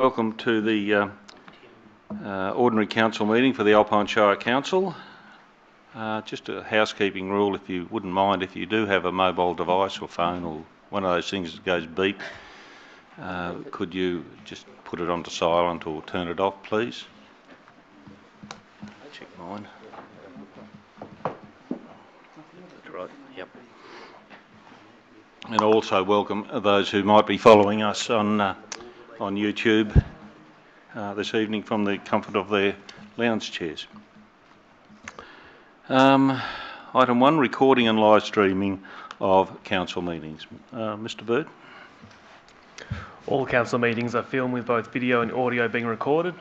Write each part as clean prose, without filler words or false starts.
Welcome to the Ordinary Council meeting for the Alpine Shire Council. Just a housekeeping rule, if you wouldn't mind, if you do have a mobile device or phone or one of those things that goes beep, could you just put it onto silent or turn it off, please? Check mine. That's right, yep. And also welcome those who might be following us on YouTube this evening from the comfort of their lounge chairs. Item 1, recording and live streaming of council meetings. Mr. Bird? All council meetings are filmed with both video and audio being recorded.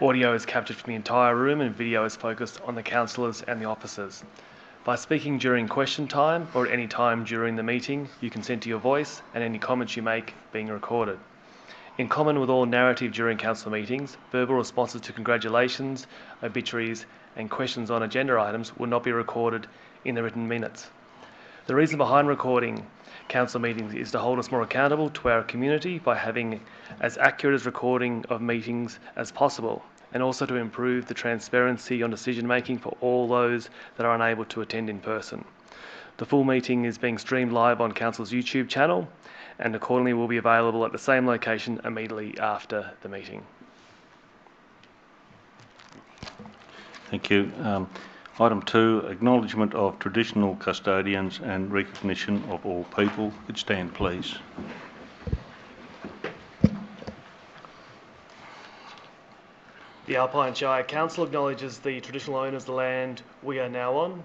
Audio is captured from the entire room and video is focused on the councillors and the officers. By speaking during question time or at any time during the meeting, you consent to your voice and any comments you make being recorded. In common with all narrative during council meetings, verbal responses to congratulations, obituaries and questions on agenda items will not be recorded in the written minutes. The reason behind recording council meetings is to hold us more accountable to our community by having as accurate as recording of meetings as possible, and also to improve the transparency on decision making for all those that are unable to attend in person. The full meeting is being streamed live on Council's YouTube channel and accordingly will be available at the same location immediately after the meeting. Thank you. Item 2, acknowledgement of traditional custodians and recognition of all people. Could stand, please. The Alpine Shire Council acknowledges the traditional owners of the land we are now on.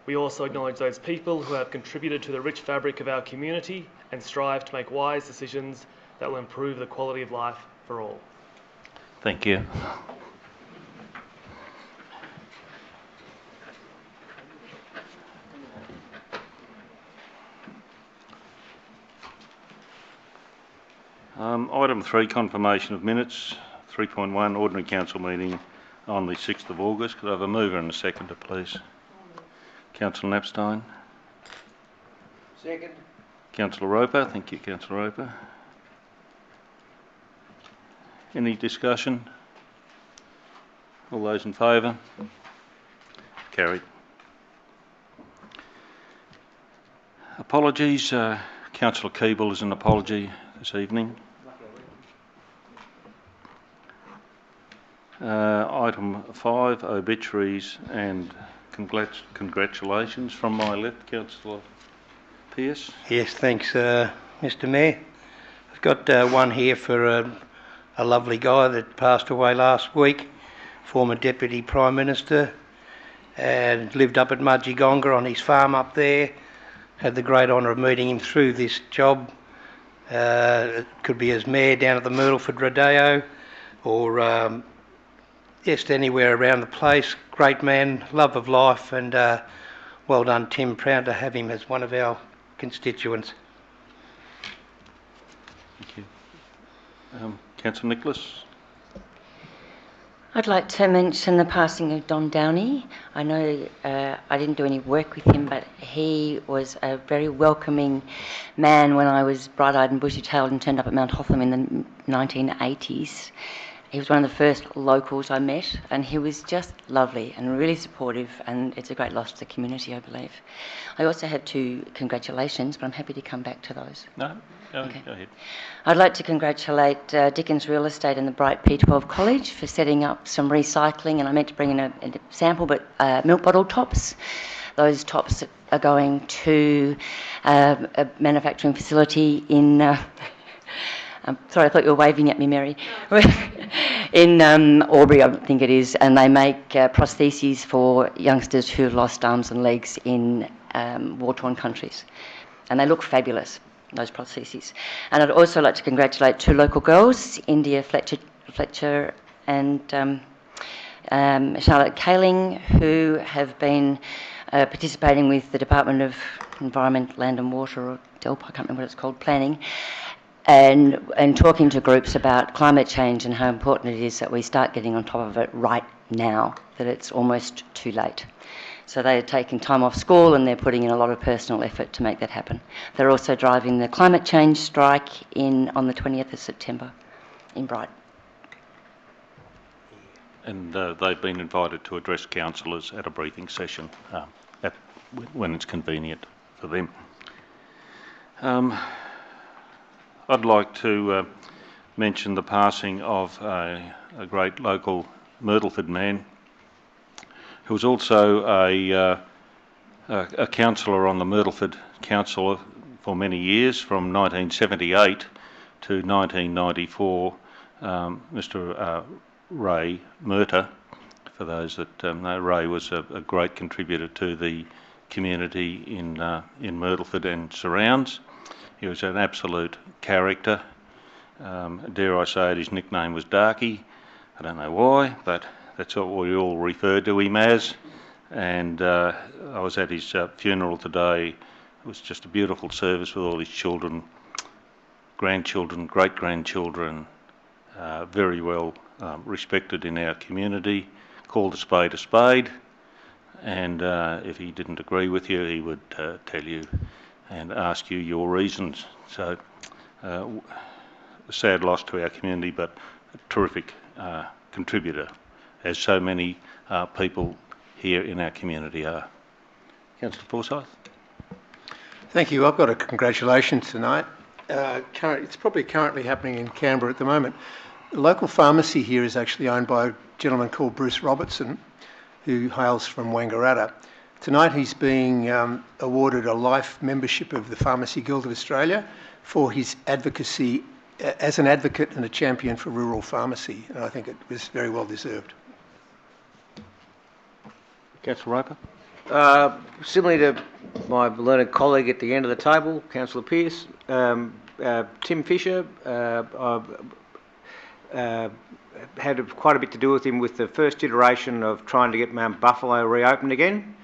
We also acknowledge those people who have contributed to the rich fabric of our community and strive to make wise decisions that will improve the quality of life for all. Thank you. Item 3, confirmation of minutes. 3.1, Ordinary Council meeting on the 6th of August. Could I have a mover and a seconder, please? Councillor Knapstein. Second. Councillor Roper. Thank you, Councillor Roper. Any discussion? All those in favour? Carried. Apologies. Councillor Keeble is an apology this evening. Item 5, obituaries and congratulations. From my left, Councillor Pearce. Yes, thanks, Mr. Mayor. I've got one here for a lovely guy that passed away last week, former Deputy Prime Minister, and lived up at Mudgegonga on his farm up there. Had the great honour of meeting him through this job. It could be as Mayor down at the Myrtleford Rodeo or just anywhere around the place. Great man, love of life, and well done, Tim. Proud to have him as one of our constituents. Thank you. Councillor Nicholas. I'd like to mention the passing of Don Downey. I know I didn't do any work with him, but he was a very welcoming man when I was bright-eyed and bushy-tailed and turned up at Mount Hotham in the 1980s. He was one of the first locals I met, and he was just lovely and really supportive, and it's a great loss to the community, I believe. I also had 2 congratulations, but I'm happy to come back to those. No? Okay. Go ahead. I'd like to congratulate Dickens Real Estate and the Bright P12 College for setting up some recycling, and I meant to bring in a sample, but milk bottle tops. Those tops are going to a manufacturing facility in... sorry, I thought you were waving at me, Mary. In Albury, I think it is, and they make prostheses for youngsters who have lost arms and legs in war-torn countries. And they look fabulous, those prostheses. And I'd also like to congratulate 2 local girls, India Fletcher and Charlotte Kaling, who have been participating with the Department of Environment, Land and Water, or DELP, I can't remember what it's called, planning, and talking to groups about climate change and how important it is that we start getting on top of it right now, that it's almost too late. So they are taking time off school and they're putting in a lot of personal effort to make that happen. They're also driving the climate change strike on the 20th of September in Bright. and they've been invited to address councillors at a briefing session when it's convenient for them. I'd like to mention the passing of a great local Myrtleford man who was also a councillor on the Myrtleford Council for many years, from 1978 to 1994, Mr. Ray Murtagh. For those that know, Ray was a great contributor to the community in Myrtleford and surrounds. He was an absolute character. Dare I say it, his nickname was Darky. I don't know why, but that's what we all referred to him as. And I was at his funeral today. It was just a beautiful service with all his children, grandchildren, great-grandchildren, very well respected in our community, called a spade, and if he didn't agree with you, he would tell you and ask you your reasons. So, a sad loss to our community, but a terrific contributor, as so many people here in our community are. Councillor Forsyth. Thank you. I've got a congratulations tonight. It's probably currently happening in Canberra at the moment. The local pharmacy here is actually owned by a gentleman called Bruce Robertson, who hails from Wangaratta. Tonight he's being awarded a life membership of the Pharmacy Guild of Australia for his advocacy as an advocate and a champion for rural pharmacy, and I think it was very well deserved. Councillor Roper. Similarly to my learned colleague at the end of the table, Councillor Pearce, Tim Fisher, had quite a bit to do with him with the first iteration of trying to get Mount Buffalo reopened again.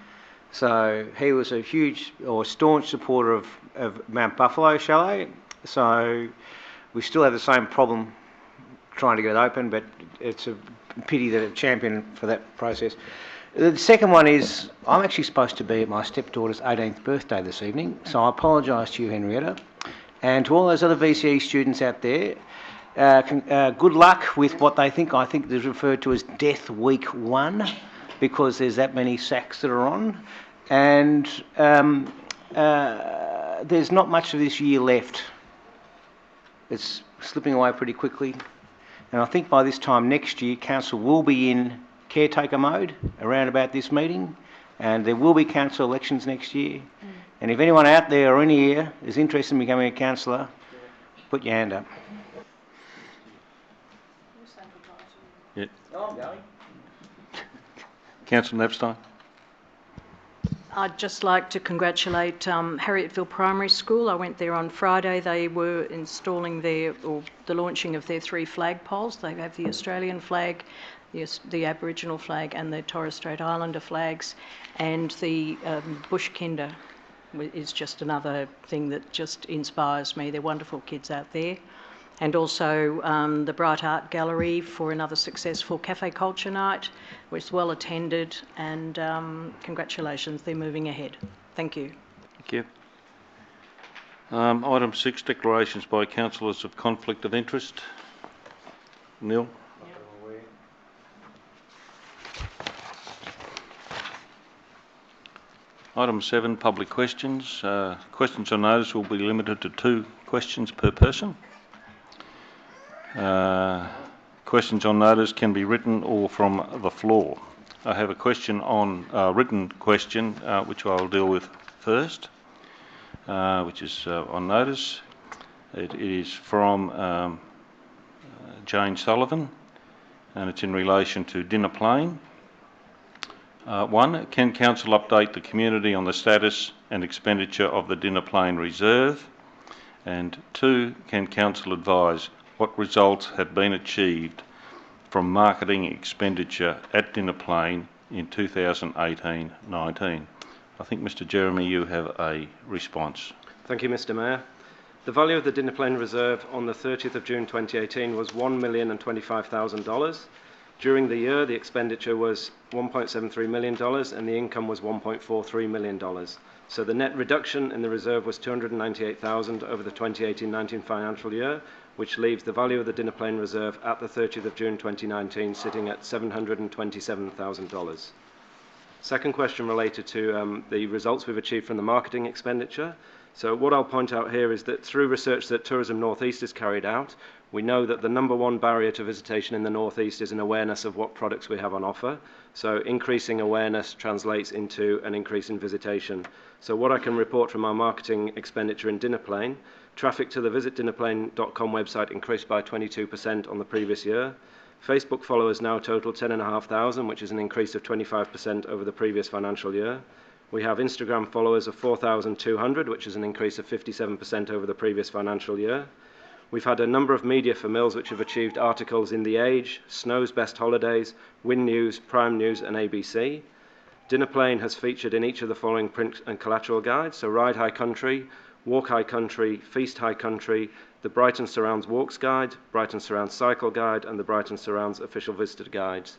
So he was a huge or staunch supporter of Mount Buffalo Chalet. So we still have the same problem trying to get it open, but it's a pity that a champion for that process. The second one is, I'm actually supposed to be at my stepdaughter's 18th birthday this evening, so I apologise to you, Henrietta, and to all those other VCE students out there. Good luck with what I think is referred to as Death Week 1, because there's that many sacks that are on, and there's not much of this year left. It's slipping away pretty quickly, and I think by this time next year, Council will be in caretaker mode around about this meeting, and there will be council elections next year. And if anyone out there or in here is interested in becoming a councillor, put your hand up. Yeah. Oh, I'm going. Councillor Napstein. I'd just like to congratulate Harrietville Primary School. I went there on Friday. They were installing the launching of their 3 flagpoles. They have the Australian flag, the Aboriginal flag and the Torres Strait Islander flags, and the Bush Kinder is just another thing that just inspires me. They're wonderful kids out there. And also the Bright Art Gallery for another successful cafe culture night, which was well attended, and congratulations, they're moving ahead. Thank you. Thank you. Item 6, declarations by councillors of conflict of interest. Neil. Item 7, public questions. Questions on notice will be limited to 2 questions per person. Questions on notice can be written or from the floor. I have a question on written question, which I'll deal with first, which is on notice. It is from Jane Sullivan, and it's in relation to Dinner Plain. 1, can Council update the community on the status and expenditure of the Dinner Plain Reserve? And 2, can Council advise what results have been achieved from marketing expenditure at Dinner Plain in 2018-19? I think, Mr Jeremy, you have a response. Thank you, Mr Mayor. The value of the Dinner Plain Reserve on the 30th of June 2018 was $1,025,000. During the year, the expenditure was $1.73 million and the income was $1.43 million. So the net reduction in the reserve was $298,000 over the 2018-19 financial year, which leaves the value of the Dinner Plain Reserve at the 30th of June 2019 sitting at $727,000. Second question related to the results we've achieved from the marketing expenditure. So what I'll point out here is that through research that Tourism North East has carried out, we know that the number one barrier to visitation in the North East is an awareness of what products we have on offer. So increasing awareness translates into an increase in visitation. So what I can report from our marketing expenditure in Dinner Plain, traffic to the visitdinnerplain.com website increased by 22% on the previous year. Facebook followers now total 10,500, which is an increase of 25% over the previous financial year. We have Instagram followers of 4,200, which is an increase of 57% over the previous financial year. We've had a number of media for Mills which have achieved articles in The Age, Snow's Best Holidays, Win News, Prime News and ABC. Dinner Plain has featured in each of the following print and collateral guides, so Ride High Country, Walk High Country, Feast High Country, the Brighton Surrounds Walks Guide, Brighton Surrounds Cycle Guide and the Brighton Surrounds Official Visitor Guides.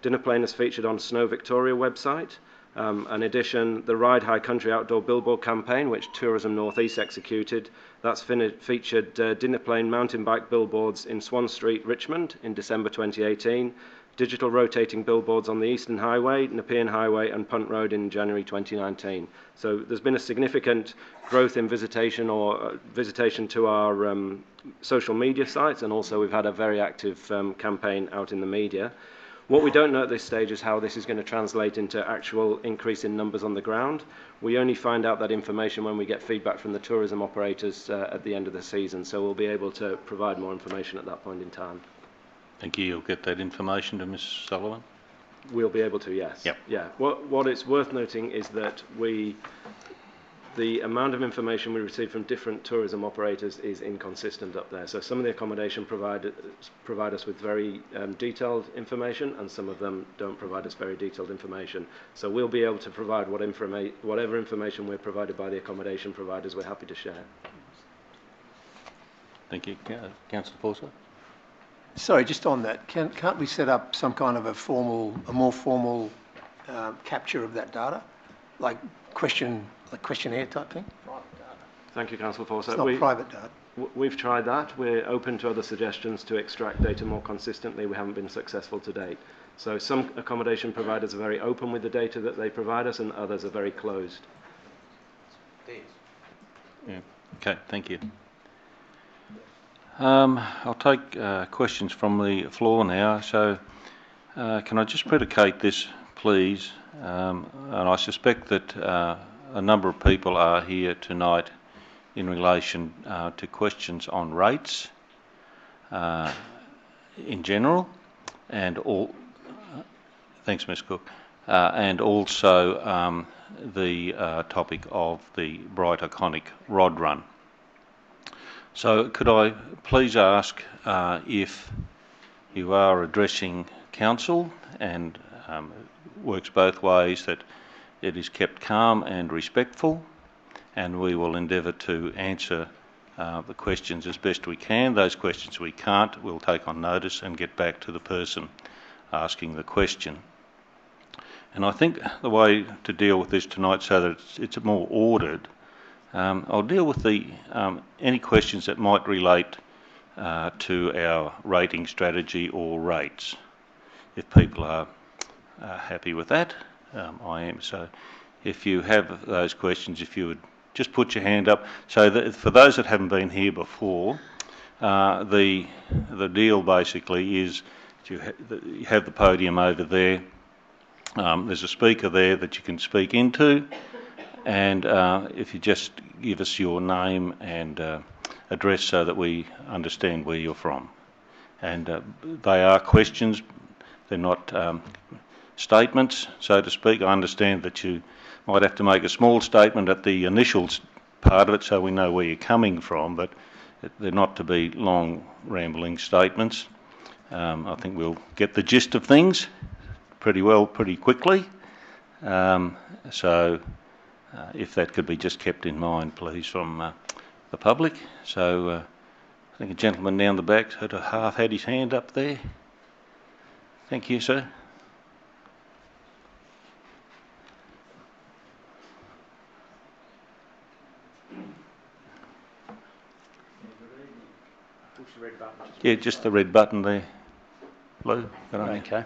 Dinner Plain is featured on Snow Victoria website. In addition, the Ride High Country outdoor billboard campaign, which Tourism North East executed, that's featured Dinner Plain mountain bike billboards in Swan Street, Richmond in December 2018, digital rotating billboards on the Eastern Highway, Nepean Highway and Punt Road in January 2019. So there's been a significant growth in visitation to our social media sites, and also we've had a very active campaign out in the media. What we don't know at this stage is how this is going to translate into actual increase in numbers on the ground. We only find out that information when we get feedback from the tourism operators at the end of the season, so we'll be able to provide more information at that point in time. Thank you. You'll get that information to Ms Sullivan? We'll be able to, yes. Yep. Yeah. What it's worth noting is that the amount of information we receive from different tourism operators is inconsistent up there. So some of the accommodation provide us with very detailed information, and some of them don't provide us very detailed information. So we'll be able to provide whatever information we're provided by the accommodation providers, we're happy to share. Thank you. Councillor Forsyth? Sorry, just on that, can't we set up some kind of a more formal capture of that data, like questionnaire type thing? Thank you, Councillor Forsyth. It's not private data. We've tried that. We're open to other suggestions to extract data more consistently. We haven't been successful to date. So some accommodation providers are very open with the data that they provide us, and others are very closed. Yeah. Okay, thank you. I'll take questions from the floor now. So can I just predicate this, please? And I suspect that a number of people are here tonight in relation to questions on rates in general, and all. Thanks, Ms Cook. And also the topic of the Bright Iconic Rod Run. So could I please ask if you are addressing council, and works both ways, that it is kept calm and respectful, and we will endeavour to answer the questions as best we can. Those questions we can't, we'll take on notice and get back to the person asking the question. And I think the way to deal with this tonight, so that it's more ordered, I'll deal with any questions that might relate to our rating strategy or rates. If people are happy with that, I am. So if you have those questions, if you would just put your hand up. So that for those that haven't been here before, the deal basically is you have the podium over there. There's a speaker there that you can speak into, and if you just give us your name and address so that we understand where you're from. And they are questions, they're not statements, so to speak. I understand that you might have to make a small statement at the initial part of it so we know where you're coming from, but they're not to be long, rambling statements. I think we'll get the gist of things pretty well, pretty quickly. So if that could be just kept in mind, please, from the public. So I think a gentleman down the back half had his hand up there. Thank you, sir. Yeah, just the red button there. Lou, good on you. Okay.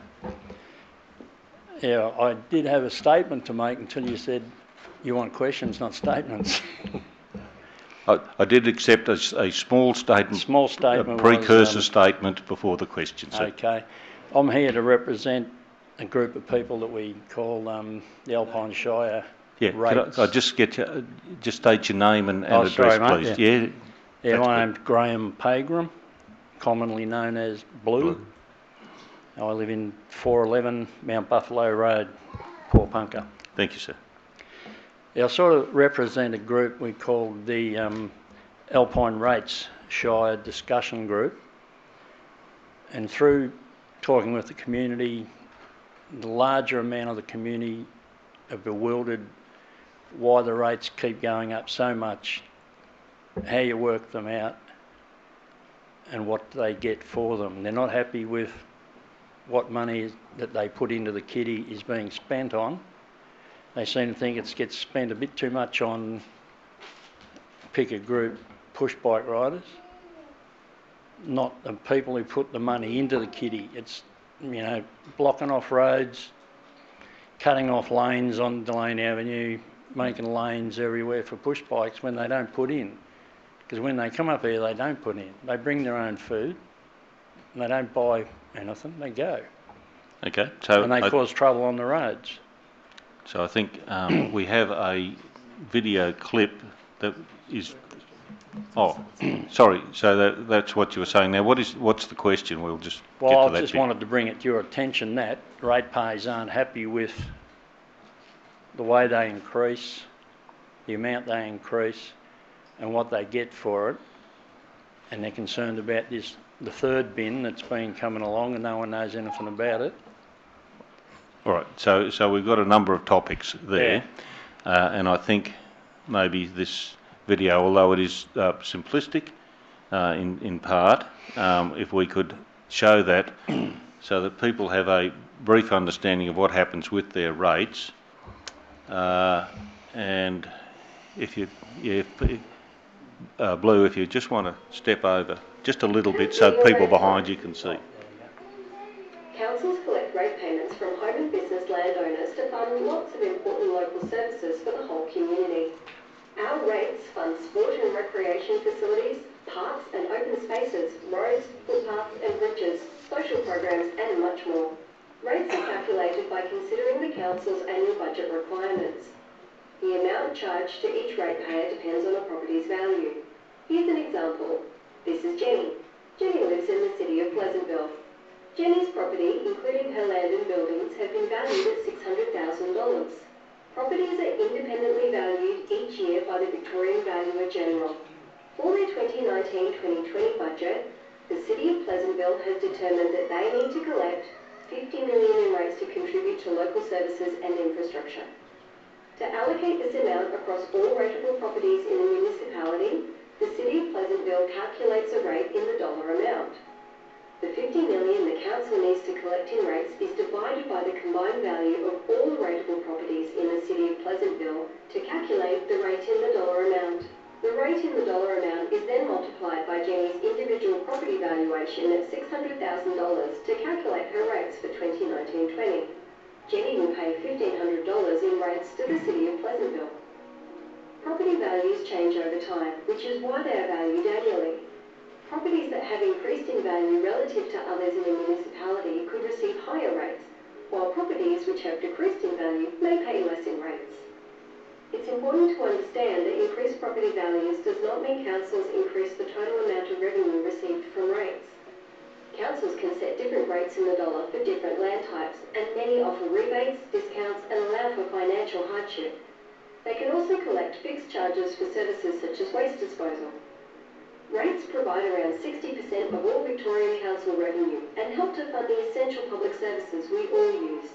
Yeah, I did have a statement to make until you said you want questions, not statements. I did accept a small statement, Small statement a precursor was, statement before the question. So okay. I'm here to represent a group of people that we call the Alpine Shire yeah, rates. could I just get you, just state your name and Oh, address, sorry, mate, please. yeah. Yeah. Yeah, that's my good. name's Graham Pagram, commonly known as Blue. I live in 411 Mount Buffalo Road, Pawpunka. Thank you, sir. Yeah, I sort of represent a group we call the Alpine Rates Shire Discussion Group. And through talking with the community, the larger amount of the community are bewildered why the rates keep going up so much, how you work them out, and what they get for them. They're not happy with what money that they put into the kitty is being spent on. They seem to think it gets spent a bit too much on, pick a group, push bike riders, not the people who put the money into the kitty. It's, you know, blocking off roads, cutting off lanes on Delaney Avenue, making lanes everywhere for push bikes when they don't put in. Because when they come up here, they don't put in. They bring their own food and they don't buy anything, they go. Okay. So And they cause trouble on the roads. So I think we have a video clip that is. Oh, sorry. So that's what you were saying. Now, what's the question? We'll just Well, get to I that just bit. wanted to bring it to your attention that ratepayers aren't happy with the way they increase, the amount they increase, and what they get for it. And they're concerned about this, the third bin that's been coming along and no one knows anything about it. All right. So we've got a number of topics there, and I think maybe this video, although it is simplistic in part, if we could show that so that people have a brief understanding of what happens with their rates, and if you, Blue, if you just want to step over just a little bit so people behind you can see. Councils collect rate payments from home and business landowners to fund lots of important local services for the whole community. Our rates fund sport and recreation facilities, parks and open spaces, roads, footpaths and bridges, social programs and much more. Rates are calculated by considering the council's annual budget requirements. The amount charged to each ratepayer depends on a property's value. Here's an example. This is Jenny. Jenny lives in the city of Pleasantville. Jenny's property, including her land and buildings, have been valued at $600,000. Properties are independently valued each year by the Victorian Valuer General. For their 2019-2020 budget, the City of Pleasantville has determined that they need to collect $50 million in rates to contribute to local services and infrastructure. To allocate this amount across all rateable properties in the municipality, the City of Pleasantville calculates a rate in the dollar amount. The $50 million the council needs to collect in rates is divided by the combined value of all the rateable properties in the City of Pleasantville to calculate the rate in the dollar amount. The rate in the dollar amount is then multiplied by Jenny's individual property valuation at $600,000 to calculate her rates for 2019-20. Jenny will pay $1,500 in rates to the City of Pleasantville. Property values change over time, which is why they are valued annually. Properties that have increased in value relative to others in a municipality could receive higher rates, while properties which have decreased in value may pay less in rates. It's important to understand that increased property values does not mean councils increase the total amount of revenue received from rates. Councils can set different rates in the dollar for different land types, and many offer rebates, discounts, and allow for financial hardship. They can also collect fixed charges for services such as waste disposal. Rates provide around 60% of all Victorian Council revenue and help to fund the essential public services we all use.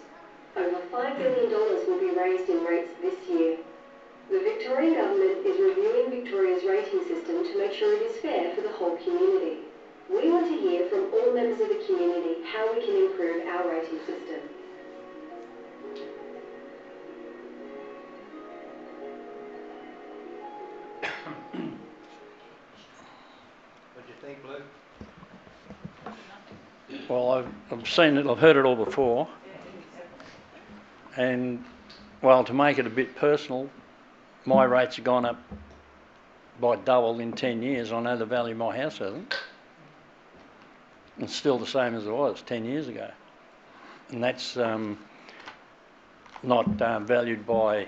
Over $5 billion will be raised in rates this year. The Victorian Government is reviewing Victoria's rating system to make sure it is fair for the whole community. We want to hear from all members of the community how we can improve our rating system. What do you think, Blue? Well, I've seen it, I've heard it all before. And, well, to make it a bit personal, my rates have gone up by double in 10 years. I know the value of my house hasn't. It's still the same as it was 10 years ago. And that's not valued by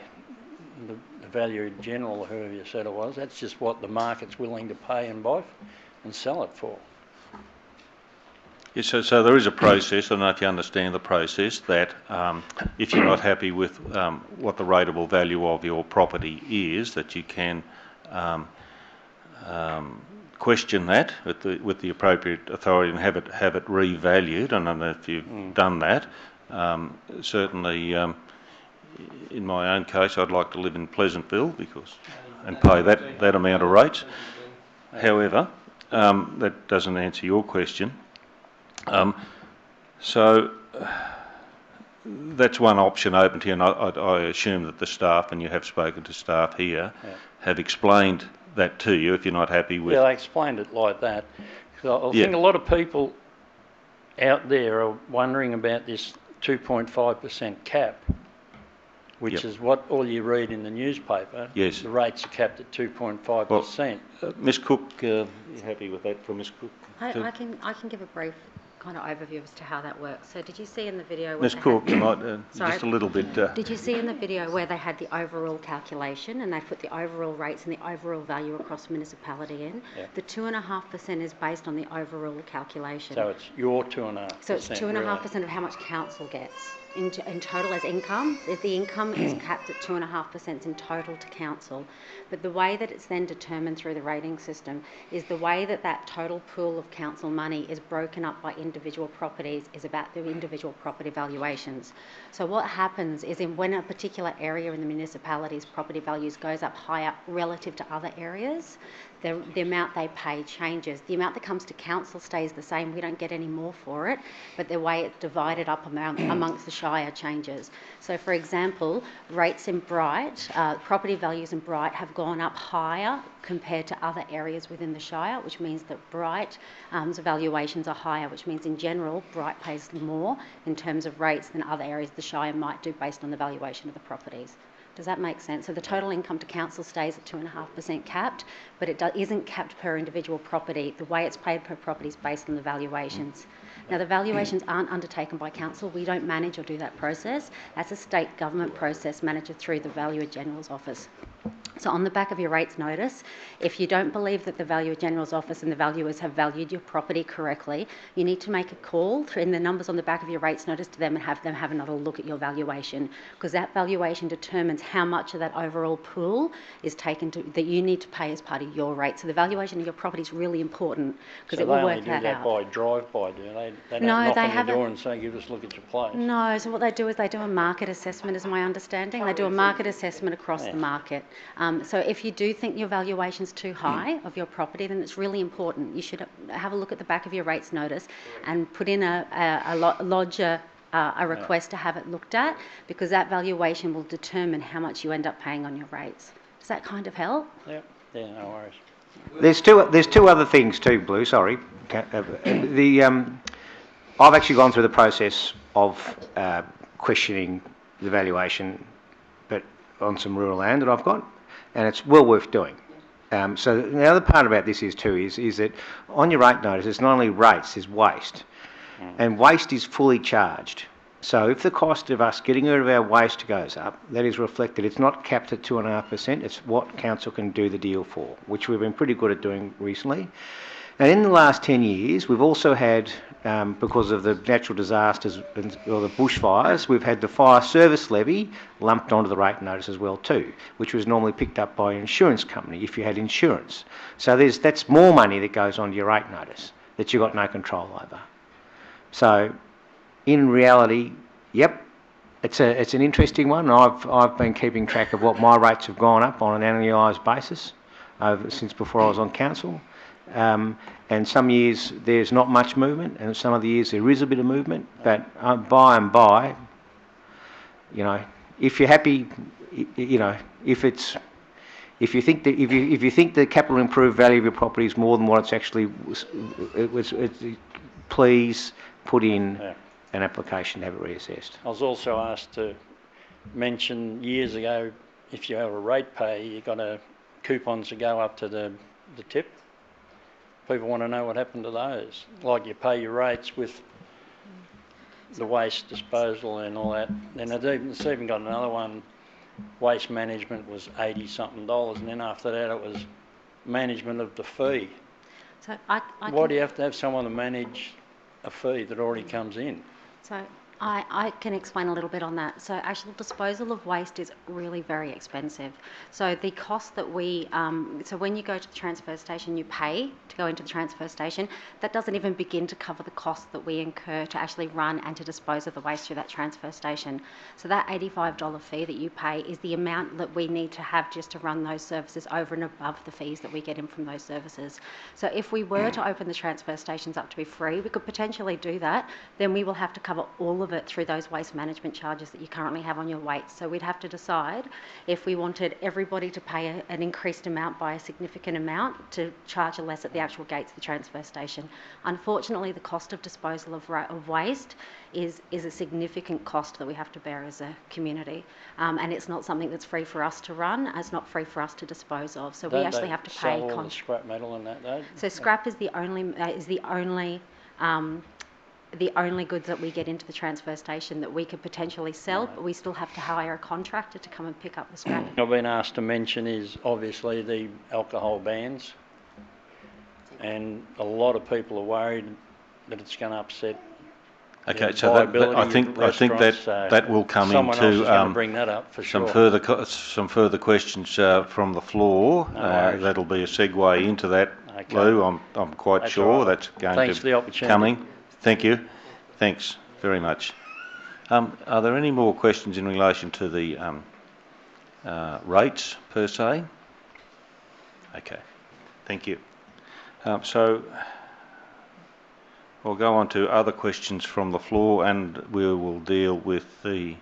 the value general or whoever you said it was. That's just what the market's willing to pay and buy and sell it for. Yes, so there is a process. I don't know if you understand the process, that if you're not happy with what the rateable value of your property is, that you can question that with the appropriate authority and have it revalued. And I don't know if you've done that. Certainly, in my own case, I'd like to live in Pleasantville and pay that amount of rates. However, that doesn't answer your question. So that's one option open to you, and I assume that the staff, and you have spoken to staff here, have explained that to you if you're not happy with... Yeah, they explained it like that. I think a lot of people out there are wondering about this 2.5% cap, which is what all you read in the newspaper. Yes. The rates are capped at 2.5%. Well, Ms Cook, you happy with that from Ms Cook? I can give a brief kind of overview as to how that works. So did you see in the video... Ms Cook, you might just a little bit... Did you see in the video where they had the overall calculation and they put the overall rates and the overall value across the municipality in? Yeah. The 2.5% is based on the overall calculation. So it's your 2.5%. So it's 2.5% of how much council gets in total as income. If the income is capped at 2.5% in total to council. But the way that it's then determined through the rating system is the way that total pool of council money is broken up by individual properties is about the individual property valuations. So what happens is when a particular area in the municipality's property values goes up higher relative to other areas, the amount they pay changes. The amount that comes to council stays the same. We don't get any more for it, but the way it's divided up amongst the Shire changes. So, for example, rates in Bright, property values in Bright have gone up higher compared to other areas within the Shire, which means that Bright's valuations are higher, which means in general Bright pays more in terms of rates than other areas the Shire might do based on the valuation of the properties. Does that make sense? So the total income to council stays at 2.5% capped, but it isn't capped per individual property. The way it's paid per property is based on the valuations. Now, the valuations aren't undertaken by council. We don't manage or do that process. That's a state government process managed through the Valuer General's office. So on the back of your rates notice, if you don't believe that the Valuer General's office and the valuers have valued your property correctly, you need to make a call in the numbers on the back of your rates notice to them and have them have another look at your valuation, because that valuation determines how much of that overall pool is taken that you need to pay as part of your rate. So the valuation of your property is really important because it will work that out. So they only do that by drive-by, do they? They don't knock on the door and say, give us a look at your place. No, so what they do is they do a market assessment, is my understanding. They do a market assessment across the market. So if you do think your valuation's too high of your property, then it's really important. You should have a look at the back of your rates notice and put in lodge a request to have it looked at, because that valuation will determine how much you end up paying on your rates. Does that kind of help? Yep. Yeah, no worries. There's two other things too, Blue. Sorry. I've actually gone through the process of questioning the valuation, but on some rural land that I've got, and it's well worth doing. So the other part about this is that on your rate notice, it's not only rates, there's waste. And waste is fully charged. So if the cost of us getting rid of our waste goes up, that is reflected. It's not capped at 2.5%, it's what council can do the deal for, which we've been pretty good at doing recently. And in the last 10 years, we've also had, because of the natural disasters or the bushfires, we've had the fire service levy lumped onto the rate notice as well too, which was normally picked up by an insurance company if you had insurance. So that's more money that goes onto your rate notice that you've got no control over. So in reality, yep, it's an interesting one. I've been keeping track of what my rates have gone up on an annualised basis since before I was on council. And some years there's not much movement, and some of the years there is a bit of movement. But by and by, if you're happy, if you think the capital improved value of your property is more than what it's actually, please put in Yeah. an application to have it reassessed. I was also asked to mention years ago, if you have a rate pay, you got coupons to go up to the tip. People want to know what happened to those. Like you pay your rates with the waste disposal and all that. Then it's even got another one. Waste management was $80-something, and then after that it was management of the fee. So Why do you have to have someone to manage a fee that already comes in? So I can explain a little bit on that. So actual disposal of waste is really very expensive. So the cost that so when you go to the transfer station, you pay to go into the transfer station. That doesn't even begin to cover the cost that we incur to actually run and to dispose of the waste through that transfer station. So that $85 fee that you pay is the amount that we need to have just to run those services over and above the fees that we get in from those services. So if we were to open the transfer stations up to be free, we could potentially do that. Then we will have to cover all of it through those waste management charges that you currently have on your weights. So we'd have to decide if we wanted everybody to pay an increased amount by a significant amount to charge less at the actual gates of the transfer station. Unfortunately, the cost of disposal of waste is a significant cost that we have to bear as a community, and it's not something that's free for us to run. It's not free for us to dispose of. So we actually have to pay. Sell all the scrap metal and that though? So scrap is the only goods that we get into the transfer station that we could potentially sell, but we still have to hire a contractor to come and pick up the scrap. I've been asked to mention is obviously the alcohol bans, and a lot of people are worried that it's going to upset. Okay, the so viability I of think restaurants, so that will come someone else is going to into bring that up for some sure. some further questions from the floor. No worries. That'll be a segue into that, Okay. Lou. I'm quite That's sure all right. that's going Thanks to for the opportunity. coming. Thank you. Thanks very much. Are there any more questions in relation to the rates per se? Okay. Thank you. So we'll go on to other questions from the floor, and we will deal with the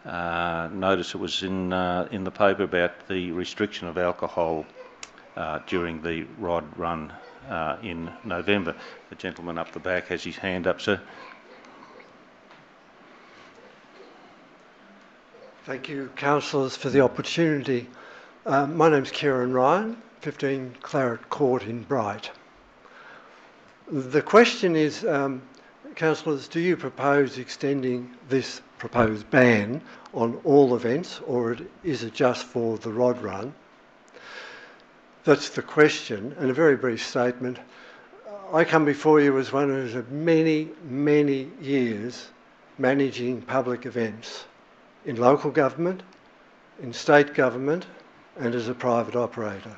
notice that was in the paper about the restriction of alcohol during the Rod Run in November. The gentleman up the back has his hand up, sir. Thank you, councillors, for the opportunity. My name's Kieran Ryan, 15 Claret Court in Bright. The question is, councillors, do you propose extending this proposed ban on all events, or is it just for the Rod Run? That's the question, and a very brief statement. I come before you as one who's had many, many years managing public events in local government, in state government, and as a private operator.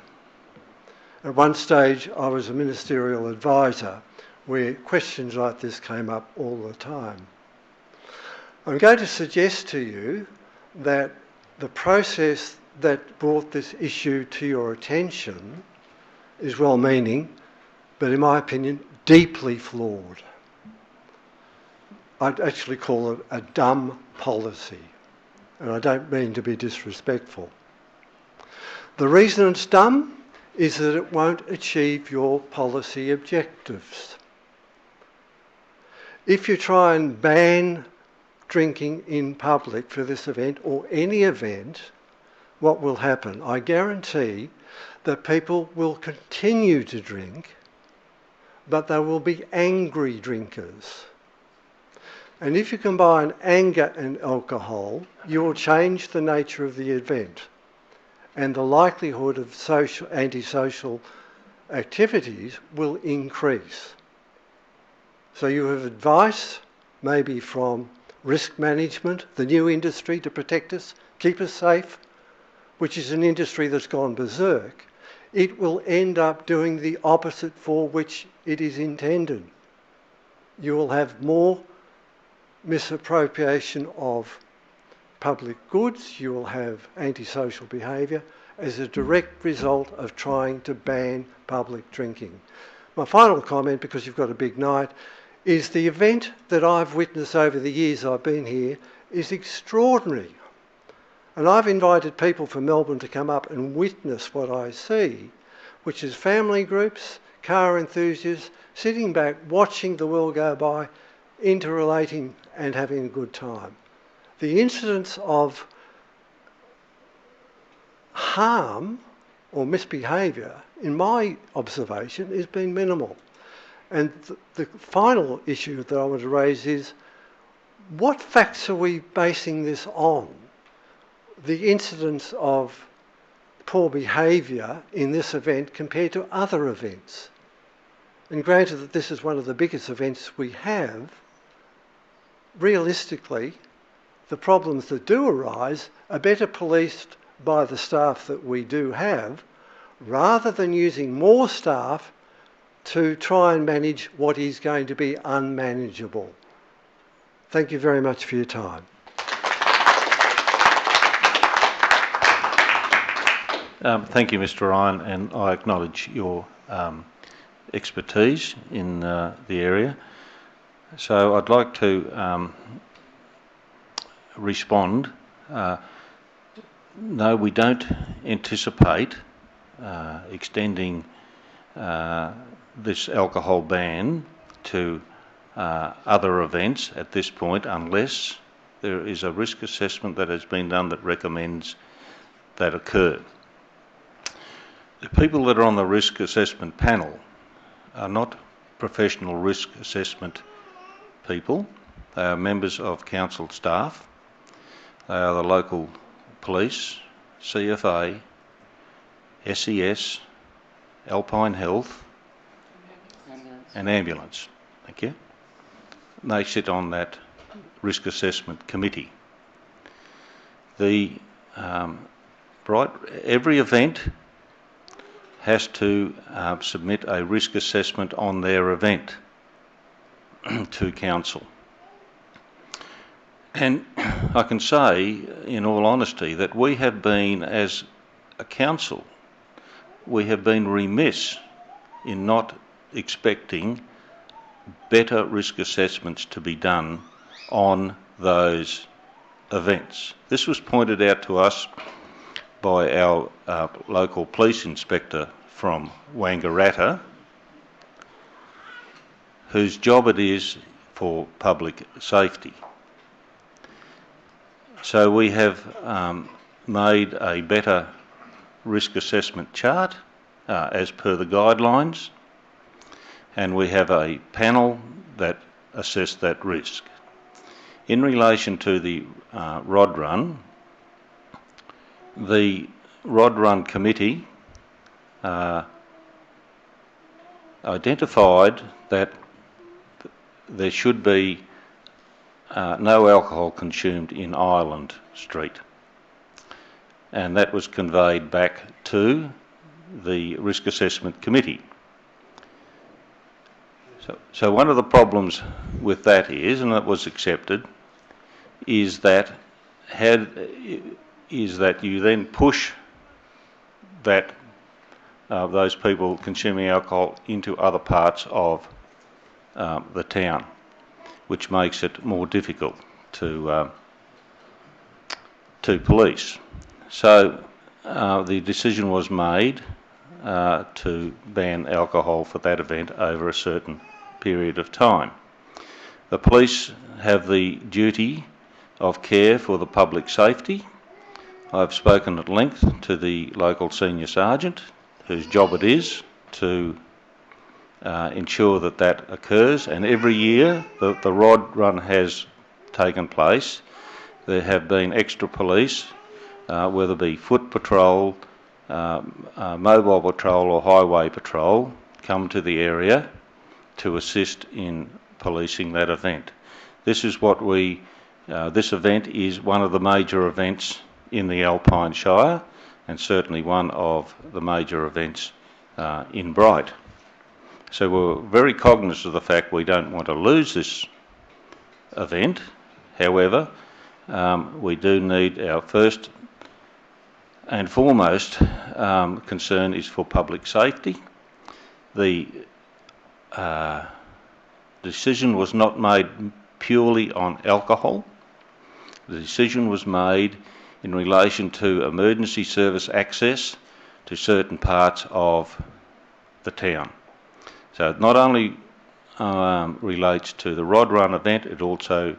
At one stage, I was a ministerial advisor where questions like this came up all the time. I'm going to suggest to you that the process that brought this issue to your attention is well-meaning, but in my opinion, deeply flawed. I'd actually call it a dumb policy, and I don't mean to be disrespectful. The reason it's dumb is that it won't achieve your policy objectives. If you try and ban drinking in public for this event or any event, what will happen? I guarantee that people will continue to drink, but they will be angry drinkers. And if you combine anger and alcohol, you will change the nature of the event, and the likelihood of antisocial activities will increase. So you have advice, maybe from risk management, the new industry to protect us, keep us safe, which is an industry that's gone berserk. It will end up doing the opposite for which it is intended. You will have more misappropriation of public goods, you will have antisocial behaviour as a direct result of trying to ban public drinking. My final comment, because you've got a big night, is the event that I've witnessed over the years I've been here is extraordinary. And I've invited people from Melbourne to come up and witness what I see, which is family groups car enthusiasts sitting back, watching the world go by, interrelating and having a good time. The incidence of harm or misbehaviour, in my observation, has been minimal. And the final issue that I want to raise is, what facts are we basing this on? The incidence of poor behaviour in this event compared to other events. And granted that this is one of the biggest events we have, realistically, the problems that do arise are better policed by the staff that we do have, rather than using more staff to try and manage what is going to be unmanageable. Thank you very much for your time. Thank you, Mr. Ryan, and I acknowledge your expertise in the area. So I'd like to respond. No, we don't anticipate extending this alcohol ban to other events at this point, unless there is a risk assessment that has been done that recommends that occur. The people that are on the risk assessment panel are not professional risk assessment people. They are members of council staff. They are the local police, CFA, SES, Alpine Health, and ambulance. Thank you. They sit on that risk assessment committee. Every event has to submit a risk assessment on their event to council. And I can say, in all honesty, that we have been, as a council, we have been remiss in not expecting better risk assessments to be done on those events. This was pointed out to us by our local police inspector from Wangaratta, whose job it is for public safety. So we have made a better risk assessment chart as per the guidelines, and we have a panel that assess that risk. In relation to the Rod Run, the Rod Run committee identified that there should be no alcohol consumed in Ireland Street, and that was conveyed back to the Risk Assessment Committee. So one of the problems with that is, and it was accepted, is that you then push that those people consuming alcohol into other parts of the town, which makes it more difficult to police. So the decision was made to ban alcohol for that event over a certain period of time. The police have the duty of care for the public safety. I've spoken at length to the local senior sergeant, whose job it is to ensure that that occurs, and every year the Rod Run has taken place. There have been extra police, whether it be foot patrol, mobile patrol or highway patrol, come to the area to assist in policing that event. This is what this event is one of the major events in the Alpine Shire, and certainly one of the major events in Bright. So we're very cognizant of the fact we don't want to lose this event. However, we do need our first and foremost concern is for public safety. The decision was not made purely on alcohol. The decision was made in relation to emergency service access to certain parts of the town. So it not only relates to the Rod Run event, it also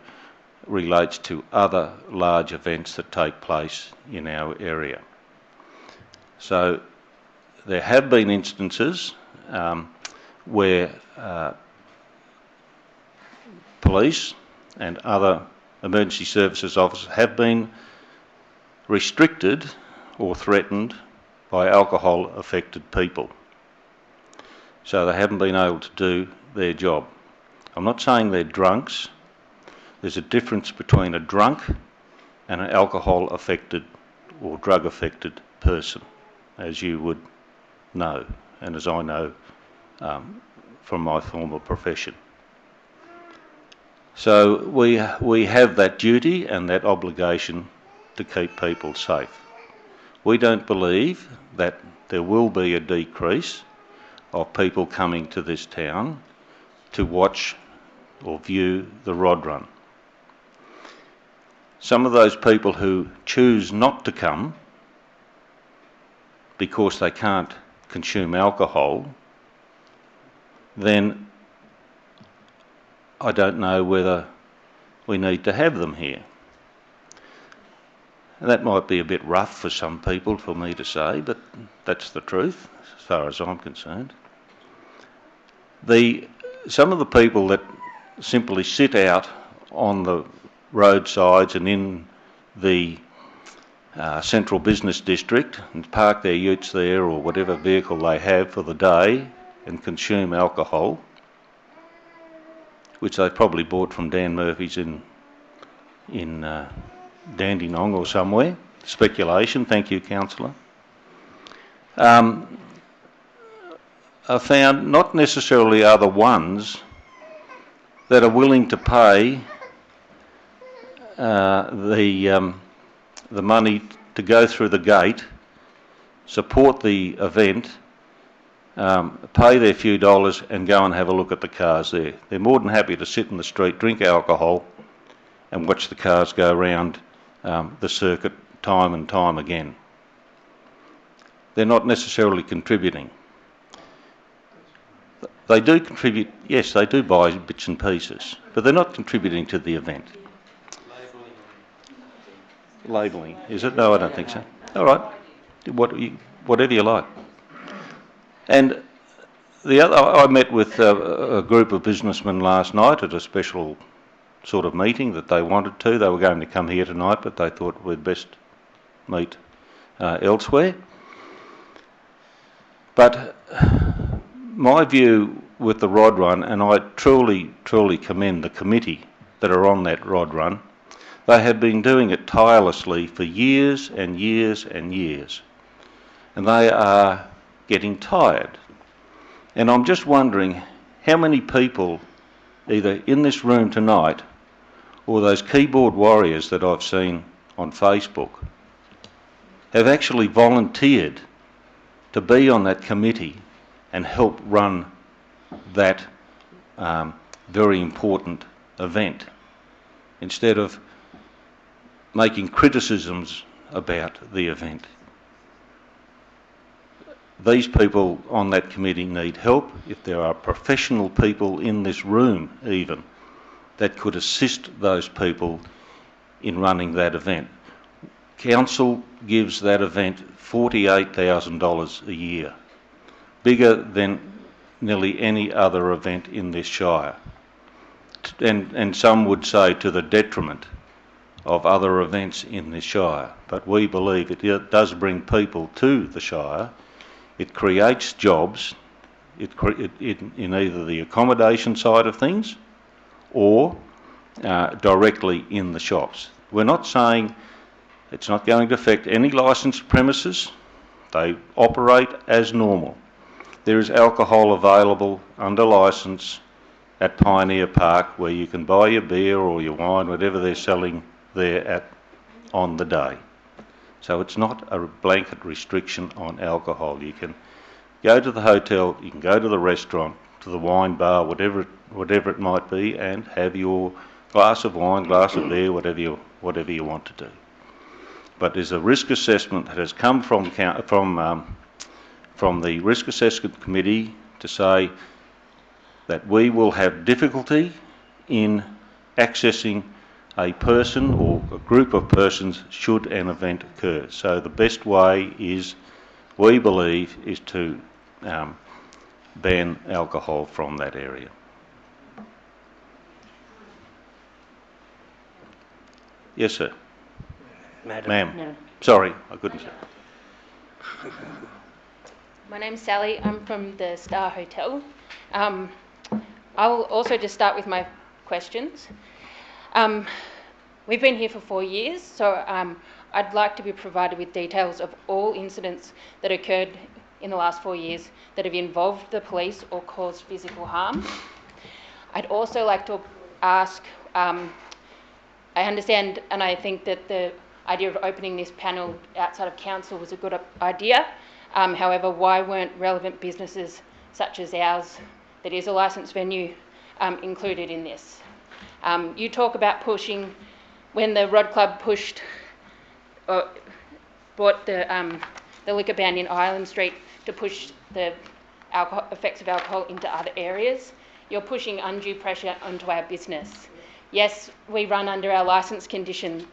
relates to other large events that take place in our area. So there have been instances where police and other emergency services officers have been restricted or threatened by alcohol affected people. So they haven't been able to do their job. I'm not saying they're drunks. There's a difference between a drunk and an alcohol affected or drug affected person, as you would know and as I know from my former profession. So we have that duty and that obligation to keep people safe. We don't believe that there will be a decrease of people coming to this town to watch or view the Rod Run. Some of those people who choose not to come because they can't consume alcohol, then I don't know whether we need to have them here. And that might be a bit rough for some people for me to say, but that's the truth as far as I'm concerned. Some of the people that simply sit out on the roadsides and in the central business district and park their utes there or whatever vehicle they have for the day and consume alcohol, which they've probably bought from Dan Murphy's in Dandenong or somewhere. Speculation, thank you, Councillor. I found not necessarily are the ones that are willing to pay the money to go through the gate, support the event, pay their few dollars and go and have a look at the cars there. They're more than happy to sit in the street, drink alcohol and watch the cars go around the circuit time and time again. They're not necessarily contributing. They do contribute, yes, they do buy bits and pieces, but they're not contributing to the event. Labelling, is it? No, I don't think so. All right, whatever you like. And I met with a group of businessmen last night at a special sort of meeting that they wanted to. They were going to come here tonight, but they thought we'd best meet elsewhere. But my view with the Rod Run, and I truly commend the committee that are on that Rod Run, they have been doing it tirelessly for years and years and years. And they are getting tired. And I'm just wondering how many people, either in this room tonight or those keyboard warriors that I've seen on Facebook, have actually volunteered to be on that committee and help run that very important event, instead of making criticisms about the event. These people on that committee need help. If there are professional people in this room even that could assist those people in running that event. Council gives that event $48,000 a year, bigger than nearly any other event in this shire, and some would say to the detriment of other events in this shire. But we believe it does bring people to the shire. It creates jobs in either the accommodation side of things or directly in the shops. We're not saying it's not going to affect any licensed premises. They operate as normal. There is alcohol available under licence at Pioneer Park, where you can buy your beer or your wine, whatever they're selling there on the day. So it's not a blanket restriction on alcohol. You can go to the hotel, you can go to the restaurant, to the wine bar, whatever it might be, and have your glass of wine, glass of beer, whatever you want to do. But there's a risk assessment that has come from the Risk Assessment Committee to say that we will have difficulty in accessing a person or a group of persons should an event occur. So the best way is, we believe, is to ban alcohol from that area. Yes, sir. Madam. Ma'am. No. Sorry, I couldn't say. My name's Sally. I'm from the Star Hotel. I'll also just start with my questions. We've been here for 4 years, so I'd like to be provided with details of all incidents that occurred in the last 4 years that have involved the police or caused physical harm. I'd also like to ask, I understand and I think that the idea of opening this panel outside of council was a good idea. However, why weren't relevant businesses such as ours, that is a licensed venue, included in this? You talk about pushing, when the Rod Club brought the liquor ban in Island Street to push the effects of alcohol into other areas. You're pushing undue pressure onto our business. Yes, we run under our licence condition,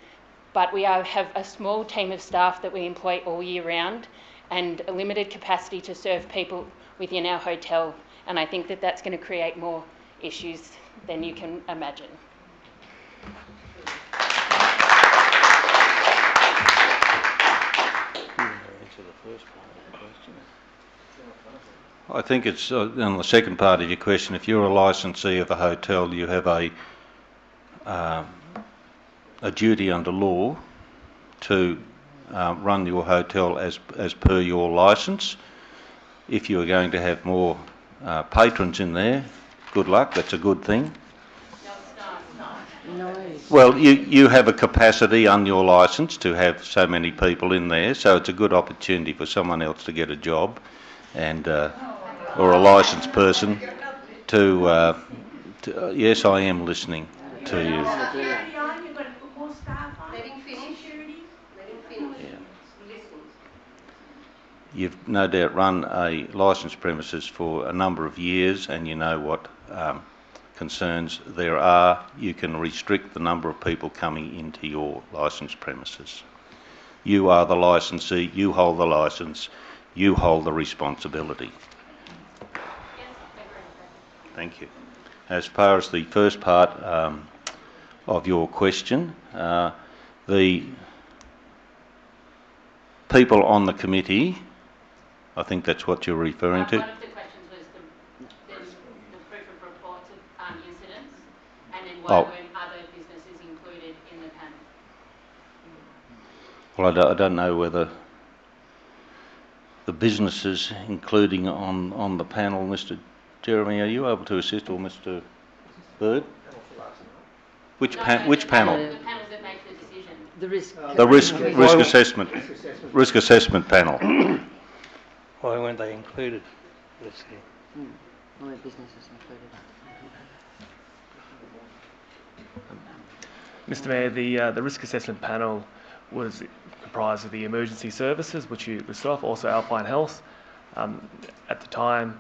but we have a small team of staff that we employ all year round and a limited capacity to serve people within our hotel. And I think that that's going to create more issues than you can imagine. I think it's on the second part of your question. If you're a licensee of a hotel, you have a duty under law to run your hotel as per your licence. If you are going to have more patrons in there, good luck. That's a good thing. No. Well, you have a capacity on your licence to have so many people in there, so it's a good opportunity for someone else to get a job, and or a licensed person to yes, I am listening to you. You've no doubt run a licensed premises for a number of years, and you know what concerns there are. You can restrict the number of people coming into your licensed premises. You are the licensee, you hold the licence, you hold the responsibility. Thank you. As far as the first part of your question, the people on the committee, I think that's what you're referring to. One of the questions was the proof of reports of incidents, and then why weren't other businesses included in the panel? Well, I don't know whether the businesses, including on the panel, Mr. Jeremy, are you able to assist, or Mr. Bird? Which panel? The panels that make the decision. The risk assessment panel. Why weren't they included? Let's see. Why weren't businesses included? Mr. Mayor, the risk assessment panel was comprised of the emergency services, which you listed off, also Alpine Health. At the time,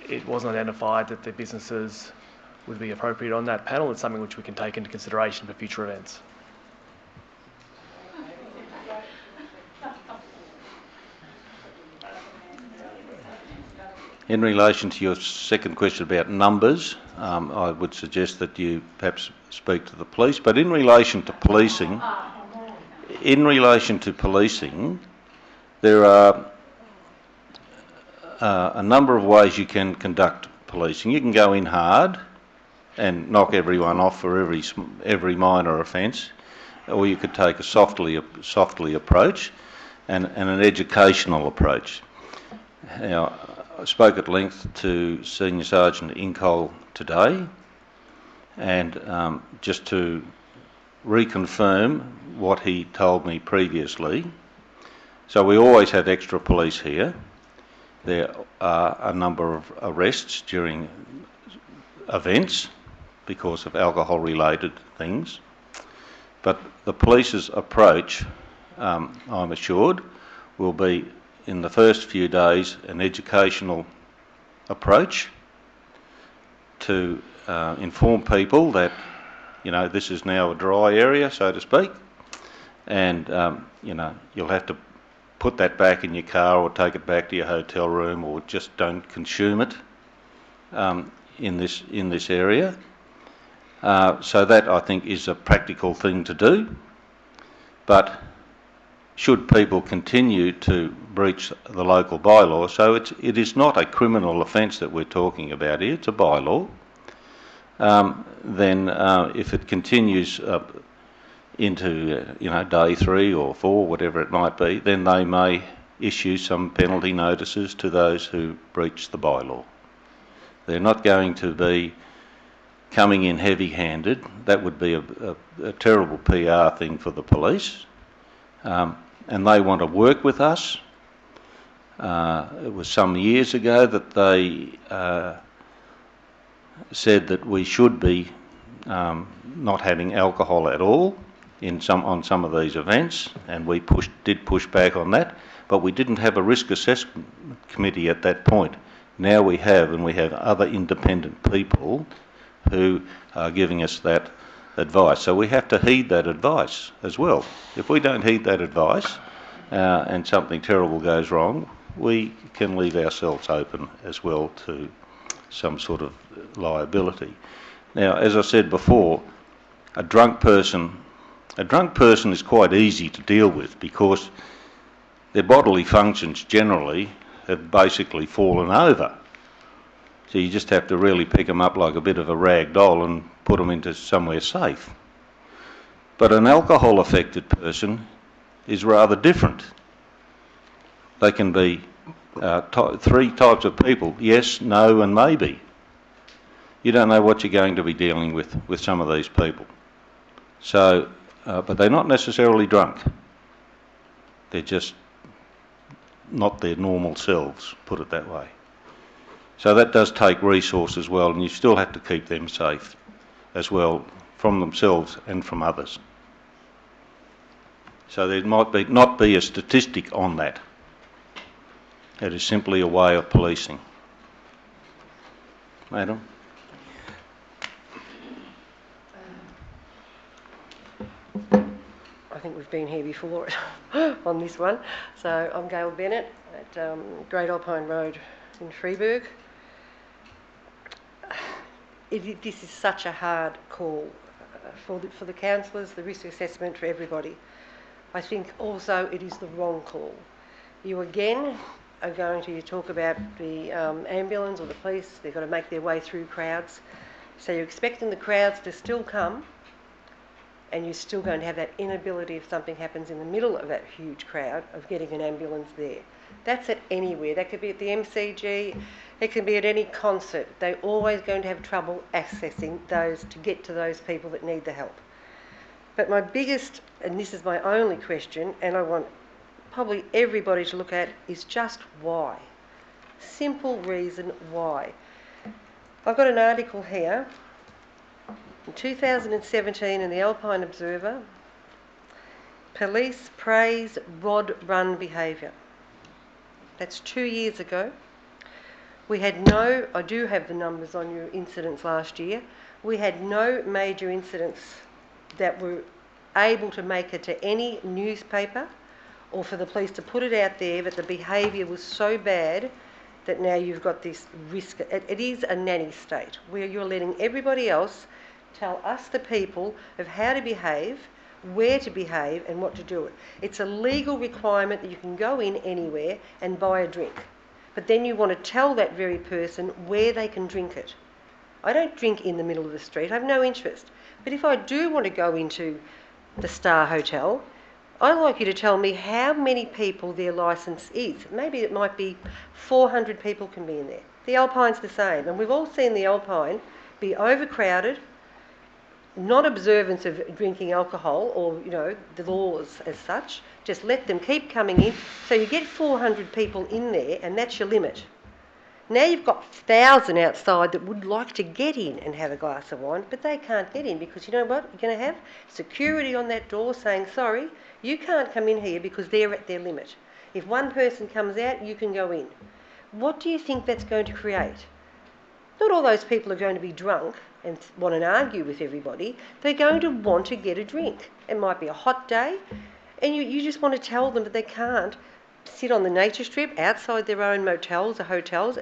it wasn't identified that the businesses would be appropriate on that panel. It's something which we can take into consideration for future events. In relation to your second question about numbers, I would suggest that you perhaps speak to the police. But in relation to policing, there are a number of ways you can conduct policing. You can go in hard and knock everyone off for every minor offence, or you could take a softly approach and an educational approach. Now, I spoke at length to Senior Sergeant Incole today, and just to reconfirm what he told me previously. So we always have extra police here. There are a number of arrests during events because of alcohol-related things. But the police's approach, I'm assured, will be in the first few days an educational approach to inform people that, you know, this is now a dry area, so to speak, and, you know, you'll have to put that back in your car or take it back to your hotel room, or just don't consume it in this area. So that, I think, is a practical thing to do. But should people continue to breach the local bylaw, so it is not a criminal offence that we're talking about here, it's a bylaw, then if it continues into you know, day 3 or 4, whatever it might be, then they may issue some penalty notices to those who breach the bylaw. They're not going to be coming in heavy-handed. That would be a terrible PR thing for the police. And they want to work with us. It was some years ago that they said that we should be not having alcohol at all on some of these events, and we did push back on that, but we didn't have a risk assessment committee at that point. Now we have, and we have other independent people who are giving us that advice. So we have to heed that advice as well. If we don't heed that advice and something terrible goes wrong, we can leave ourselves open as well to some sort of liability. Now, as I said before, a drunk person is quite easy to deal with because their bodily functions generally have basically fallen over. So you just have to really pick them up like a bit of a rag doll and put them into somewhere safe. But an alcohol-affected person is rather different. They can be 3 types of people: yes, no, and maybe. You don't know what you're going to be dealing with some of these people. So, but they're not necessarily drunk. They're just not their normal selves, put it that way. So that does take resource as well, and you still have to keep them safe as well from themselves and from others. So there might not be a statistic on that. It is simply a way of policing. Madam? I think we've been here before on this one. So I'm Gail Bennett at Great Alpine Road in Freeburg. This is such a hard call for the councillors, the risk assessment for everybody. I think also it is the wrong call. You again are going to talk about the ambulance or the police. They've got to make their way through crowds. So you're expecting the crowds to still come, and you're still going to have that inability if something happens in the middle of that huge crowd of getting an ambulance there. That's at anywhere. That could be at the MCG, it can be at any concert. They're always going to have trouble accessing those to get to those people that need the help. But my biggest, and this is my only question, and I want probably everybody to look at, is just why. Simple reason why. I've got an article here in 2017 in the Alpine Observer. Police praise Rod Run behaviour. That's 2 years ago. We had no, I do have the numbers on your incidents last year. We had no major incidents that were able to make it to any newspaper or for the police to put it out there, but the behaviour was so bad that now you've got this risk. It is a nanny state where you're letting everybody else tell us, the people, of how to behave, where to behave and what to do it. It's a legal requirement that you can go in anywhere and buy a drink. But then you want to tell that very person where they can drink it. I don't drink in the middle of the street, I have no interest. But if I do want to go into the Star Hotel, I'd like you to tell me how many people their licence is. Maybe it might be 400 people can be in there. The Alpine's the same, and we've all seen the Alpine be overcrowded, non-observance of drinking alcohol or, you know, the laws as such. Just let them keep coming in. So you get 400 people in there and that's your limit. Now you've got 1,000 outside that would like to get in and have a glass of wine, but they can't get in because you know what? You're going to have security on that door saying, sorry, you can't come in here because they're at their limit. If one person comes out, you can go in. What do you think that's going to create? Not all those people are going to be drunk and want to argue with everybody. They're going to want to get a drink. It might be a hot day, and you just want to tell them that they can't sit on the nature strip outside their own motels or hotels.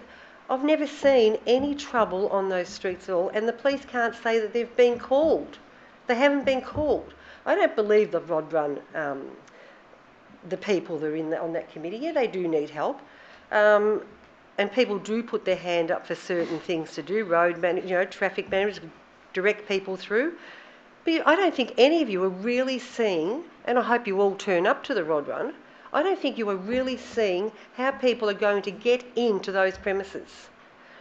I've never seen any trouble on those streets at all, and the police can't say that they've been called. They haven't been called. I don't believe the Rod Run, the people that are on that committee. Yeah, they do need help. And people do put their hand up for certain things to do, traffic managers, direct people through. But I don't think any of you are really seeing, and I hope you all turn up to the Rod Run, I don't think you are really seeing how people are going to get into those premises.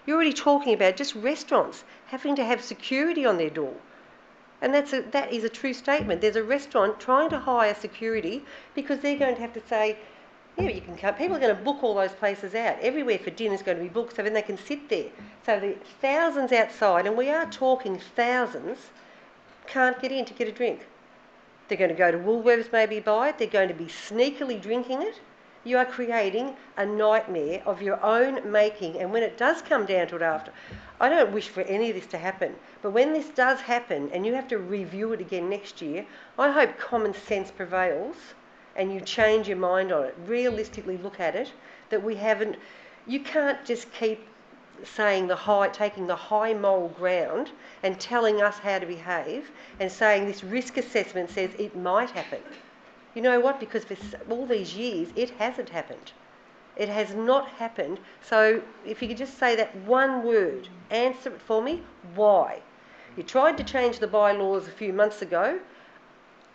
You're already talking about just restaurants having to have security on their door. And that is a true statement. There's a restaurant trying to hire security because they're going to have to say, yeah, you can come. People are going to book all those places out. Everywhere for dinner is going to be booked, so then they can sit there. So the thousands outside, and we are talking thousands, can't get in to get a drink. They're going to go to Woolworths, maybe buy it. They're going to be sneakily drinking it. You are creating a nightmare of your own making. And when it does come down to it after, I don't wish for any of this to happen. But when this does happen and you have to review it again next year, I hope common sense prevails and you change your mind on it. Realistically look at it, that we haven't... You can't just keep saying taking the high moral ground and telling us how to behave and saying this risk assessment says it might happen. You know what? Because for all these years, it hasn't happened. It has not happened. So if you could just say that one word, answer it for me, why? You tried to change the bylaws a few months ago.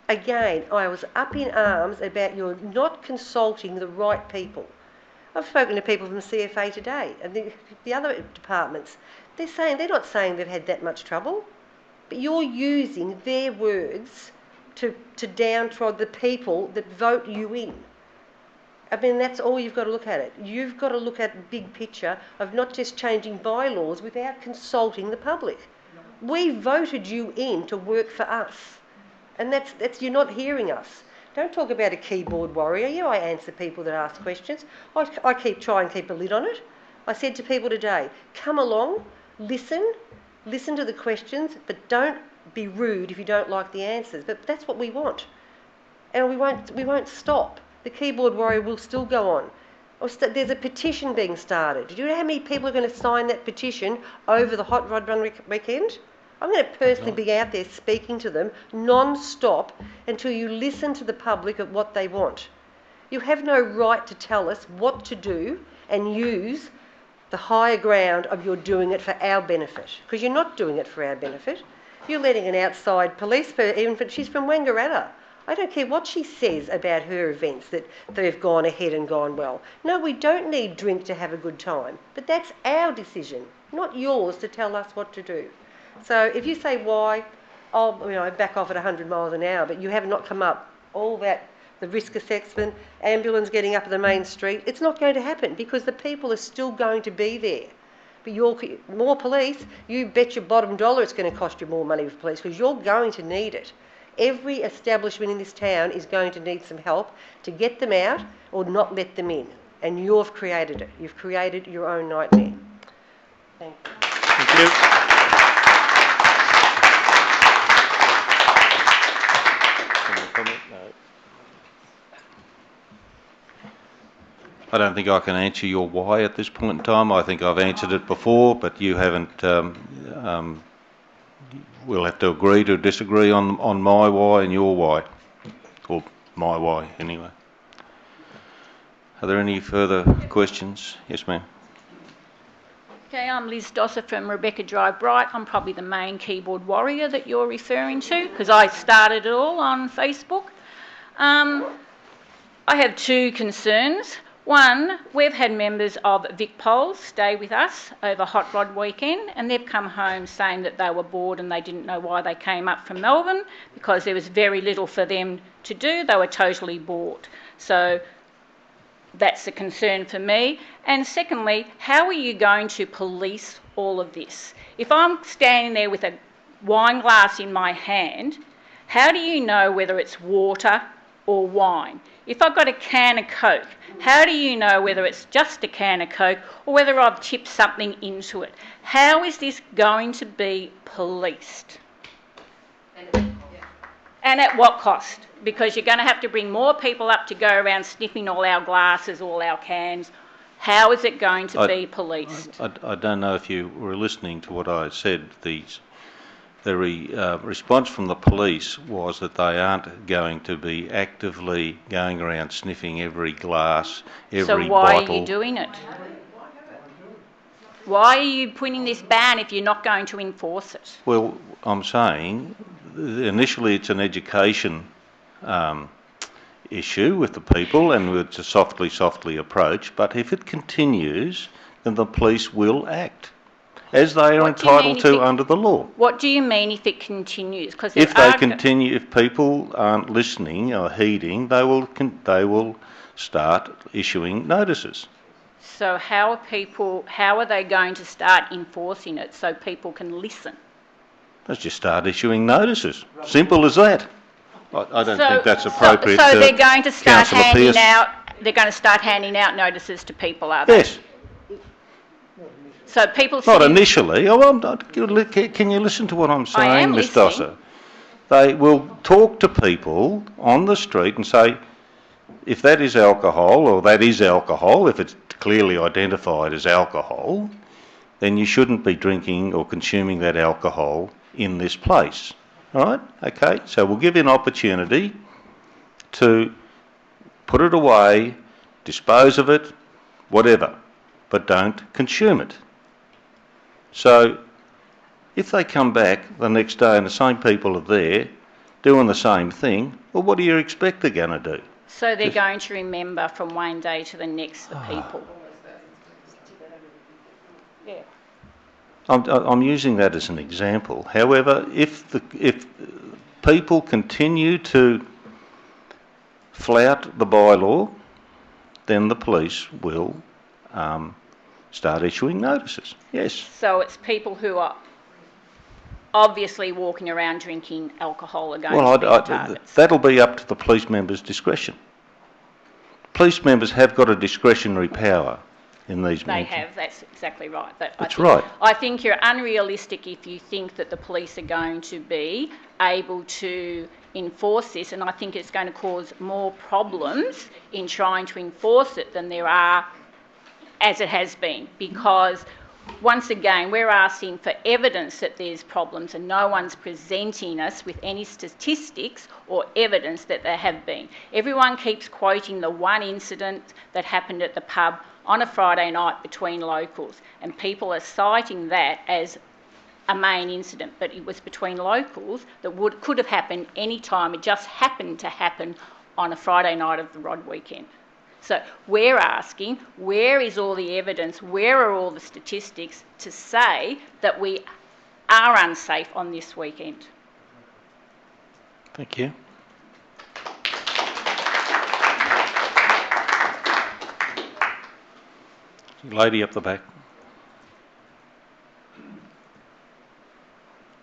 Again, I was up in arms about you're not consulting the right people. I've spoken to people from CFA today and the other departments. They're not saying they've had that much trouble, but you're using their words to downtrod the people that vote you in. I mean, that's all you've got to look at it. You've got to look at the big picture of not just changing bylaws without consulting the public. We voted you in to work for us, and that's you're not hearing us. Don't talk about a keyboard warrior. Yeah, I answer people that ask questions. I try and keep a lid on it. I said to people today, come along, listen to the questions, but don't be rude if you don't like the answers. But that's what we want, and we won't stop. The keyboard warrior will still go on. There's a petition being started. Do you know how many people are going to sign that petition over the Hot Rod Run weekend? I'm going to personally be out there speaking to them non-stop until you listen to the public at what they want. You have no right to tell us what to do and use the higher ground of you're doing it for our benefit, because you're not doing it for our benefit. You're letting an outside police person, she's from Wangaratta. I don't care what she says about her events, that they've gone ahead and gone well. No, we don't need drink to have a good time, but that's our decision, not yours to tell us what to do. So if you say why, I'll back off at 100 miles an hour, but you have not come up all that, the risk assessment, ambulance getting up at the main street, it's not going to happen because the people are still going to be there. But more police, you bet your bottom dollar it's going to cost you more money for police because you're going to need it. Every establishment in this town is going to need some help to get them out or not let them in. And you've created it. You've created your own nightmare. Thank you. Thank you. I don't think I can answer your why at this point in time. I think I've answered it before, but you haven't. We'll have to agree to disagree on my why and your why, or my why anyway. Are there any further questions? Yes, ma'am. Okay, I'm Liz Dosser from Rebecca Drive, Bright. I'm probably the main keyboard warrior that you're referring to because I started it all on Facebook. I have two concerns. One, we've had members of VicPol stay with us over Hot Rod weekend and they've come home saying that they were bored and they didn't know why they came up from Melbourne because there was very little for them to do. They were totally bored. So that's a concern for me. And secondly, how are you going to police all of this? If I'm standing there with a wine glass in my hand, how do you know whether it's water or wine. If I've got a can of Coke, how do you know whether it's just a can of Coke or whether I've tipped something into it? How is this going to be policed? And at what cost? Because you're going to have to bring more people up to go around sniffing all our glasses, all our cans. How is it going to be policed? I don't know if you were listening to what I said. The response from the police was that they aren't going to be actively going around sniffing every glass, every bottle. So why are you doing it? Why are you putting this ban if you're not going to enforce it? Well, I'm saying initially it's an education issue with the people, and it's a softly approach, but if it continues, then the police will act, as they are entitled to under the law. What do you mean if it continues? Because if they continue, if people aren't listening or heeding, they will start issuing notices. So how are they going to start enforcing it so people can listen? Let's just start issuing notices. Simple as that. I don't think that's appropriate. So they're going to start handing out. They're going to start handing out notices to people, are they? Yes. So people. Not initially. Can you listen to what I'm saying, Ms. Dosser? They will talk to people on the street and say, if that is alcohol, or that is alcohol, if it's clearly identified as alcohol, then you shouldn't be drinking or consuming that alcohol in this place. All right? Okay, so we'll give you an opportunity to put it away, dispose of it, whatever, but don't consume it. So if they come back the next day and the same people are there doing the same thing, well, what do you expect they're going to do? So they're going to remember from one day to the next the people. Yeah. I'm using that as an example. However, if people continue to flout the bylaw, then the police will start issuing notices. Yes. So it's people who are obviously walking around drinking alcohol are going to be the targets. That'll be up to the police members' discretion. Police members have got a discretionary power in these They matters. have, that's exactly right. But Right. I think you're unrealistic if you think that the police are going to be able to enforce this, and I think it's going to cause more problems in trying to enforce it than there are as it has been, because once again we're asking for evidence that there's problems and no one's presenting us with any statistics or evidence that there have been. Everyone keeps quoting the one incident that happened at the pub on a Friday night between locals, and people are citing that as a main incident, but it was between locals that could have happened any time. It just happened to happen on a Friday night of the Rod weekend. So we're asking, where is all the evidence, where are all the statistics to say that we are unsafe on this weekend? Thank you. Lady up the back.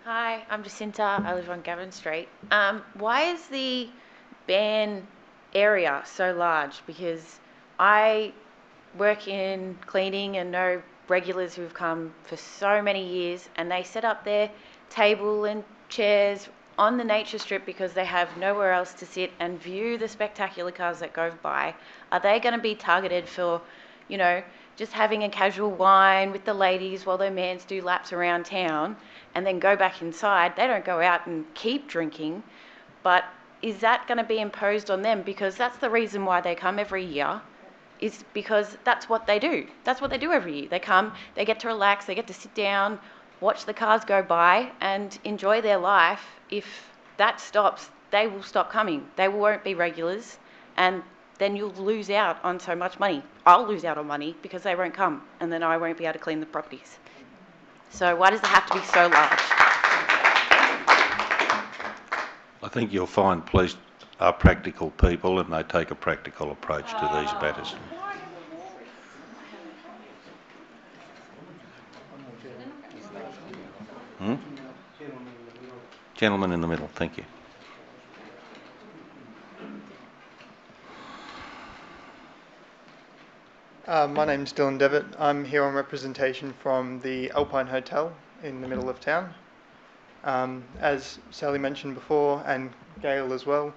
Hi, I'm Jacinta. I live on Gavin Street. Why is the ban area so large? Because I work in cleaning and know regulars who've come for so many years, and they set up their table and chairs on the nature strip because they have nowhere else to sit and view the spectacular cars that go by. Are they going to be targeted for, you know, just having a casual wine with the ladies while their mans do laps around town and then go back inside? They don't go out and keep drinking, but is that going to be imposed on them? Because that's the reason why they come every year, is because that's what they do. That's what they do every year. They come, they get to relax, they get to sit down, watch the cars go by and enjoy their life. If that stops, they will stop coming. They won't be regulars, and then you'll lose out on so much money. I'll lose out on money because they won't come, and then I won't be able to clean the properties. So why does it have to be so large? I think you'll find police are practical people and they take a practical approach to these matters. Gentleman in the middle, thank you. My name's Dylan Devitt. I'm here on representation from the Alpine Hotel in the middle of town. As Sally mentioned before, and Gail as well,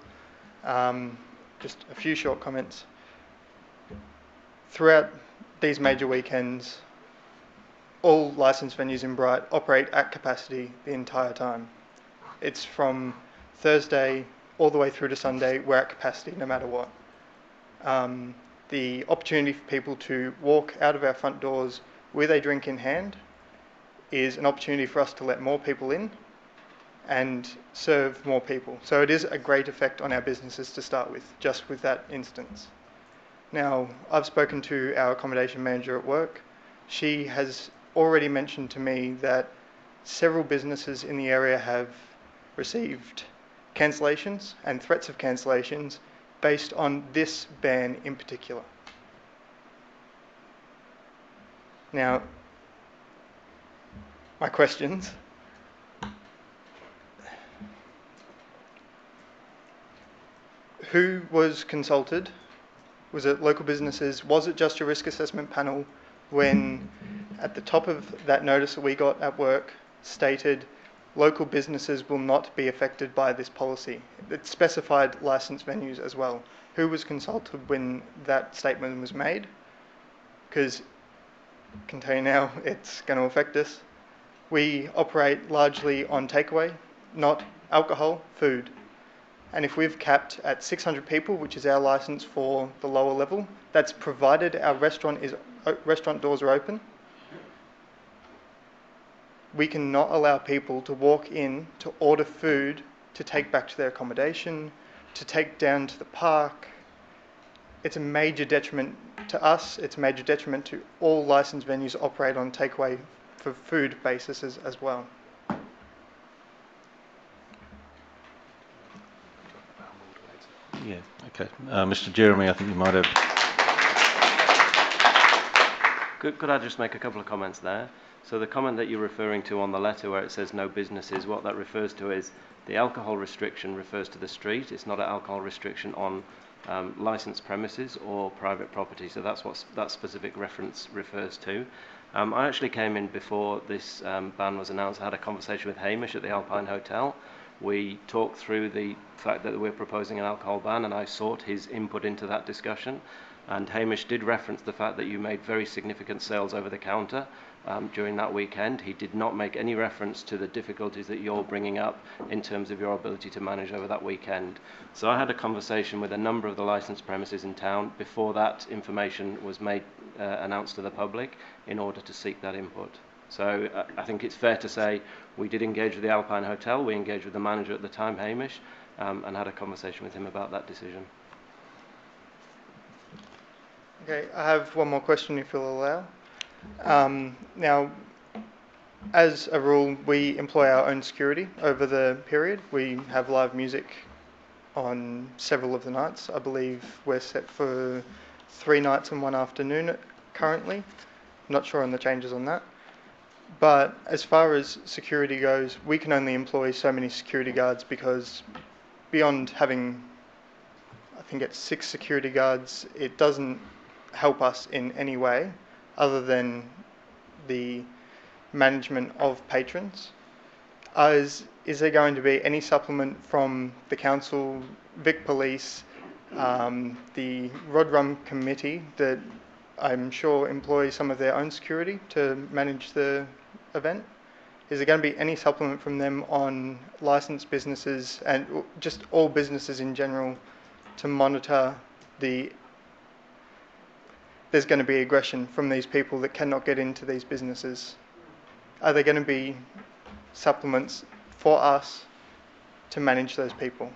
just a few short comments. Throughout these major weekends, all licensed venues in Bright operate at capacity the entire time. It's from Thursday all the way through to Sunday, we're at capacity no matter what. The opportunity for people to walk out of our front doors with a drink in hand is an opportunity for us to let more people in and serve more people. So it is a great effect on our businesses to start with, just with that instance. Now, I've spoken to our accommodation manager at work. She has already mentioned to me that several businesses in the area have received cancellations and threats of cancellations based on this ban in particular. Now, my questions. Who was consulted? Was it local businesses? Was it just your risk assessment panel when at the top of that notice that we got at work stated local businesses will not be affected by this policy? It specified licensed venues as well. Who was consulted when that statement was made? Because I can tell you now, it's going to affect us. We operate largely on takeaway, not alcohol, food. And if we've capped at 600 people, which is our license for the lower level, that's provided our restaurant doors are open. We cannot allow people to walk in to order food to take back to their accommodation, to take down to the park. It's a major detriment to us. It's a major detriment to all licensed venues operate on takeaway for food basis as well. Yeah, okay. Mr. Jeremy, I think you might have... Could I just make a couple of comments there? So the comment that you're referring to on the letter where it says no businesses, what that refers to is the alcohol restriction refers to the street. It's not an alcohol restriction on licensed premises or private property. So that's what that specific reference refers to. I actually came in before this ban was announced. I had a conversation with Hamish at the Alpine Hotel. We talked through the fact that we're proposing an alcohol ban, and I sought his input into that discussion. And Hamish did reference the fact that you made very significant sales over the counter during that weekend. He did not make any reference to the difficulties that you're bringing up in terms of your ability to manage over that weekend. So I had a conversation with a number of the licensed premises in town before that information was made announced to the public in order to seek that input. So I think it's fair to say we did engage with the Alpine Hotel, we engaged with the manager at the time, Hamish, and had a conversation with him about that decision. Okay, I have one more question if you'll allow. Now, as a rule, we employ our own security over the period. We have live music on several of the nights. I believe we're set for 3 nights and 1 afternoon currently. I'm not sure on the changes on that. But as far as security goes, we can only employ so many security guards because beyond having, I think it's 6 security guards, it doesn't help us in any way other than the management of patrons. Is there going to be any supplement from the council, Vic Police, the Rod Rum Committee that I'm sure employ some of their own security to manage the event? Is there going to be any supplement from them on licensed businesses and just all businesses in general to monitor there's going to be aggression from these people that cannot get into these businesses? Are there going to be supplements for us to manage those people?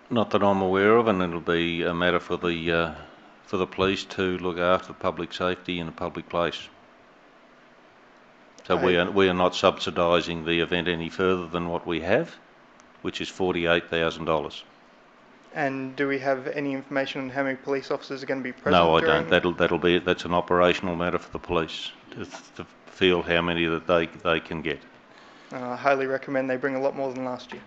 Not that I'm aware of, and it'll be a matter for the police to look after public safety in a public place. So we are not subsidising the event any further than what we have, which is $48,000. And do we have any information on how many police officers are going to be present? No, I don't. That's an operational matter for the police to feel how many that they can get. I highly recommend they bring a lot more than last year.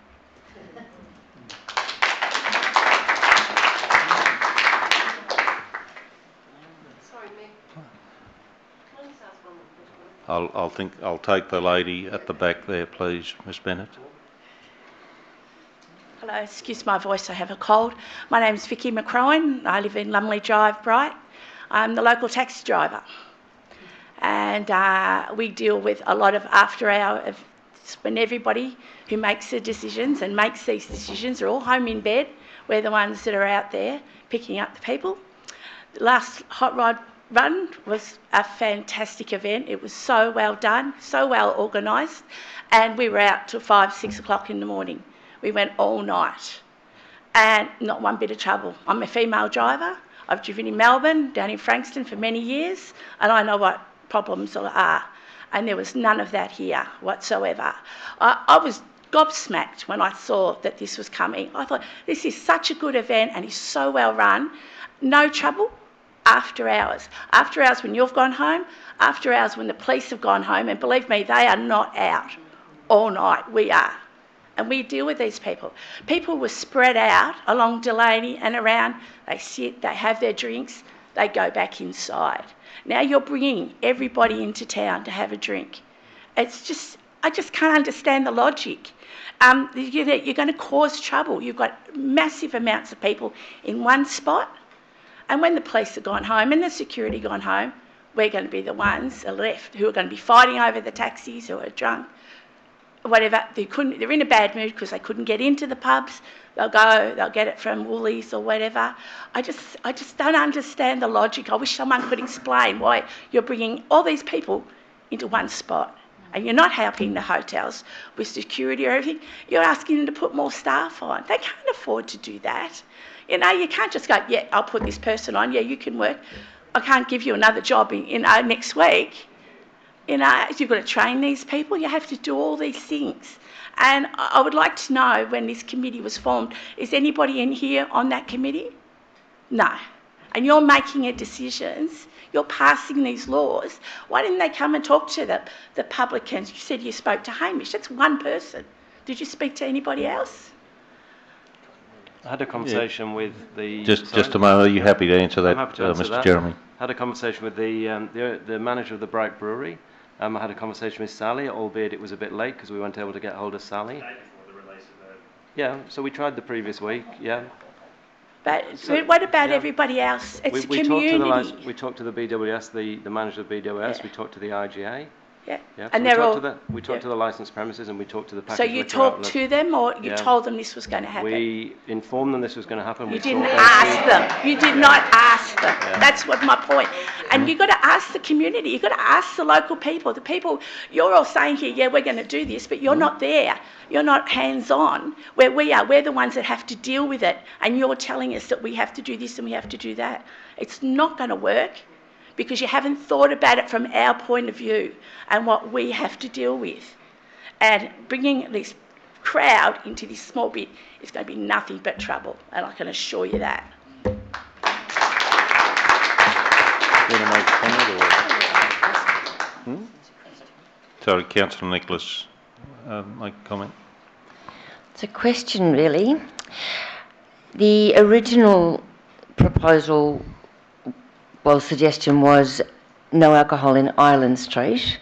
I'll take the lady at the back there, please, Miss Bennett. Hello, excuse my voice, I have a cold. My name's Vicky McCrowan. I live in Lumley Drive, Bright. I'm the local taxi driver. And we deal with a lot of after-hour, when everybody who makes the decisions and makes these decisions are all home in bed. We're the ones that are out there picking up the people. The last Hot Rod Run was a fantastic event. It was so well done, so well organised, and we were out till 5, 6 o'clock in the morning. We went all night and not one bit of trouble. I'm a female driver. I've driven in Melbourne, down in Frankston for many years, and I know what problems are. And there was none of that here whatsoever. I was gobsmacked when I saw that this was coming. I thought, this is such a good event and it's so well run. No trouble after hours. After hours when you've gone home, after hours when the police have gone home, and believe me, they are not out all night. We are. And we deal with these people. People were spread out along Delaney and around. They sit, they have their drinks, they go back inside. Now you're bringing everybody into town to have a drink. It's just, I just can't understand the logic. You're going to cause trouble. You've got massive amounts of people in one spot. And when the police have gone home and the security gone home, we're going to be the ones left who are going to be fighting over the taxis, who are drunk, whatever. They're in a bad mood because they couldn't get into the pubs. They'll get it from Woolies or whatever. I just don't understand the logic. I wish someone could explain why you're bringing all these people into one spot. And you're not helping the hotels with security or everything. You're asking them to put more staff on. They can't afford to do that. You know, you can't just go, yeah, I'll put this person on. Yeah, you can work. I can't give you another job next week. You know, you've got to train these people. You have to do all these things. And I would like to know, when this committee was formed, is anybody in here on that committee? No. And you're making decisions. You're passing these laws. Why didn't they come and talk to the publicans? You said you spoke to Hamish. That's one person. Did you speak to anybody else? I had a conversation with the... Just a moment. Are you happy to answer that, I'm happy to answer Mr. that. Jeremy? I had a conversation with the manager of the Bright Brewery. I had a conversation with Sally, albeit it was a bit late because we weren't able to get hold of Sally. Yeah, so we tried the previous week, yeah. But what about everybody else? It's community. We talked to the BWS, the manager of the BWS, we talked to the IGA. Yeah. Yeah. And we talked to the licensed premises and we talked to the packaged So you liquor talked outlet. to them, or you told them this was going to happen? We informed them this was going to happen. You didn't ask them. You did not ask them. Yeah. That's what my point. And you've got to ask the community. You've got to ask the local people. The people, you're all saying here, yeah, we're going to do this, but you're not there. You're not hands-on where we are. We're the ones that have to deal with it. And you're telling us that we have to do this and we have to do that. It's not going to work, because you haven't thought about it from our point of view and what we have to deal with. And bringing this crowd into this small bit is going to be nothing but trouble, and I can assure you that. You want to make a comment? Sorry, Councillor Nicholas, make a comment. It's a question, really. The original proposal, suggestion was no alcohol in Island Street.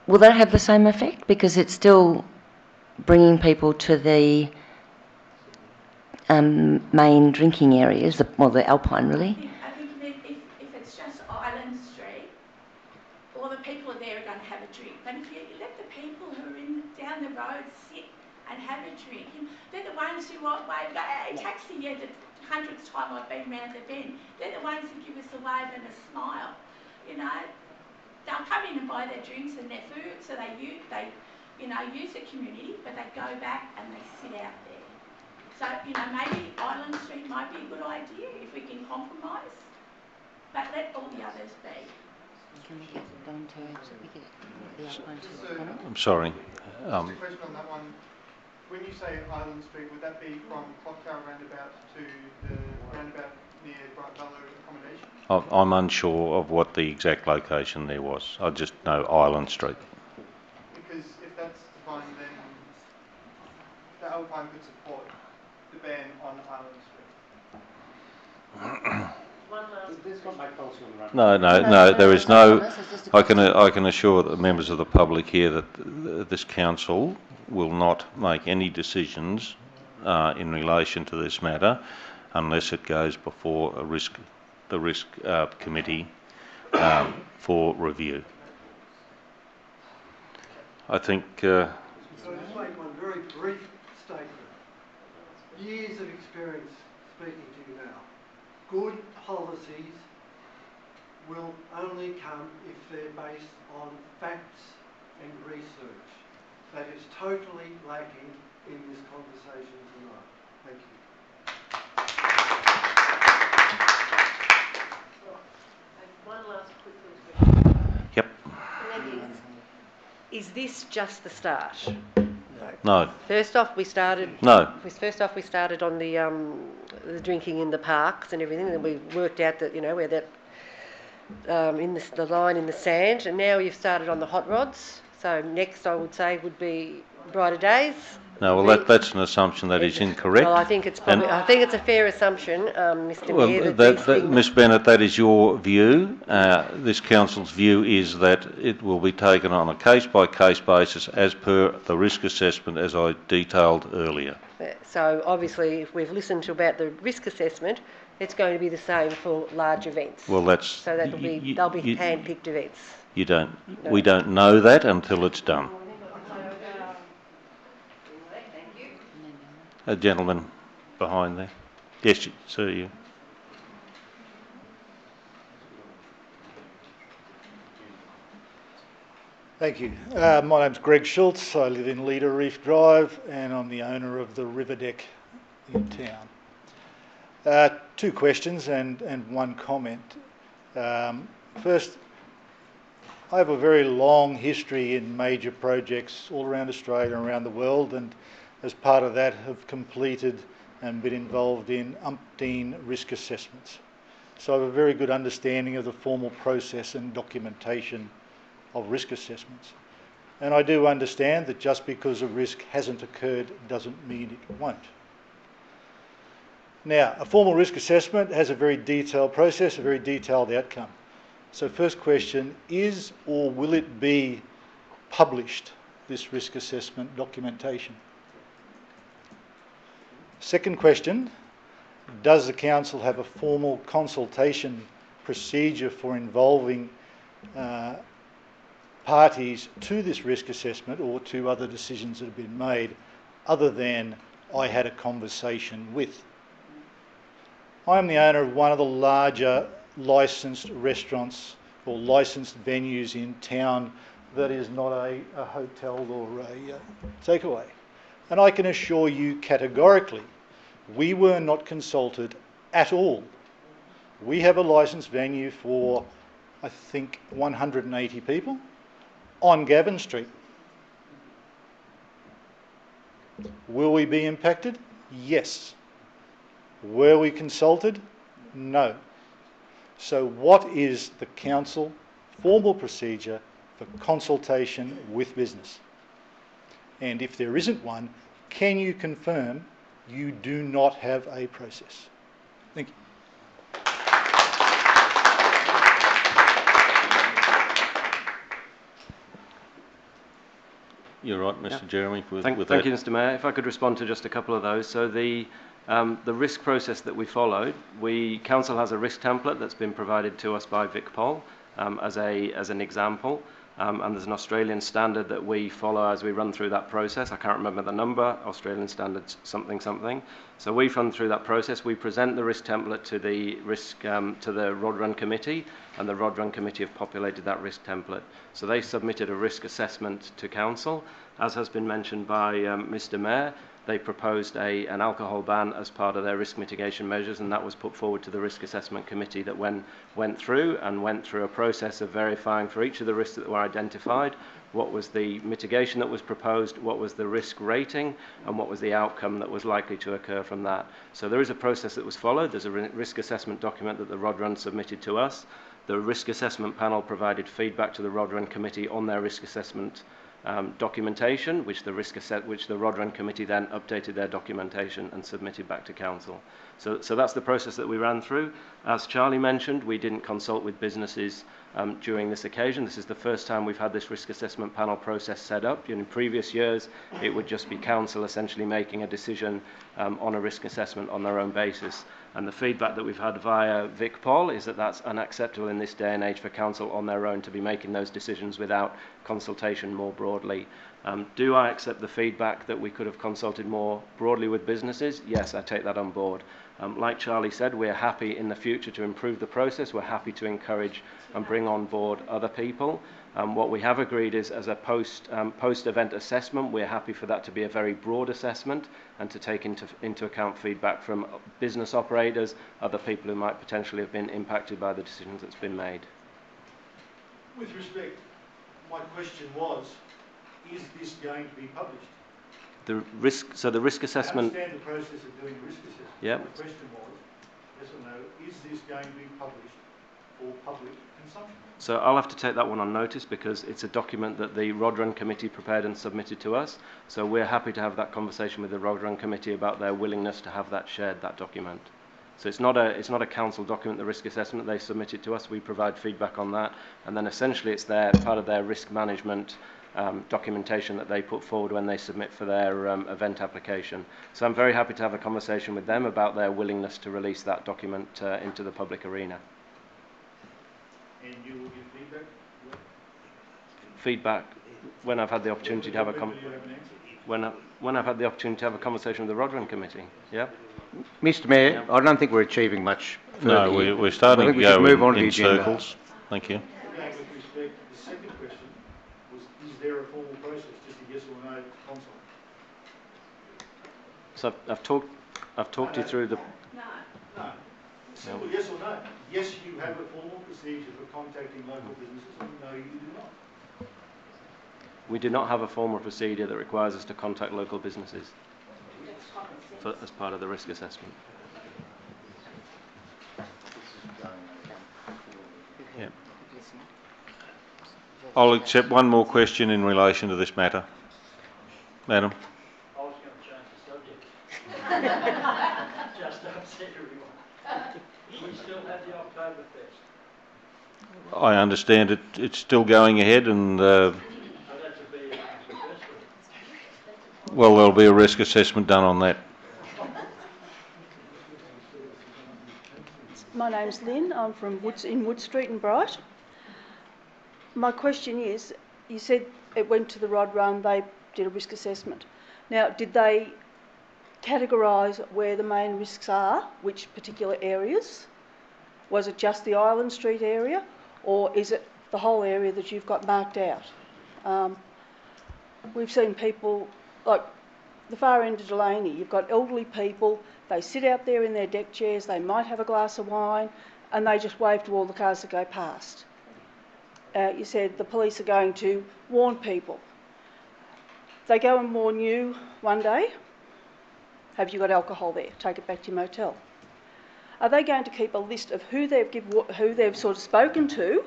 Will that have the same effect? Because it's still bringing people to the main drinking areas, the Alpine, really. I think if it's just Island Street, all the people there are going to have a drink. But if you let the people who are down the road sit and have a drink, they're the ones who wave, go, hey, taxi, yeah, the 100th time I've been round the bend. They're the ones who give us a wave and a smile. You know, they'll come in and buy their drinks and their food, so they use the community, but they go back and they sit out there. So, maybe Island Street might be a good idea if we can compromise, but let all the others be. Can we get them to the Alpine to I'm sorry. Just a question on that one. When you say Island Street, would that be from Clock Tower roundabout to the roundabout near Bright Valley accommodation? I'm unsure of what the exact location there was. I just know Island Street. Because if that's defined, then the Alpine could support the ban on Island Street. No, there is no. I can assure the members of the public here that this council will not make any decisions in relation to this matter unless it goes before the risk committee for review. I think. So I'll just make one very brief statement. Years of experience speaking to you now. Good policies will only come if they're based on facts and research. That is totally lacking in this conversation tonight. Thank you. One last quick question. Yep. Is this just the start? No. First off, we started. No. First off, we started on the drinking in the parks and everything, and we worked out that where that in the line in the sand, and now you've started on the hot rods. So next, I would say, would be brighter days. No, well, that's an assumption that is incorrect. Well, I think it's a fair assumption, Mr. Mayor. Well, Ms Bennett, that is your view. This council's view is that it will be taken on a case-by-case basis as per the risk assessment as I detailed earlier. So obviously, if we've listened to about the risk assessment, it's going to be the same for large events. Well, they'll be hand-picked events. We don't know that until it's done. A gentleman behind there. Yes, sir, you. Thank you. My name's Greg Schultz. I live in Leader Reef Drive and I'm the owner of the River Deck in town. Two questions and one comment. First, I have a very long history in major projects all around Australia and around the world, and as part of that have completed and been involved in umpteen risk assessments. So I have a very good understanding of the formal process and documentation of risk assessments. And I do understand that just because a risk hasn't occurred doesn't mean it won't. Now, a formal risk assessment has a very detailed process, a very detailed outcome. So first question, is or will it be published, this risk assessment documentation? Second question, does the council have a formal consultation procedure for involving parties to this risk assessment or to other decisions that have been made other than I had a conversation with? I am the owner of one of the larger licensed restaurants or licensed venues in town that is not a hotel or a takeaway. And I can assure you categorically, we were not consulted at all. We have a licensed venue for, I think, 180 people on Gavin Street. Will we be impacted? Yes. Were we consulted? No. So what is the council formal procedure for consultation with business? And if there isn't one, can you confirm you do not have a process? Thank you. You're right, Mr. Jeremy. Thank you, Mr. Mayor. If I could respond to just a couple of those. So the risk process that we followed, council has a risk template that's been provided to us by VicPol as an example. And there's an Australian standard that we follow as we run through that process. I can't remember the number, Australian standard something. So we run through that process. We present the risk template to the Rod Run Committee, and the Rod Run Committee have populated that risk template. So they submitted a risk assessment to council. As has been mentioned by Mr. Mayor, they proposed an alcohol ban as part of their risk mitigation measures, and that was put forward to the risk assessment committee that went through a process of verifying for each of the risks that were identified, what was the mitigation that was proposed, what was the risk rating, and what was the outcome that was likely to occur from that. So there is a process that was followed. There's a risk assessment document that the Rod Run submitted to us. The risk assessment panel provided feedback to the Rod Run committee on their risk assessment documentation, which the Rod Run Committee then updated their documentation and submitted back to council. So that's the process that we ran through. As Charlie mentioned, we didn't consult with businesses during this occasion. This is the first time we've had this risk assessment panel process set up. In previous years, it would just be council essentially making a decision on a risk assessment on their own basis. And the feedback that we've had via Vic Paul is that that's unacceptable in this day and age for council on their own to be making those decisions without consultation more broadly. Do I accept the feedback that we could have consulted more broadly with businesses? Yes, I take that on board. Like Charlie said, we're happy in the future to improve the process. We're happy to encourage and bring on board other people. What we have agreed is, as a post-event assessment, we're happy for that to be a very broad assessment and to take into account feedback from business operators, other people who might potentially have been impacted by the decisions that's been made. With respect, my question was, is this going to be published? The risk assessment. I understand the process of doing risk assessment. Yep. The question was, yes or no, is this going to be published for public consumption? So I'll have to take that one on notice because it's a document that the Rod Run Committee prepared and submitted to us. So we're happy to have that conversation with the Rod Run Committee about their willingness to have that shared, that document. So it's not a council document, the risk assessment. They submit it to us. We provide feedback on that, and then essentially it's part of their risk management documentation that they put forward when they submit for their event application. So I'm very happy to have a conversation with them about their willingness to release that document into the public arena. And you will give feedback? Feedback when I've had the opportunity to have when I've had the opportunity to have a conversation with the Rod Run Committee. Yeah. Mr. Mayor, I don't think we're achieving much further. No, here. we're starting I to think we should go move on to the in agenda. circles. Thank you. With respect, the second question was, is there a formal process, just a yes or no consult? So I've talked you through the. No. Simple yes or no. Yes, you have a formal procedure for contacting local businesses, and no, you do not. We do not have a formal procedure that requires us to contact local businesses as part of the risk assessment. Yeah. I'll accept one more question in relation to this matter. Madam. I was going to change the subject. Just to upset everyone. We still have the Oktoberfest. I understand it's still going ahead and well, there'll be a risk assessment done on that. My name's Lynn. I'm from Wood Street in Bright. My question is, you said it went to the Rod Run, they did a risk assessment. Now, did they categorise where the main risks are, which particular areas? Was it just the Island Street area, or is it the whole area that you've got marked out? We've seen people, like the far end of Delaney, you've got elderly people, they sit out there in their deck chairs, they might have a glass of wine, and they just wave to all the cars that go past. You said the police are going to warn people. They go and warn you one day. Have you got alcohol there? Take it back to your motel. Are they going to keep a list of who they've sort of spoken to?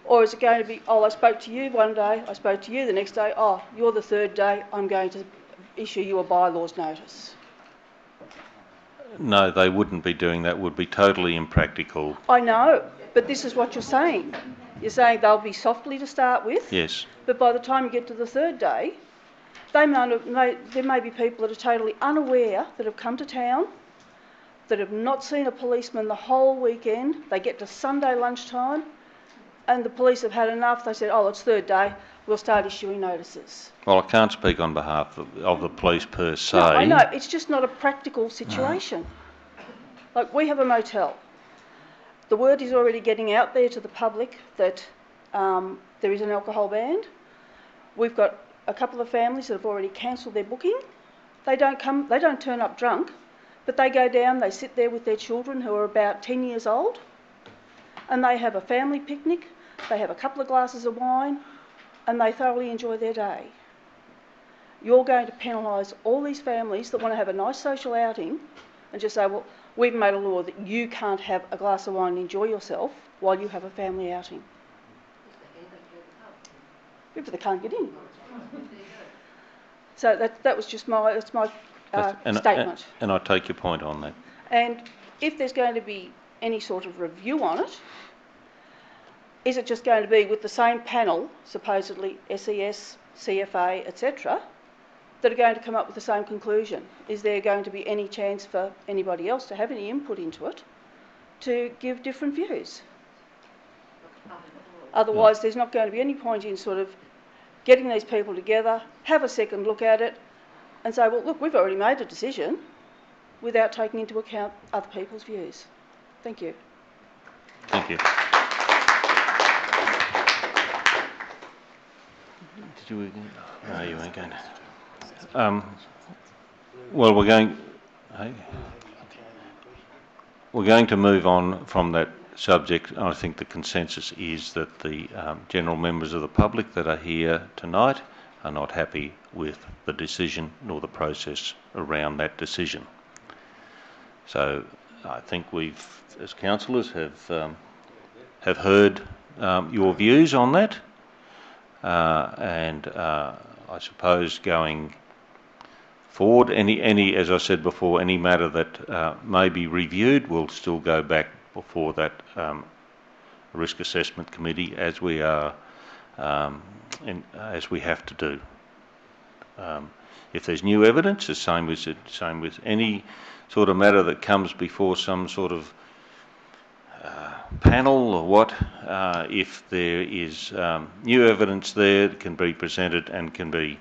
Or is it going to be, oh, I spoke to you one day, I spoke to you the next day, oh, you're the third day, I'm going to issue you a bylaws notice? No, they wouldn't be doing that. Would be totally impractical. I know, but this is what you're saying. You're saying they'll be softly to start with. Yes. But by the time you get to the third day, there may be people that are totally unaware that have come to town, that have not seen a policeman the whole weekend. They get to Sunday lunchtime and the police have had enough. They said, oh, it's third day, we'll start issuing notices. Well, I can't speak on behalf of the police per se. No, I know, it's just not a practical situation. Like, we have a motel. The word is already getting out there to the public that there is an alcohol ban. We've got a couple of families that have already cancelled their booking. They don't turn up drunk, but they go down, they sit there with their children who are about 10 years old, and they have a family picnic, they have a couple of glasses of wine, and they thoroughly enjoy their day. You're going to penalise all these families that want to have a nice social outing and just say, well, we've made a law that you can't have a glass of wine and enjoy yourself while you have a family outing. if they can't get in. So that was just my statement. And I take your point on that. And if there's going to be any sort of review on it, is it just going to be with the same panel, supposedly SES, CFA, etc., that are going to come up with the same conclusion? Is there going to be any chance for anybody else to have any input into it to give different views? Otherwise, there's not going to be any point in sort of getting these people together, have a second look at it, and say, well, look, we've already made a decision without taking into account other people's views. Thank you. Thank you. Did you? No, you weren't going to. Well, we're going to move on from that subject. I think the consensus is that the general members of the public that are here tonight are not happy with the decision nor the process around that decision. So I think we've, as councillors, have heard your views on that, and I suppose going forward, any, as I said before, any matter that may be reviewed will still go back before that risk assessment committee, as we are, as we have to do. If there's new evidence, the same with any sort of matter that comes before some sort of panel or what, if there is new evidence there that can be presented and can be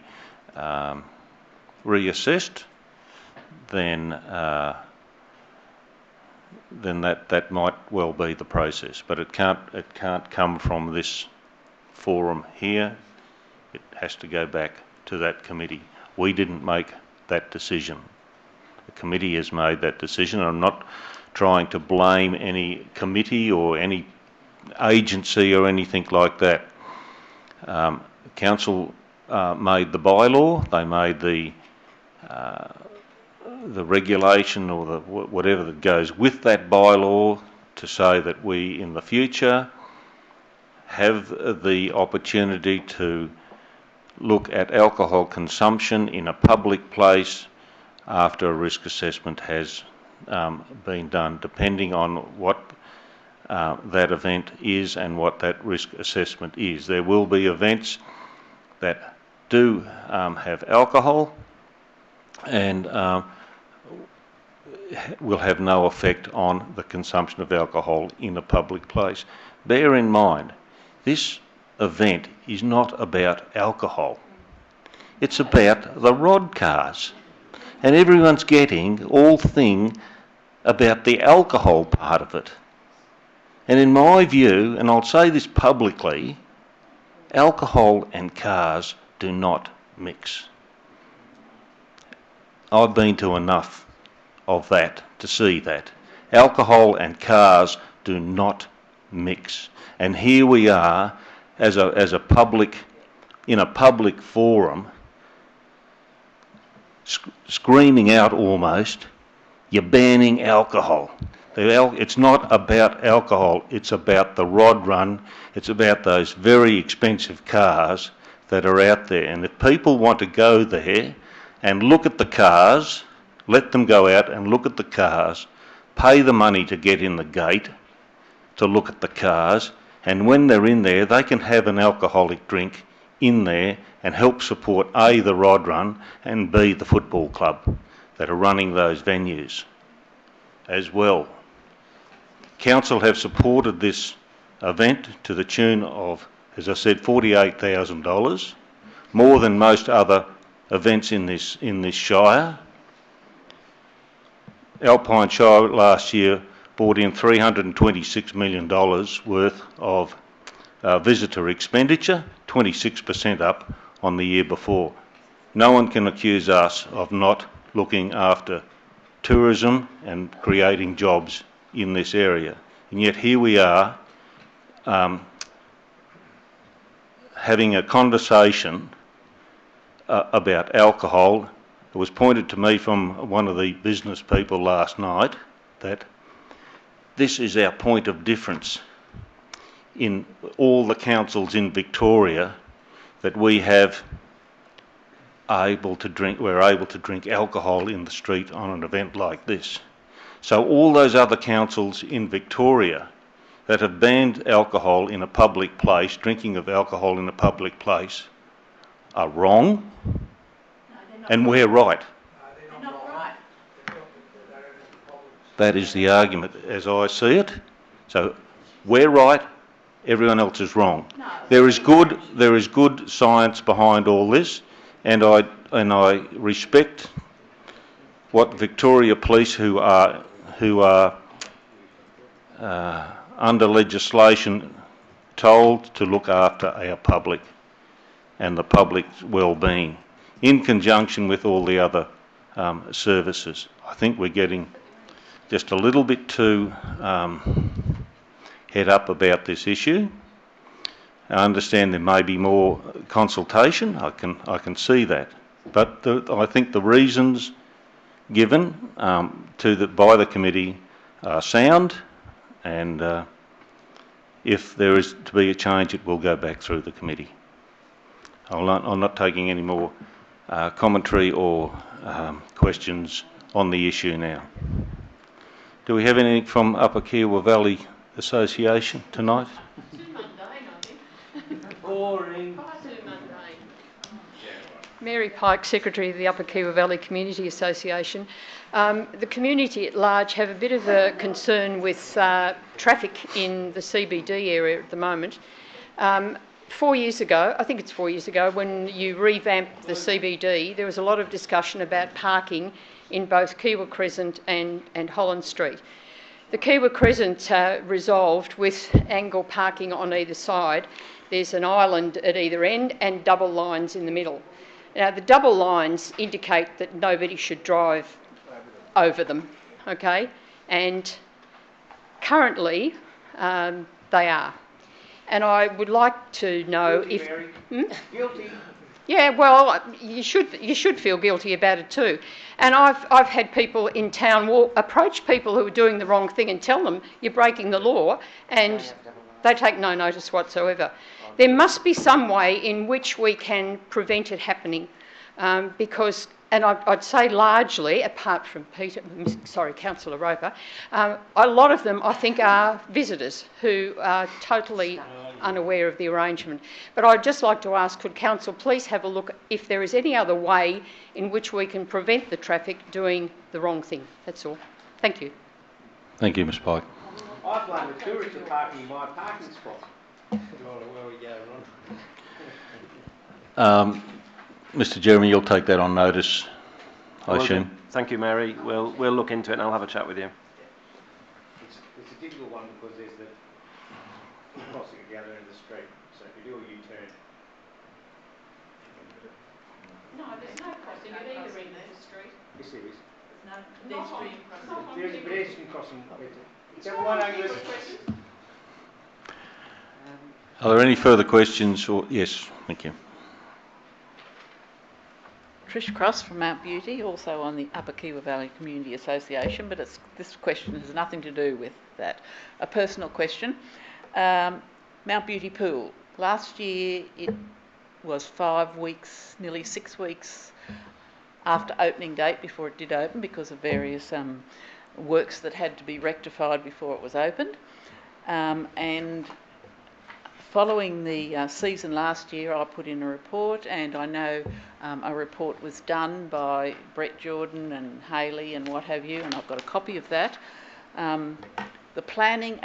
reassessed, then that might well be the process. But it can't come from this forum here. It has to go back to that committee. We didn't make that decision. The committee has made that decision. I'm not trying to blame any committee or any agency or anything like that. Council made the bylaw. They made the regulation or the whatever that goes with that bylaw to say that we in the future have the opportunity to look at alcohol consumption in a public place after a risk assessment has been done, depending on what that event is and what that risk assessment is. There will be events that do have alcohol and will have no effect on the consumption of alcohol in a public place. Bear in mind, this event is not about alcohol. It's about the rod cars. And everyone's getting all thing about the alcohol part of it. And in my view, and I'll say this publicly, alcohol and cars do not mix. I've been to enough of that to see that. Alcohol and cars do not mix. And here we are as a public, in a public forum, screaming out almost, you're banning alcohol. It's not about alcohol, it's about the rod run, it's about those very expensive cars that are out there. And if people want to go there and look at the cars, let them go out and look at the cars, pay the money to get in the gate to look at the cars, and when they're in there, they can have an alcoholic drink in there and help support A, the rod run, and B, the football club that are running those venues as well. Council have supported this event to the tune of, as I said, $48,000, more than most other events in this shire. Alpine Shire last year brought in $326 million worth of visitor expenditure, 26% up on the year before. No one can accuse us of not looking after tourism and creating jobs in this area. And yet here we are having a conversation about alcohol. It was pointed to me from one of the business people last night that this is our point of difference in all the councils in Victoria that we have we're able to drink alcohol in the street on an event like this. So all those other councils in Victoria that have banned alcohol in a public place, drinking of alcohol in a public place, are wrong, and we're right. That is the argument as I see it. So we're right, everyone else is wrong. There is good science behind all this, and I respect what Victoria Police, who are under legislation told to look after our public and the public's well-being, in conjunction with all the other services. I think we're getting just a little bit too head up about this issue. I understand there may be more consultation. I can see that, but I think the reasons given by the committee are sound, and if there is to be a change, it will go back through the committee. I'm not taking any more commentary or questions on the issue now. Do we have anything from Upper Kiowa Valley Association tonight? Boring. Mary Pike, Secretary of the Upper Kiowa Valley Community Association. The community at large have a bit of a concern with traffic in the CBD area at the moment. 4 years ago, I think it's 4 years ago, when you revamped the CBD, there was a lot of discussion about parking in both Kiowa Crescent and Holland Street. The Kiowa Crescent resolved with angle parking on either side. There's an island at either end and double lines in the middle. Now, the double lines indicate that nobody should drive over them, okay? And currently, they are. And I would like to know if... Guilty. Yeah, well, you should feel guilty about it too. And I've had people in town approach people who are doing the wrong thing and tell them you're breaking the law, and they take no notice whatsoever. There must be some way in which we can prevent it happening, because, and I'd say largely, apart from Councillor Roper, a lot of them I think are visitors who are totally unaware of the arrangement. But I'd just like to ask, could Council please have a look if there is any other way in which we can prevent the traffic doing the wrong thing. That's all. Thank you. Thank you, Ms Pike. I blame the tourists for parking in my parking spot. Mr Jeremy, you'll take that on notice, I assume? Thank you, Mary. We'll look into it and I'll have a chat with you. It's a difficult one because there's the crossing at the other end of the street. So if you do a U-turn... No, there's no crossing at either end of the street. Yes, there is. No, pedestrian crossing. There is a pedestrian crossing. It's right on Kiowa Crescent. Are there any further questions? Or yes, thank you. Trish Cross from Mount Beauty, also on the Upper Kiowa Valley Community Association, but this question has nothing to do with that. A personal question. Mount Beauty Pool. Last year it was 5 weeks, nearly 6 weeks after opening date before it did open because of various works that had to be rectified before it was opened. And following the season last year, I put in a report, and I know a report was done by Brett Jordan and Hayley and what have you, and I've got a copy of that. The planning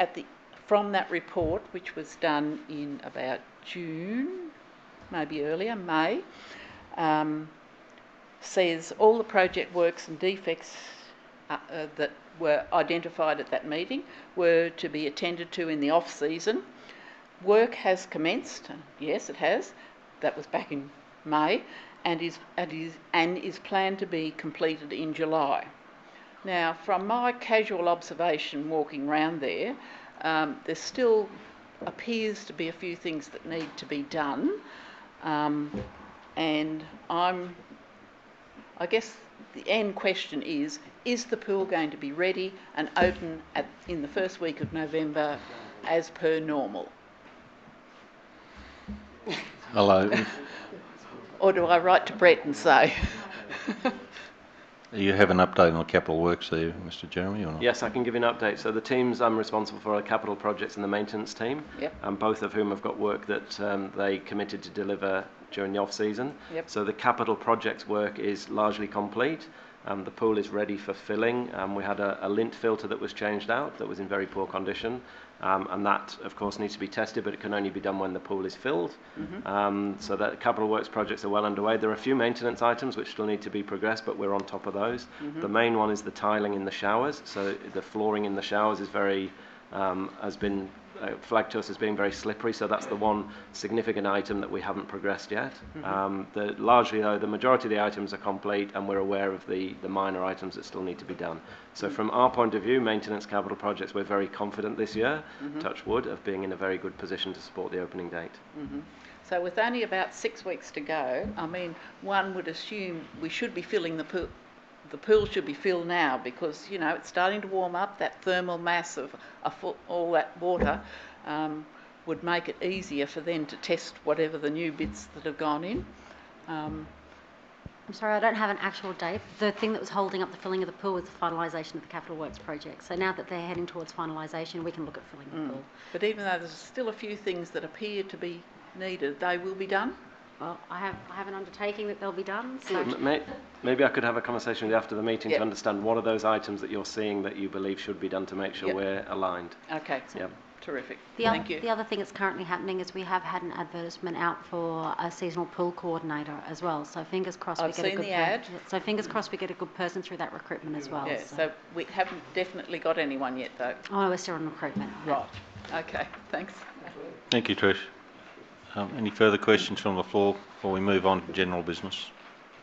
from that report, which was done in about June, maybe earlier, May, says all the project works and defects that were identified at that meeting were to be attended to in the off-season. Work has commenced, yes it has, that was back in May, and is planned to be completed in July. Now, from my casual observation walking around there, there still appears to be a few things that need to be done, and I guess the end question is the pool going to be ready and open in the first week of November as per normal? Hello. Or do I write to Brett and say? You have an update on the capital works there, Mr. Jeremy, or not? Yes, I can give you an update. So the teams I'm responsible for are capital projects and the maintenance team, both of whom have got work that they committed to deliver during the off-season. Yep. So the capital projects work is largely complete. The pool is ready for filling. We had a lint filter that was changed out that was in very poor condition. And that, of course, needs to be tested, but it can only be done when the pool is filled. So that capital works projects are well underway. There are a few maintenance items which still need to be progressed, but we're on top of those. The main one is the tiling in the showers. So the flooring in the showers is has been flagged to us as being very slippery, so that's the one significant item that we haven't progressed yet. Largely, though, the majority of the items are complete, and we're aware of the minor items that still need to be done. So from our point of view, maintenance capital projects, we're very confident this year, touch wood, of being in a very good position to support the opening date. So with only about 6 weeks to go, I mean, one would assume we should be filling the pool. The pool should be filled now because, you know, it's starting to warm up. That thermal mass of all that water would make it easier for them to test whatever the new bits that have gone in. I'm sorry, I don't have an actual date. The thing that was holding up the filling of the pool was the finalisation of the capital works project. So now that they're heading towards finalisation, we can look at filling the pool. But even though there's still a few things that appear to be needed, they will be done? Well, I have an undertaking that they'll be done. So Maybe I could have a conversation with you after the meeting to understand what are those items that you're seeing that you believe should be done to make sure we're aligned. Okay. Yep. Terrific. Thank you. The other thing that's currently happening is we have had an advertisement out for a seasonal pool coordinator as well. So fingers crossed we get a good ad. So fingers crossed we get a good person through that recruitment as well. Yeah, so we haven't definitely got anyone yet though. Oh, no, we're still on recruitment. Right. Okay, thanks. Thank you, Trish. Any further questions from the floor before we move on to general business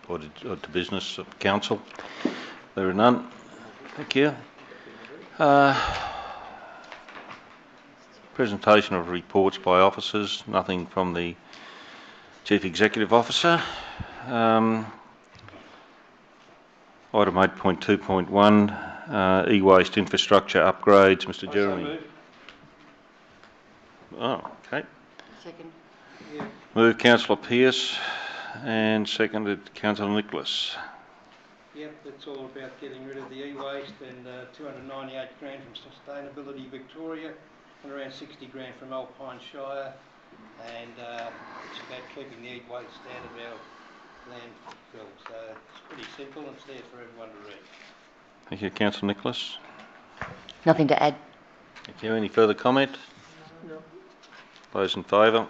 or to business of council? There are none. Thank you. Presentation of reports by officers. Nothing from the Chief Executive Officer. Item 8.2.1, e-waste infrastructure upgrades. Mr. Jeremy. Oh, okay. Second. Moved Councillor Pearce and seconded Councillor Nicholas. Yep, it's all about getting rid of the e-waste and 298 grand from Sustainability Victoria and around 60 grand from Alpine Shire, and it's about keeping the e-waste out of our landfill. So it's pretty simple and it's there for everyone to read. Thank you, Councillor Nicholas. Nothing to add. Thank you. Any further comment? No. Those in favour?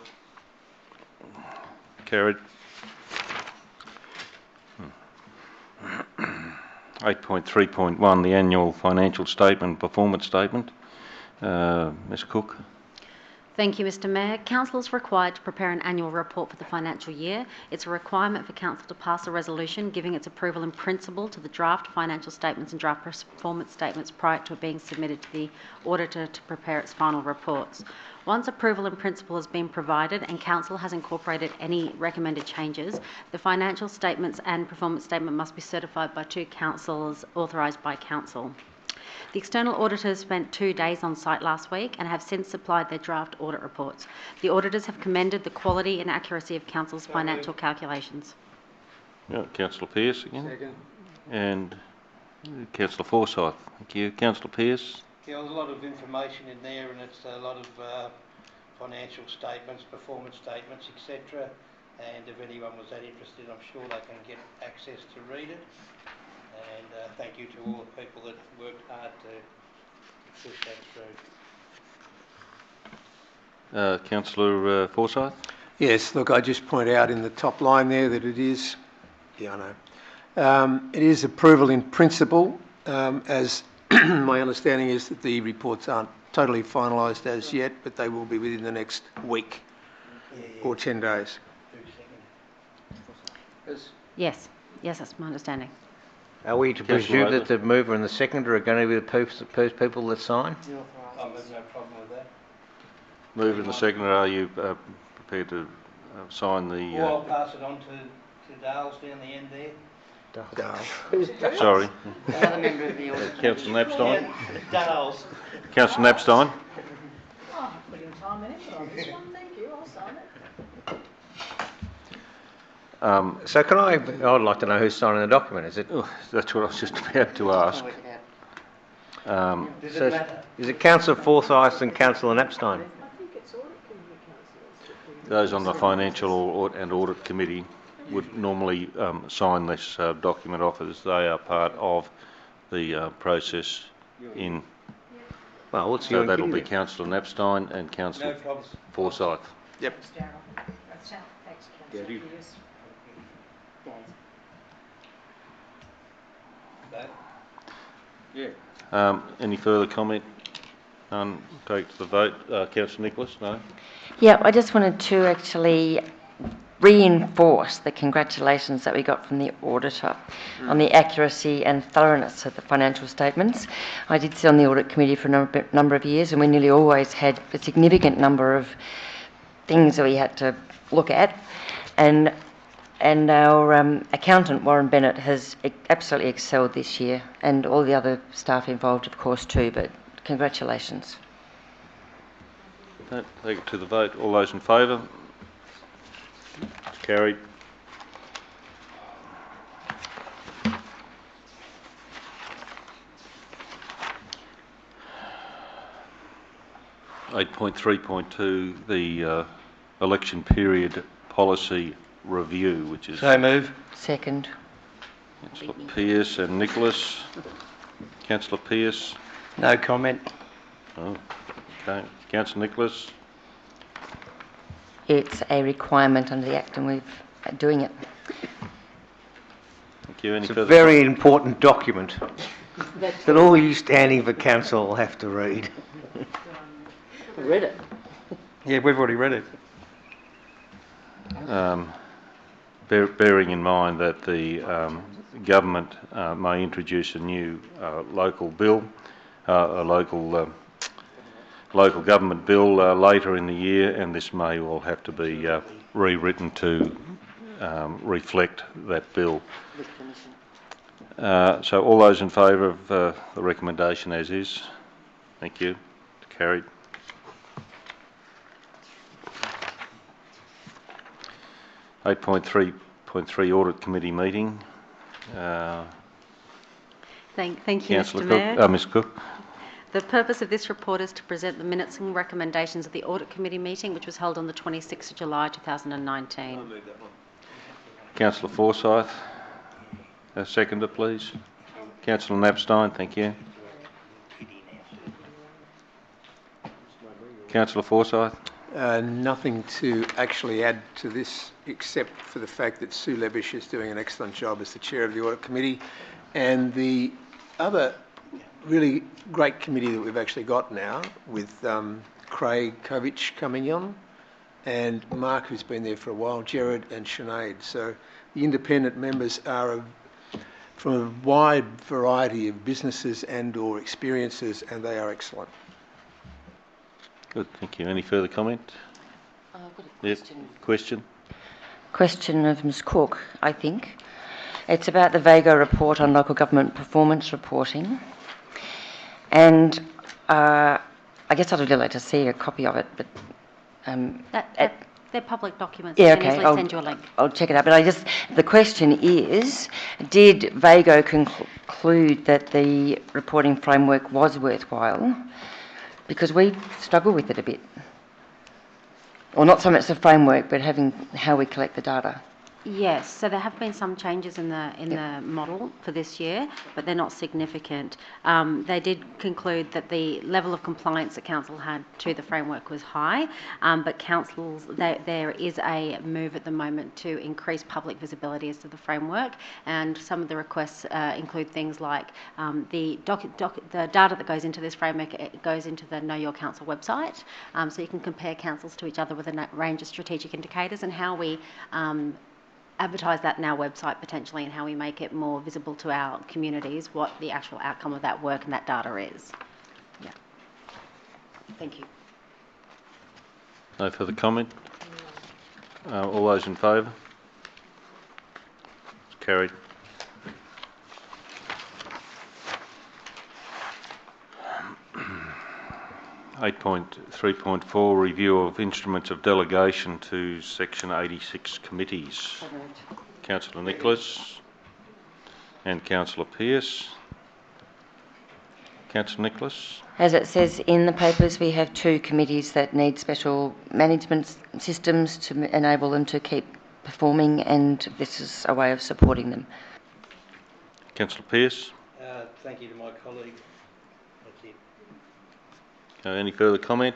Carried. 8.3.1, the annual financial statement, performance statement. Ms. Cook. Thank you, Mr. Mayor. Council is required to prepare an annual report for the financial year. It's a requirement for Council to pass a resolution giving its approval in principle to the draft financial statements and draft performance statements prior to it being submitted to the auditor to prepare its final reports. Once approval in principle has been provided and Council has incorporated any recommended changes, the financial statements and performance statement must be certified by two councillors authorised by Council. The external auditors spent 2 days on site last week and have since supplied their draft audit reports. The auditors have commended the quality and accuracy of Council's financial calculations. Yeah, Councillor Pearce again. Second. And Councillor Forsyth. Thank you. Councillor Pearce. Yeah, there's a lot of information in there, and it's a lot of financial statements, performance statements, etc. And if anyone was that interested, I'm sure they can get access to read it. And thank you to all the people that worked hard to push that through. Councillor Forsyth. Yes, look, I just point out in the top line there that it is, yeah, I know, it is approval in principle, as my understanding is that the reports aren't totally finalised as yet, but they will be within the next week or 10 days. Yes, that's my understanding. Are we to presume that the mover and the seconder are going to be the people that sign? I have no problem with that. Mover and the seconder, are you prepared to sign the... Or I'll pass it on to Dales down the end there. Dales. Sorry. Another member of the audit. Councillor Knapstein. Dales. Councillor Knapstein. Oh, put in time in it, but on this one, thank you, I'll sign it. So I'd like to know who's signing the document, is it? Oh, that's what I was just about to ask. So is it Councillor Forsyth and Councillor Napstein? Those on the Financial and Audit Committee would normally sign this document off, as they are part of the process in. Well, what's so your that'll be then? Councillor Napstein and Councillor Forsyth. Yep. Any further comment? None. Take to the vote. Councillor Nicholas, no? Yeah, I just wanted to actually reinforce the congratulations that we got from the auditor on the accuracy and thoroughness of the financial statements. I did sit on the audit committee for a number of years, and we nearly always had a significant number of things that we had to look at, and our accountant Warren Bennett has absolutely excelled this year, and all the other staff involved of course too, but congratulations. Take it to the vote. All those in favour? Carried. Eight point 3.2, the election period policy review, which is. So move. Second. Councillor Pearce and Nicholas. Councillor Pearce. No comment. Oh, okay. Councillor Nicholas. It's a requirement under the Act and we're doing it. Thank you. Any It's a further very important document that all you standing for council will have to read. Read it. Yeah, we've already read it. Bearing in mind that the government may introduce a new local bill, a local government bill later in the year, and this may all have to be rewritten to reflect that bill. So all those in favour of the recommendation as is? Thank you. Carried. Eight point 3.3 Audit Committee meeting. Thank you, Councillor Mr. Cook. Mayor. Ms. Cook. The purpose of this report is to present the minutes and recommendations of the Audit Committee meeting, which was held on the 26th of July 2019. Councillor Forsyth. A seconder, please. Councillor Napstein, thank you. Councillor Forsyth. Nothing to actually add to this, except for the fact that Sue Lebish is doing an excellent job as the chair of the Audit Committee. And the other really great committee that we've actually got now, with Craig Kovich coming on, and Mark, who's been there for a while, Jared and Sinead. So the independent members are from a wide variety of businesses and or experiences, and they are excellent. Good, thank you. Any further comment? I've got a question. Yep. Question? Question of Ms Cook, I think. It's about the VAGO report on local government performance reporting. And I guess I'd really like to see a copy of it, but... They're public documents. Yeah, I can okay. easily send you a link. I'll check it out. But the question is, did VAGO conclude that the reporting framework was worthwhile? Because we struggle with it a bit. Or not so much the framework, but having how we collect the data. Yes, so there have been some changes in the model for this year, but they're not significant. They did conclude that the level of compliance that council had to the framework was high, but councils, there is a move at the moment to increase public visibility as to the framework, and some of the requests include things like the data that goes into this framework, it goes into the Know Your Council website, so you can compare councils to each other with a range of strategic indicators, and how we advertise that in our website potentially, and how we make it more visible to our communities what the actual outcome of that work and that data is. Yeah. Thank you. No further comment? All those in favour? It's carried. 8.3.4 review of instruments of delegation to Section 86 committees. Councillor Nicholas and Councillor Pearce. Councillor Nicholas. As it says in the papers, we have 2 committees that need special management systems to enable them to keep performing, and this is a way of supporting them. Councillor Pearce. Thank you to my colleague. That's it. Any further comment?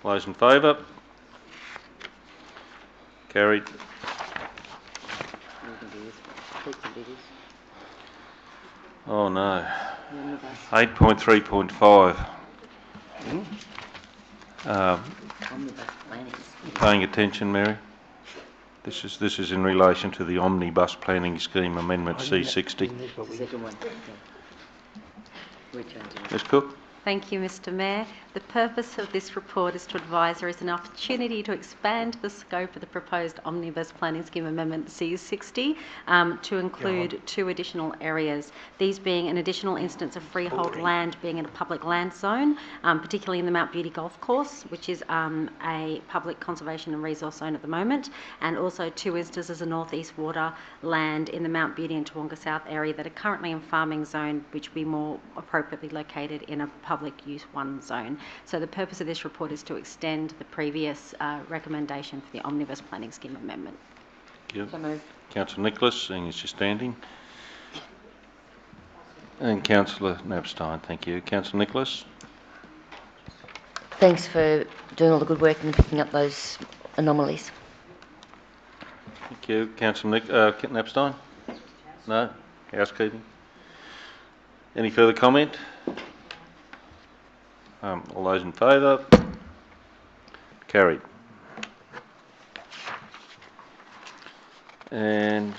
All those in favour? Carried. Oh no. 8.3.5. Paying attention, Mary? This is in relation to the Omnibus Planning Scheme Amendment C60. Ms Cook? Thank you, Mr Mayor. The purpose of this report is to advise there is an opportunity to expand the scope of the proposed Omnibus Planning Scheme Amendment C60 to include 2 additional areas, these being an additional instance of freehold land being in a public land zone, particularly in the Mount Beauty Golf Course, which is a public conservation and resource zone at the moment, and also 2 instances of northeast water land in the Mount Beauty and Toowoomba South area that are currently in farming zone, which will be more appropriately located in a public use 1 zone. So the purpose of this report is to extend the previous recommendation for the Omnibus Planning Scheme Amendment. Thank you. So moved. Councillor Nicholas, seeing as you're standing. And Councillor Knapstein, thank you. Councillor Nicholas. Thanks for doing all the good work and picking up those anomalies. Thank you. Councillor Knapstein? No? Housekeeping? Any further comment? All those in favour? Carried. And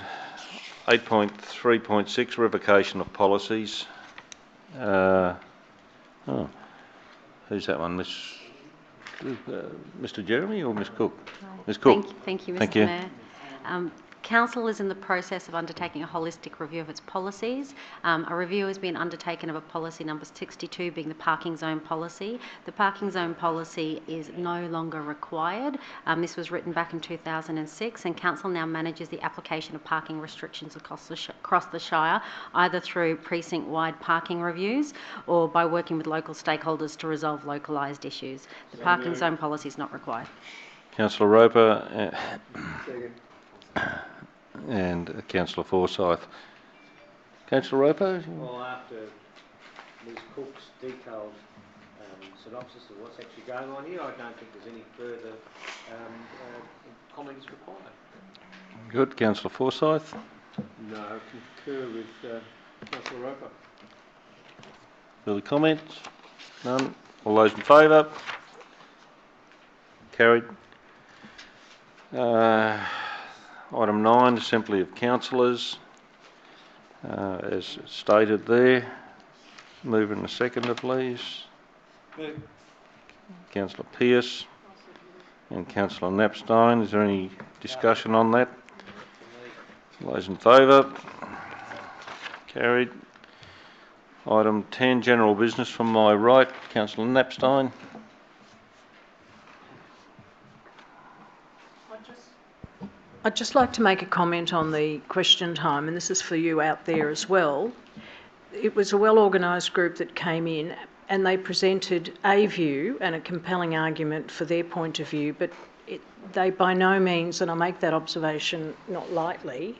8.3.6 revocation of policies. Who's that one? Mr Jeremy or Ms Cook? Ms Cook. Thank you, Mr Mayor. Council is in the process of undertaking a holistic review of its policies. A review has been undertaken of a policy number 62 being the parking zone policy. The parking zone policy is no longer required. This was written back in 2006 and Council now manages the application of parking restrictions across the Shire, either through precinct-wide parking reviews or by working with local stakeholders to resolve localised issues. The parking zone policy is not required. Councillor Roper. And Councillor Forsyth. Councillor Roper? Well, after Ms Cook's detailed synopsis of what's actually going on here, I don't think there's any further comments required. Good. Councillor Forsyth? No, I concur with Councillor Roper. Further comments? None. All those in favour? Carried. Item 9, Assembly of Councillors, as stated there. Move and a seconder, please. Move. Councillor Pearce and Councillor Knapstein. Is there any discussion on that? All those in favour? Carried. Item 10, General Business from my right. Councillor Knapstein. I'd just like to make a comment on the question time, and this is for you out there as well. It was a well-organised group that came in and they presented a view and a compelling argument for their point of view, but they by no means, and I make that observation not lightly,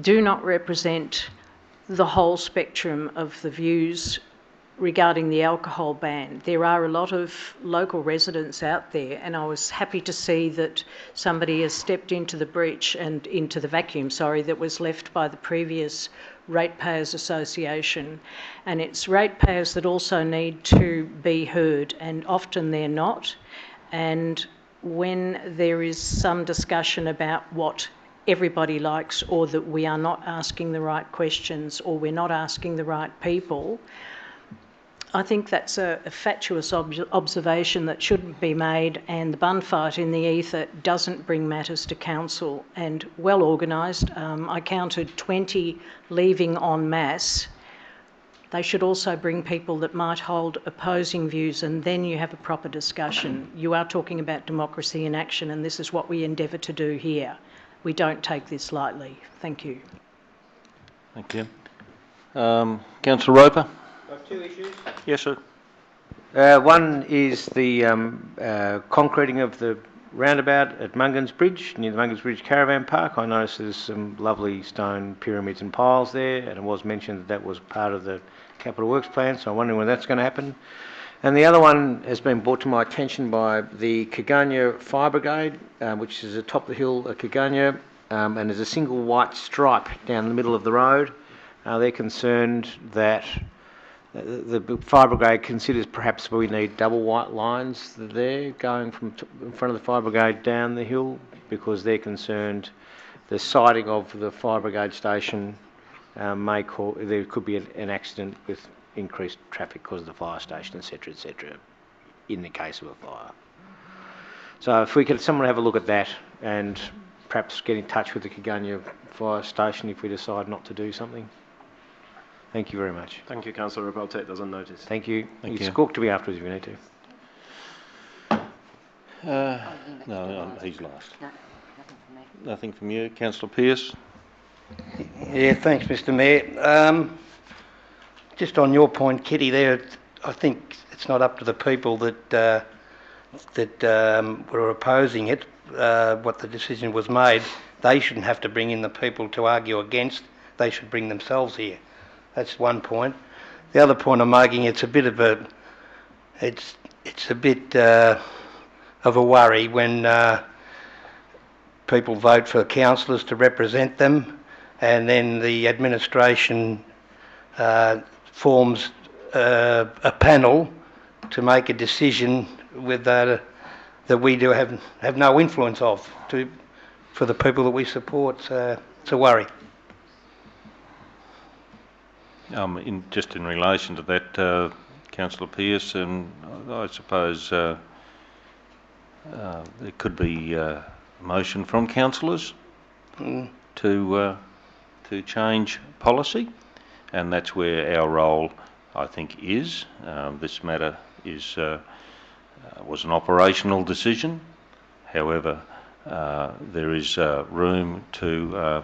do not represent the whole spectrum of the views regarding the alcohol ban. There are a lot of local residents out there, and I was happy to see that somebody has stepped into the breach and into the vacuum, that was left by the previous Ratepayers Association. And it's ratepayers that also need to be heard, and often they're not. And when there is some discussion about what everybody likes, or that we are not asking the right questions, or we're not asking the right people, I think that's a fatuous observation that shouldn't be made, and the bun fight in the ether doesn't bring matters to council. And well organised, I counted 20 leaving en masse They should also bring people that might hold opposing views, and then you have a proper discussion. You are talking about democracy in action, and this is what we endeavour to do here. We don't take this lightly. Thank you. Thank you. Councillor Roper? Two issues. Yes, sir. One is the concreting of the roundabout at Mungans Bridge, near the Mungans Bridge Caravan Park. I noticed there's some lovely stone pyramids and piles there, and it was mentioned that that was part of the Capital Works plan, so I'm wondering when that's going to happen. And the other one has been brought to my attention by the Kaganya Fire Brigade, which is atop the hill at Kaganya, and there's a single white stripe down the middle of the road. They're concerned that the fire brigade considers perhaps we need double white lines there going from in front of the fire brigade down the hill, because they're concerned the sighting of the fire brigade station may cause, there could be an accident with increased traffic because of the fire station, etc., in the case of a fire. So if we could, someone have a look at that and perhaps get in touch with the Kaganya fire station if we decide not to do something. Thank you very much. Thank you, Councillor Roper. I'll take those on notice. Thank you. Thank You you. talk to me afterwards if you need to. No, he's last. Nothing from you. Councillor Pearce? Yeah, thanks, Mr. Mayor. Just on your point, Kitty, there, I think it's not up to the people that were opposing it, what the decision was made. They shouldn't have to bring in the people to argue against. They should bring themselves here. That's one point. The other point I'm making, it's a bit of a worry when people vote for councillors to represent them, and then the administration forms a panel to make a decision with that we do have no influence for the people that we support. It's a worry. Just in relation to that, Councillor Pearce, and I suppose there could be a motion from councillors to change policy, and that's where our role, I think, is. This matter was an operational decision. However, there is room to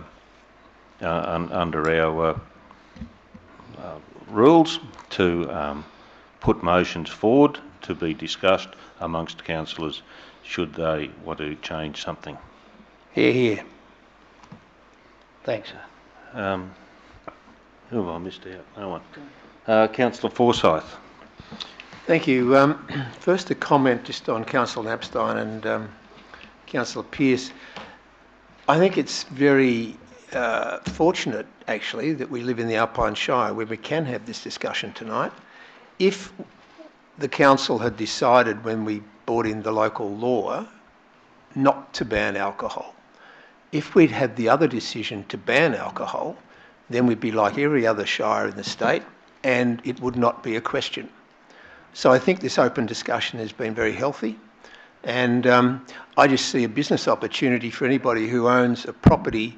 under our rules to put motions forward to be discussed amongst councillors should they want to change something. Here. Thanks. Who have I missed out? No one. Councillor Forsyth. Thank you. First, a comment just on Councillor Knapstein and Councillor Pearce. I think it's very fortunate, actually, that we live in the Alpine Shire where we can have this discussion tonight. If the council had decided when we brought in the local law not to ban alcohol, if we'd had the other decision to ban alcohol, then we'd be like every other shire in the state and it would not be a question. So I think this open discussion has been very healthy, and I just see a business opportunity for anybody who owns a property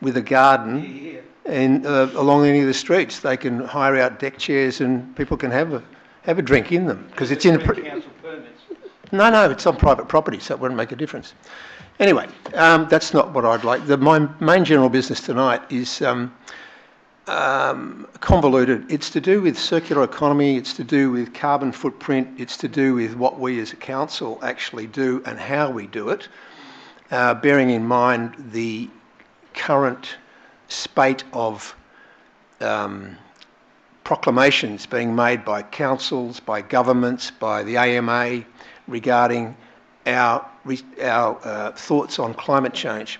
with a garden and along any of the streets. They can hire out deck chairs and people can have a drink in them because it's in a council permits. No, it's on private property, so it wouldn't make a difference. Anyway, that's not what I'd like. My main general business tonight is convoluted. It's to do with circular economy, it's to do with carbon footprint, it's to do with what we as a council actually do and how we do it, bearing in mind the current spate of proclamations being made by councils, by governments, by the AMA regarding our thoughts on climate change.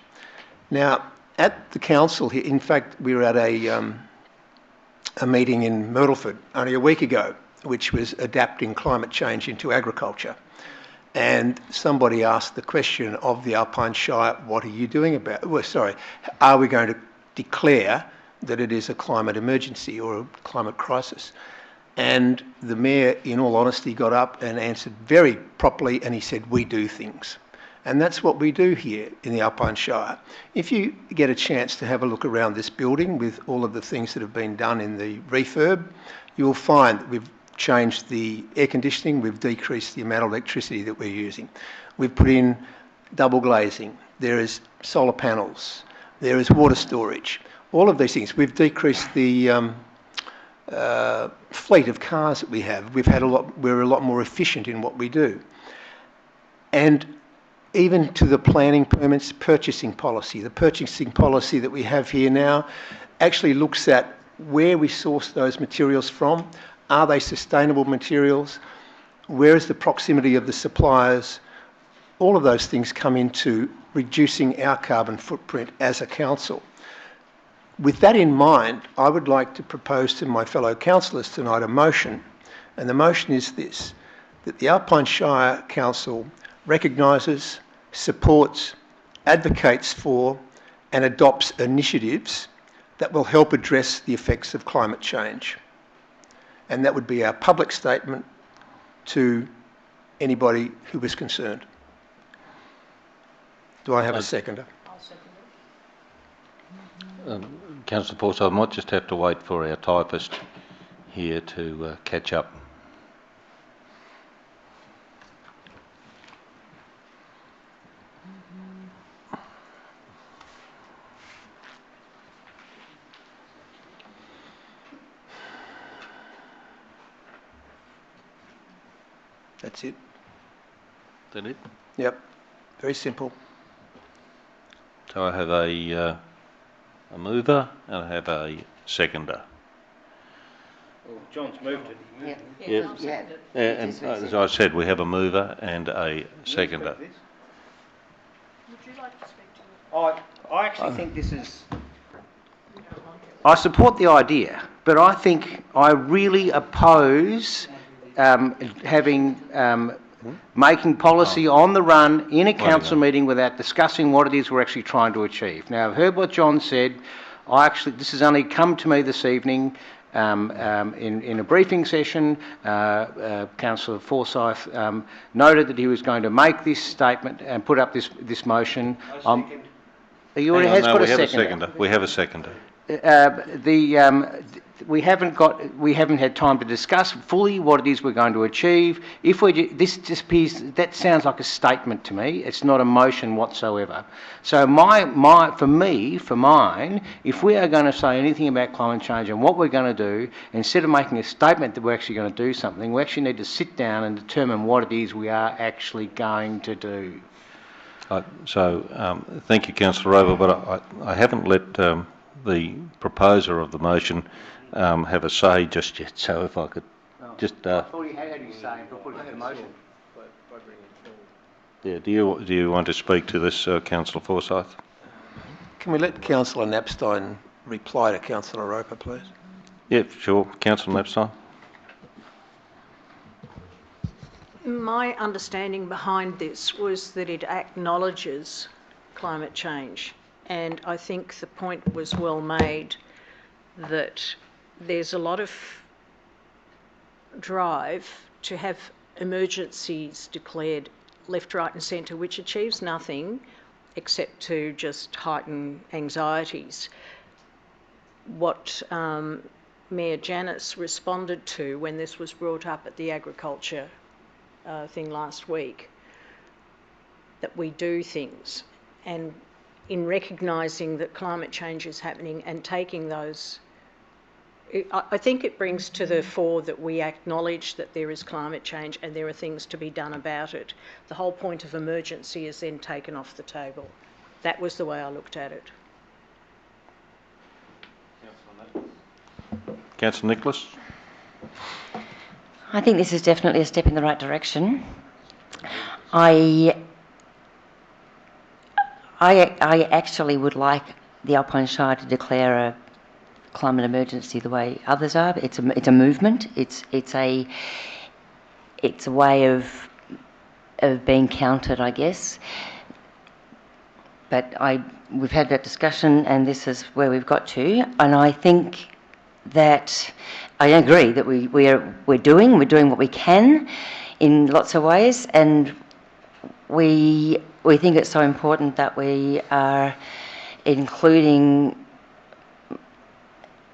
Now, at the council here, in fact, we were at a meeting in Myrtleford only a week ago, which was adapting climate change into agriculture. And somebody asked the question of the Alpine Shire, what are you doing about it? Well, sorry, are we going to declare that it is a climate emergency or a climate crisis? And the mayor, in all honesty, got up and answered very properly, and he said, we do things. And that's what we do here in the Alpine Shire. If you get a chance to have a look around this building with all of the things that have been done in the refurb, you'll find that we've changed the air conditioning, we've decreased the amount of electricity that we're using. We've put in double glazing, there is solar panels, there is water storage. All of these things. We've decreased the fleet of cars that we have. We're a lot more efficient in what we do. And even to the planning permits, purchasing policy. The purchasing policy that we have here now actually looks at where we source those materials from. Are they sustainable materials? Where is the proximity of the suppliers? All of those things come into reducing our carbon footprint as a council. With that in mind, I would like to propose to my fellow councillors tonight a motion, and the motion is this, that the Alpine Shire Council recognises, supports, advocates for and adopts initiatives that will help address the effects of climate change. And that would be our public statement to anybody who is concerned. Do I have a seconder? Councillor Forsyth, I might just have to wait for our typist here to catch up. That's it. Is that it? Yep. Very simple. So I have a mover and I have a seconder. Well, John's moved it. Yeah. And as I said, we have a mover and a seconder. Would you like to speak to it? I actually think this is... I support the idea, but I think I really oppose making policy on the run in a council meeting without discussing what it is we're actually trying to achieve. Now, I've heard what John said. This has only come to me this evening in a briefing session. Councillor Forsyth noted that he was going to make this statement and put up this motion. He already has put a seconder. We have a seconder. We haven't had time to discuss fully what it is we're going to achieve. If that sounds like a statement to me. It's not a motion whatsoever. So for mine, if we are going to say anything about climate change and what we're going to do, instead of making a statement that we're actually going to do something, we actually need to sit down and determine what it is we are actually going to do. Thank you, Councillor Rover, but I haven't let the proposer of the motion have a say just yet. So if I could just... I thought he had his say and put it in the motion. Yeah, do you want to speak to this, Councillor Forsyth? Can we let Councillor Knapstein reply to Councillor Roper, please? Yeah, sure. Councillor Knapstein. My understanding behind this was that it acknowledges climate change, and I think the point was well made that there's a lot of drive to have emergencies declared left, right and centre, which achieves nothing except to just heighten anxieties. What Mayor Janus responded to when this was brought up at the agriculture thing last week, that we do things, and in recognising that climate change is happening and taking those, I think it brings to the fore that we acknowledge that there is climate change and there are things to be done about it. The whole point of emergency is then taken off the table. That was the way I looked at it. Councillor Nicholas. I think this is definitely a step in the right direction. I actually would like the Alpine Shire to declare a climate emergency the way others are. It's a movement. It's a way of being counted, I guess. But we've had that discussion, and this is where we've got to. And I think that I agree that we're doing what we can in lots of ways, and we think it's so important that we are including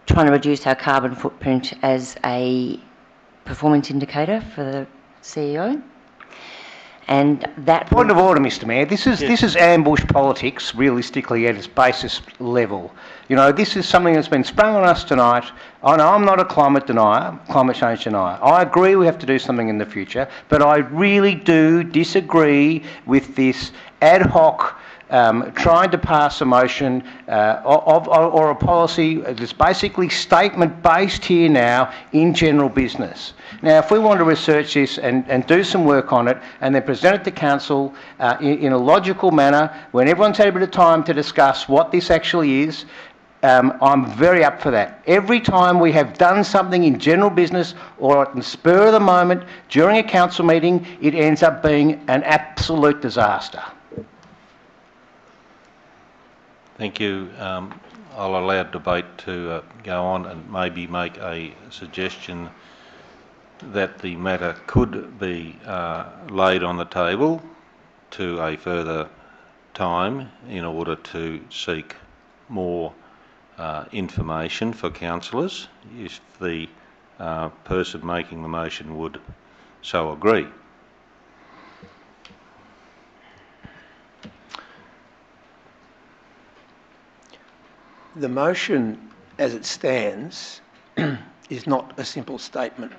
trying to reduce our carbon footprint as a performance indicator for the CEO. And that Point of order, Mr. Mayor. This is ambush politics, realistically, at its basis level. You know, this is something that's been sprung on us tonight. I know I'm not a climate change denier. I agree we have to do something in the future, but I really do disagree with this ad hoc trying to pass a motion or a policy that's basically statement-based here now in general business. Now, if we want to research this and do some work on it and then present it to council in a logical manner, when everyone's had a bit of time to discuss what this actually is, I'm very up for that. Every time we have done something in general business or at the spur of the moment during a council meeting, it ends up being an absolute disaster. Thank you. I'll allow debate to go on and maybe make a suggestion that the matter could be laid on the table to a further time in order to seek more information for councillors, if the person making the motion would so agree. The motion, as it stands, is not a simple statement.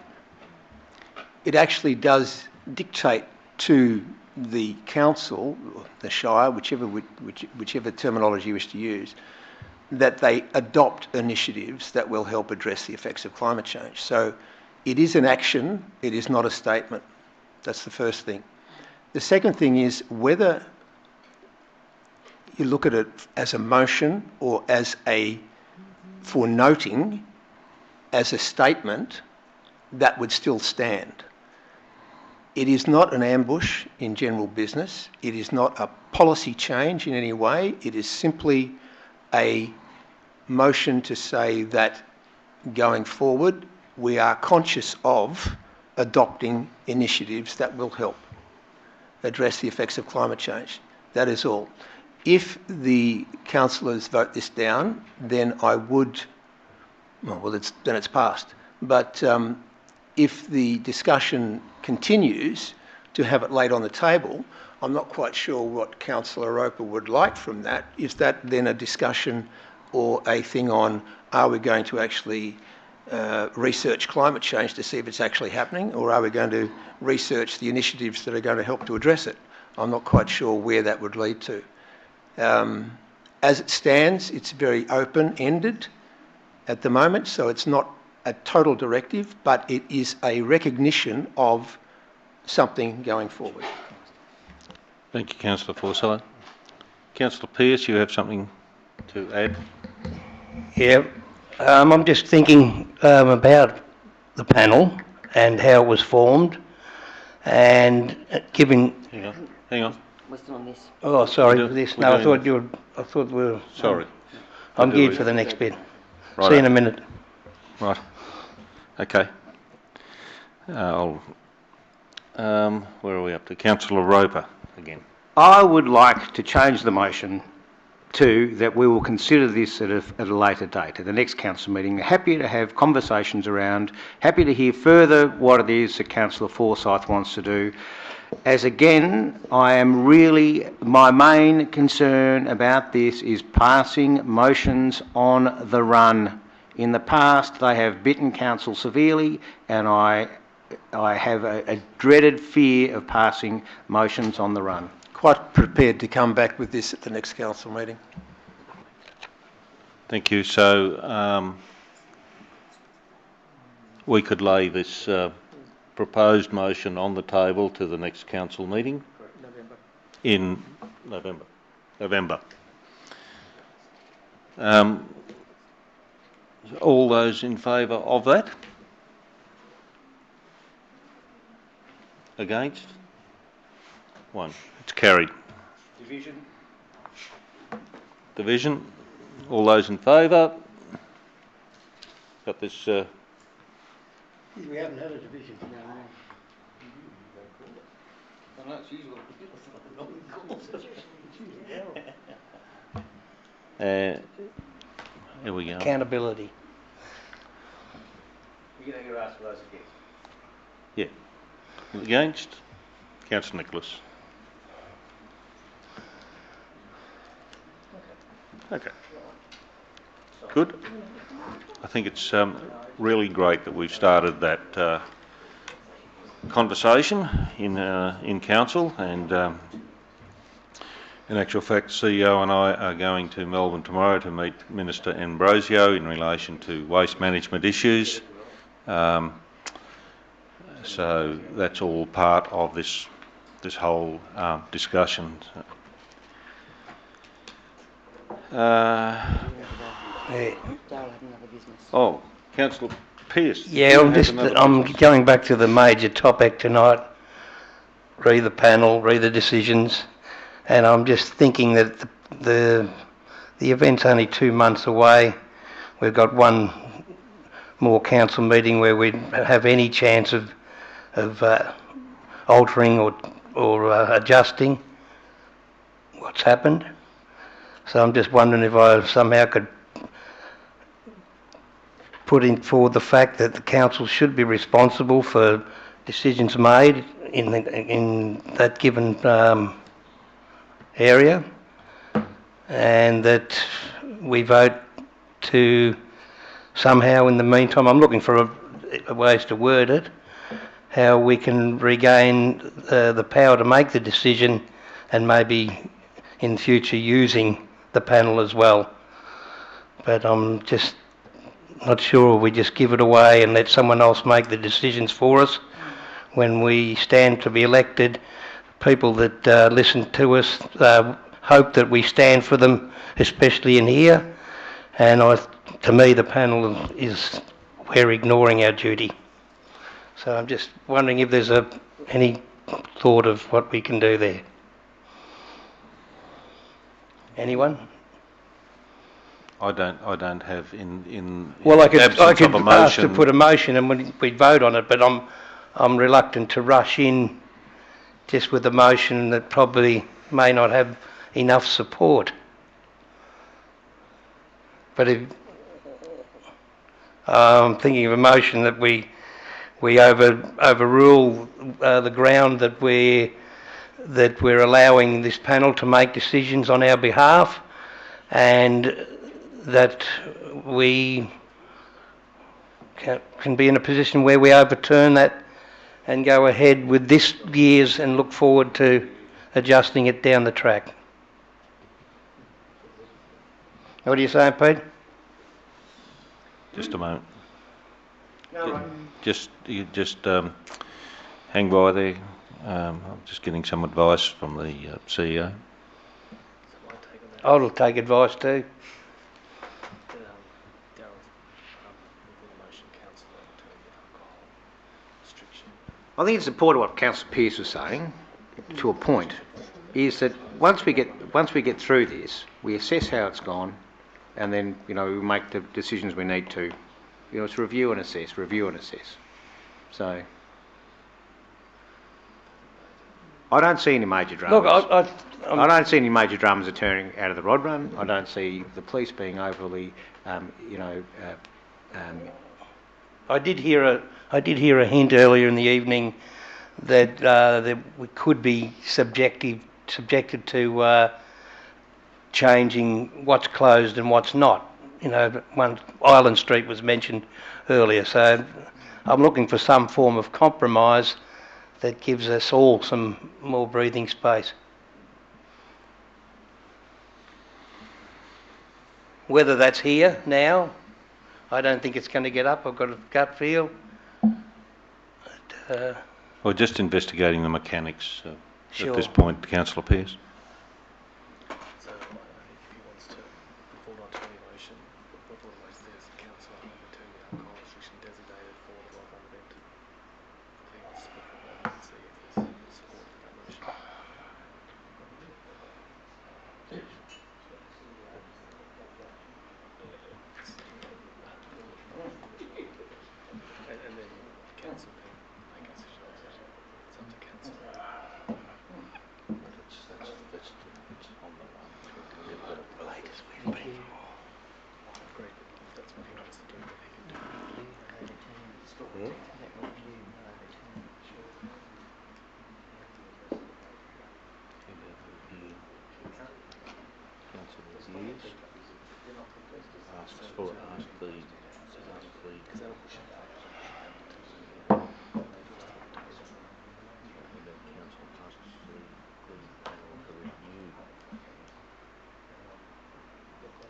It actually does dictate to the council, the Shire, whichever terminology you wish to use, that they adopt initiatives that will help address the effects of climate change. So it is an action, it is not a statement. That's the first thing. The second thing is whether you look at it as a motion or as for noting, as a statement, that would still stand. It is not an ambush in general business. It is not a policy change in any way. It is simply a motion to say that going forward, we are conscious of adopting initiatives that will help address the effects of climate change. That is all. If the councillors vote this down, then I would, then it's passed. But if the discussion continues to have it laid on the table, I'm not quite sure what Councillor Roper would like from that. Is that then a discussion or a thing on, are we going to actually research climate change to see if it's actually happening, or are we going to research the initiatives that are going to help to address it? I'm not quite sure where that would lead to. As it stands, it's very open-ended at the moment, so it's not a total directive, but it is a recognition of something going forward. Thank you, Councillor Forsyth. Councillor Pearce, you have something to add? Yeah, I'm just thinking about the panel and how it was formed, and giving. Hang on. We're still on this. Oh, sorry for this. No, I thought we were. Sorry. I'm geared for the next bit. Right. See you in a minute. Right. Okay. Where are we up to? Councillor Roper again. I would like to change the motion to that we will consider this at a later date, at the next council meeting. Happy to have conversations around, happy to hear further what it is that Councillor Forsyth wants to do. As again, I am really, my main concern about this is passing motions on the run. In the past, they have bitten council severely, and I have a dreaded fear of passing motions on the run. Quite prepared to come back with this at the next council meeting. Thank you. So we could lay this proposed motion on the table to the next council meeting in November. All those in favour of that? Against? One. It's carried. Division. All those in favour? Got this. We haven't had a division. Here we go. Accountability. You're going to ask for those against? Yeah. Against? Councillor Nicholas. Okay. Good. I think it's really great that we've started that conversation in council, and in actual fact, CEO and I are going to Melbourne tomorrow to meet Minister Ambrosio in relation to waste management issues. So that's all part of this whole discussion. Oh, Councillor Pearce. Yeah, I'm going back to the major topic tonight. Read the panel, read the decisions, and I'm just thinking that the event's only 2 months away. We've got one more council meeting where we'd have any chance of altering or adjusting what's happened. So I'm just wondering if I somehow could put in forward the fact that the council should be responsible for decisions made in that given area, and that we vote to somehow, in the meantime, I'm looking for ways to word it, how we can regain the power to make the decision, and maybe in future using the panel as well. But I'm just not sure we just give it away and let someone else make the decisions for us when we stand to be elected. People that listen to us hope that we stand for them, especially in here. And to me, the panel we're ignoring our duty. So I'm just wondering if there's any thought of what we can do there. Anyone? I don't have in Well, I could absence of a ask to motion. put a motion and we'd vote on it, but I'm reluctant to rush in just with a motion that probably may not have enough support. But if I'm thinking of a motion that we overrule the ground that we're allowing this panel to make decisions on our behalf, and that we can be in a position where we overturn that and go ahead with this year's and look forward to adjusting it down the track. What are you saying, Pete? Just a moment. Just hang by there. I'm just getting some advice from the CEO. I'll take advice too. I think it's important what Councillor Pearce was saying, to a point, is that once we get through this, we assess how it's gone, and then we make the decisions we need to. It's review and assess. So I don't see any major dramas. Look, I don't see any major dramas occurring out of the rod run. I don't see the police being overly, I did hear a hint earlier in the evening that we could be subjected to changing what's closed and what's not. One Island Street was mentioned earlier, so I'm looking for some form of compromise that gives us all some more breathing space. Whether that's here now, I don't think it's going to get up. I've got a gut feel. But, We're just investigating the mechanics Sure. at this point, Councillor Pearce.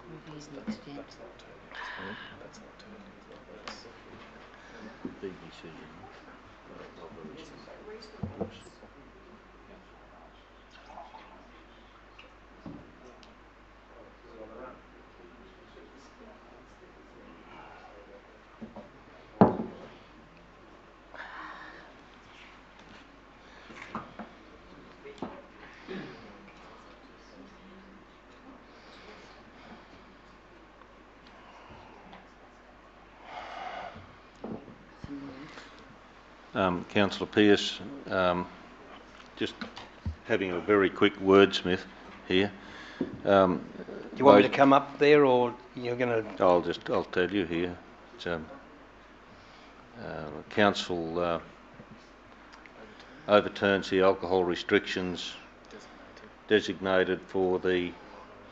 Reviews the extent. BBC. Councillor Pearce, just having a very quick wordsmith here. Do you want me to come up there, or you're going to? I'll tell you here. It's, council overturns the alcohol restrictions designated for the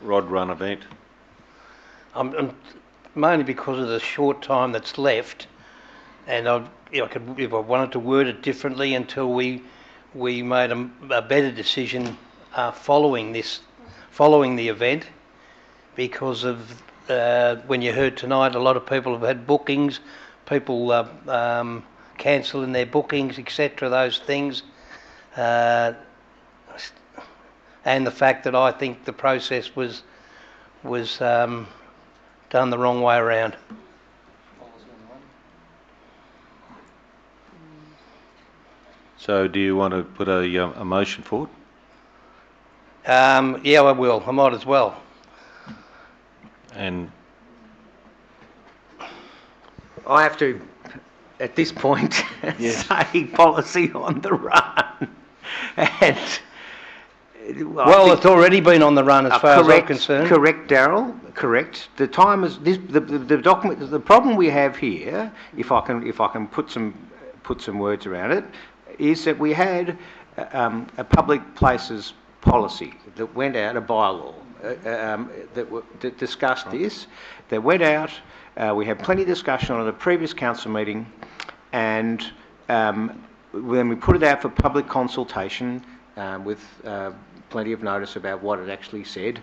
Rod Run event. I'm mainly because of the short time that's left, and if I wanted to word it differently until we made a better decision following the event, because of when you heard tonight, a lot of people have had bookings, people cancelling their bookings, etc. Those things, and the fact that I think the process was done the wrong way around. So do you want to put a motion forward? Yeah, I will. I might as well. And I have to, at this point, say policy on the run. And well, it's already been on the run as far as I'm concerned. Correct, Darryl. Correct. The time is this. The document. The problem we have here, if I can put some words around it, is that we had a public places policy that went out, a bylaw that discussed this, that went out. We had plenty of discussion on the previous council meeting, and when we put it out for public consultation with plenty of notice about what it actually said,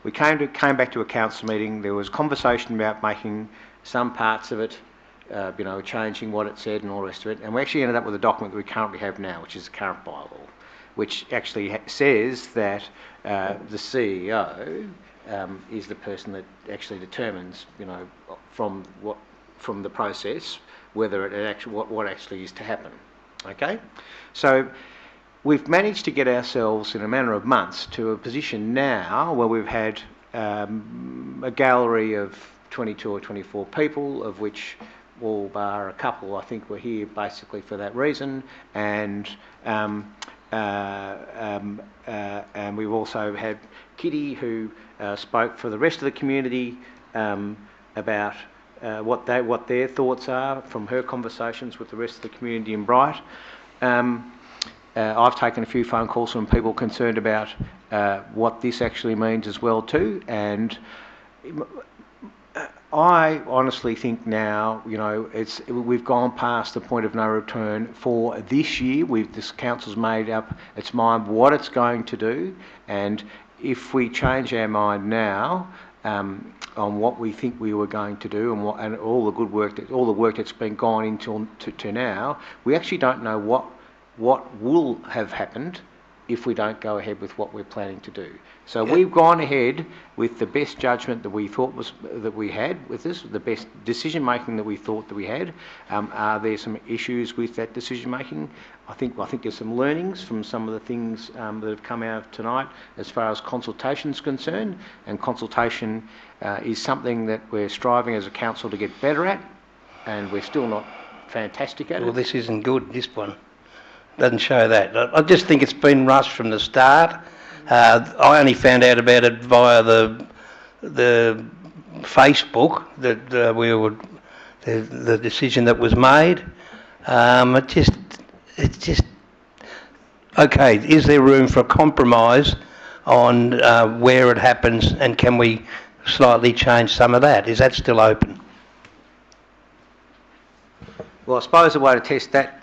we came back to a council meeting. There was conversation about making some parts of it, changing what it said and all the rest of it, and we actually ended up with a document that we currently have now, which is the current bylaw, which actually says that the CEO is the person that actually determines, from the process, whether it actually what actually is to happen. Okay, so we've managed to get ourselves in a matter of months to a position now where we've had a gallery of 22 or 24 people, of which all bar a couple, I think, were here basically for that reason, and we've also had Kitty, who spoke for the rest of the community about what their thoughts are from her conversations with the rest of the community in Bright. I've taken a few phone calls from people concerned about what this actually means as well too, and I honestly think now, we've gone past the point of no return for this year. This council's made up its mind what it's going to do, and if we change our mind now on what we think we were going to do and all the good work that's been gone into to now, we actually don't know what will have happened if we don't go ahead with what we're planning to do. So we've gone ahead with the best judgment that we thought that we had with this, the best decision making that we thought that we had. Are there some issues with that decision making? I think there's some learnings from some of the things that have come out tonight as far as consultation is concerned, and consultation is something that we're striving as a council to get better at, and we're still not fantastic at it. Well, this isn't good, this one. Doesn't show that. I just think it's been rushed from the start. I only found out about it via the Facebook that we were the decision that was made. It's just okay. Is there room for a compromise on where it happens, and can we slightly change some of that? Is that still open? Well, I suppose the way to test that,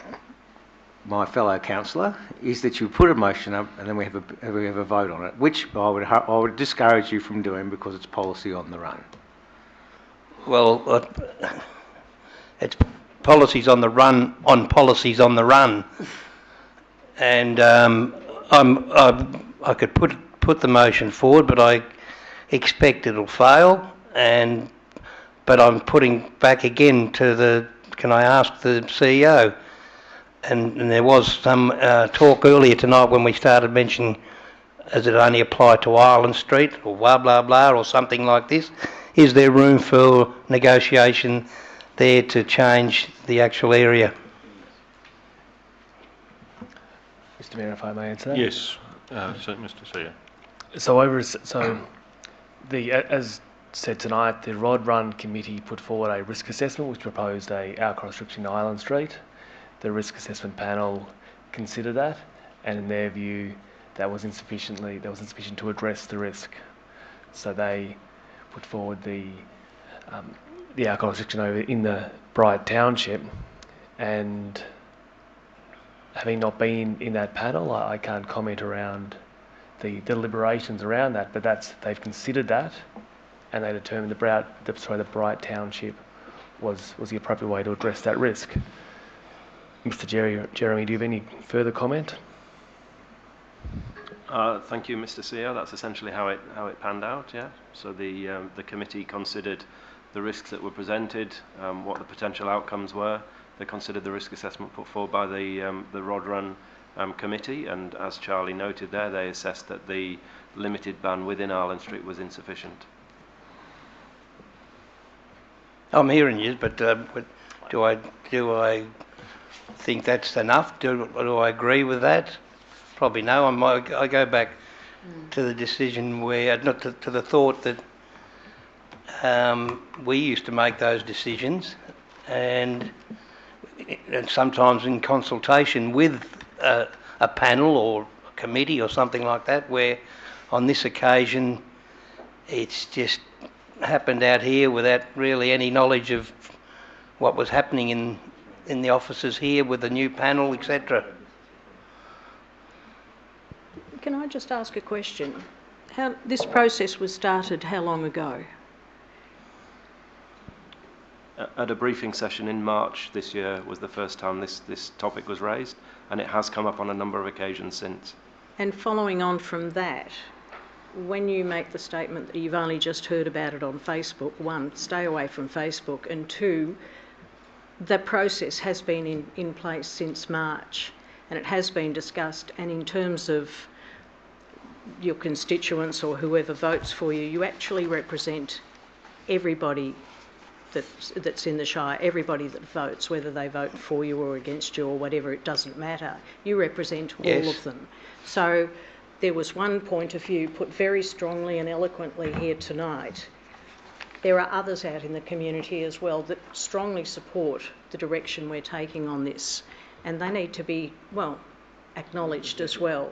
my fellow councillor, is that you put a motion up and then we have a vote on it, which I would discourage you from doing because it's policy on the run. Well, it's policies on the run on policies on the run, and I could put the motion forward, but I expect it'll fail. But I'm putting back again to the. Can I ask the CEO? And there was some talk earlier tonight when we started mentioning, does it only apply to Ireland Street or blah blah blah or something like this? Is there room for negotiation there to change the actual area? Mr. Mayor, if I may answer that. Yes, so Mr. CEO. As said tonight, the Rod Run Committee put forward a risk assessment which proposed a alcohol restriction in Ireland Street. The risk assessment panel considered that, and in their view, that was insufficient to address the risk. So they put forward the alcohol restriction over in the Bright Township, and having not been in that panel, I can't comment around the deliberations around that, but they've considered that, and they determined the Bright Township was the appropriate way to address that risk. Mr. Jeremy, do you have any further comment? Thank you, Mr. CEO. That's essentially how it panned out. Yeah. So the committee considered the risks that were presented, what the potential outcomes were. They considered the risk assessment put forward by the Rod Run committee, and as Charlie noted there, they assessed that the limited ban within Ireland Street was insufficient. I'm hearing you, but do I think that's enough? Do I agree with that? Probably no. I go back to the decision where, not to the thought that we used to make those decisions, and sometimes in consultation with a panel or a committee or something like that, where on this occasion it's just happened out here without really any knowledge of what was happening in the offices here with the new panel, etc. Can I just ask a question? This process was started how long ago? At a briefing session in March this year was the first time this topic was raised, and it has come up on a number of occasions since. And following on from that, when you make the statement that you've only just heard about it on Facebook, one, stay away from Facebook, and two, the process has been in place since March, and it has been discussed, and in terms of your constituents or whoever votes for you, you actually represent everybody that's in the Shire, everybody that votes, whether they vote for you or against you or whatever, it doesn't matter. You represent all of them. So there was one point of view put very strongly and eloquently here tonight. There are others out in the community as well that strongly support the direction we're taking on this, and they need to be, well, acknowledged as well.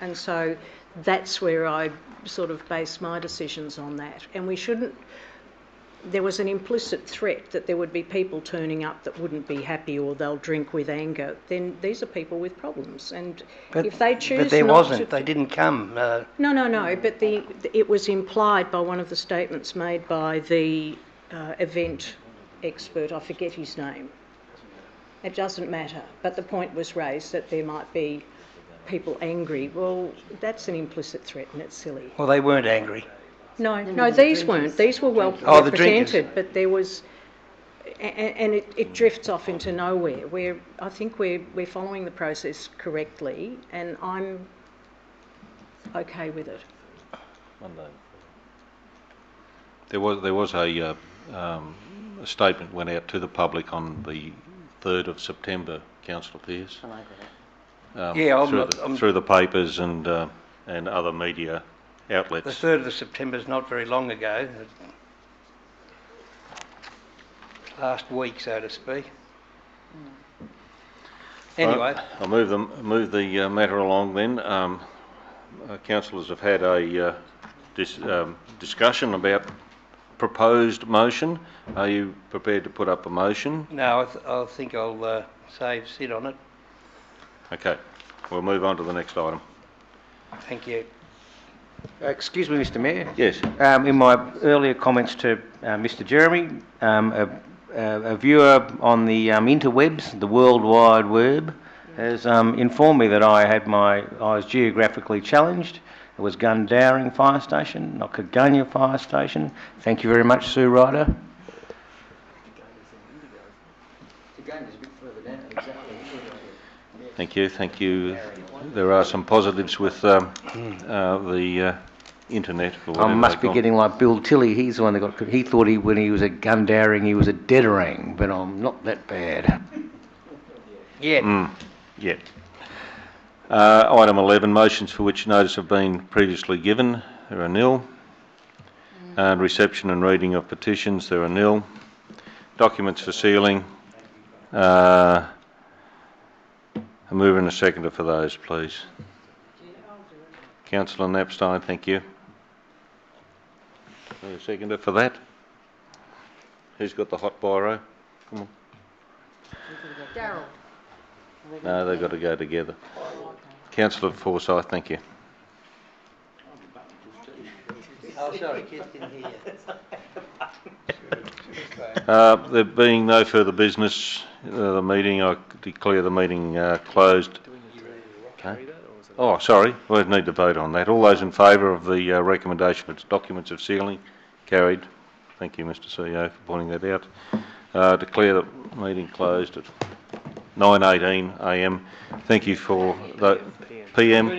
And so that's where I sort of base my decisions on that. And we shouldn't, there was an implicit threat that there would be people turning up that wouldn't be happy or they'll drink with anger. Then these are people with problems, and if they choose but there not wasn't. to, They didn't come. No. But it was implied by one of the statements made by the event expert. I forget his name. It doesn't matter. But the point was raised that there might be people angry. Well, that's an implicit threat, and it's silly. Well, they weren't angry. No, these weren't. These were well represented, but there was, and it drifts off into nowhere. I think we're following the process correctly, and I'm okay with it. There was a statement went out to the public on the 3rd of September, Councillor Pearce. Through the papers and other media outlets. The 3rd of September is not very long ago. last week, so to speak. Anyway. I'll move the matter along then. Councillors have had a discussion about proposed motion. Are you prepared to put up a motion? No, I think I'll sit on it. Okay, we'll move on to the next item. Thank you. Excuse me, Mr Mayor. Yes. In my earlier comments to Mr Jeremy, a viewer on the interwebs, the World Wide Web, has informed me that I was geographically challenged. It was Gundowring Fire Station, not Cogonia Fire Station. Thank you very much, Sue Ryder. Thank you. There are some positives with the internet. Or I must be getting like Bill Tilley. He's the one that got. He thought when he was at Gundowring he was at Deaderang, but I'm not that bad. Yeah. Yeah. Item 11, motions for which notice have been previously given. There are nil. And reception and reading of petitions. There are nil. Documents for sealing. A mover and a seconder for those, please. Councillor Knapstein, thank you. A seconder for that. Who's got the hot biro? Come on. Daryl. No, they've got to go together. Councillor Forsyth, thank you. Oh, sorry, kids didn't hear you. There being no further business, the meeting, I declare the meeting closed. Okay. Oh, sorry, we need to vote on that. All those in favour of the recommendation for documents of sealing? Carried. Thank you, Mr CEO, for pointing that out. Declare the meeting closed at 9:18 a.m. Thank you for the PM.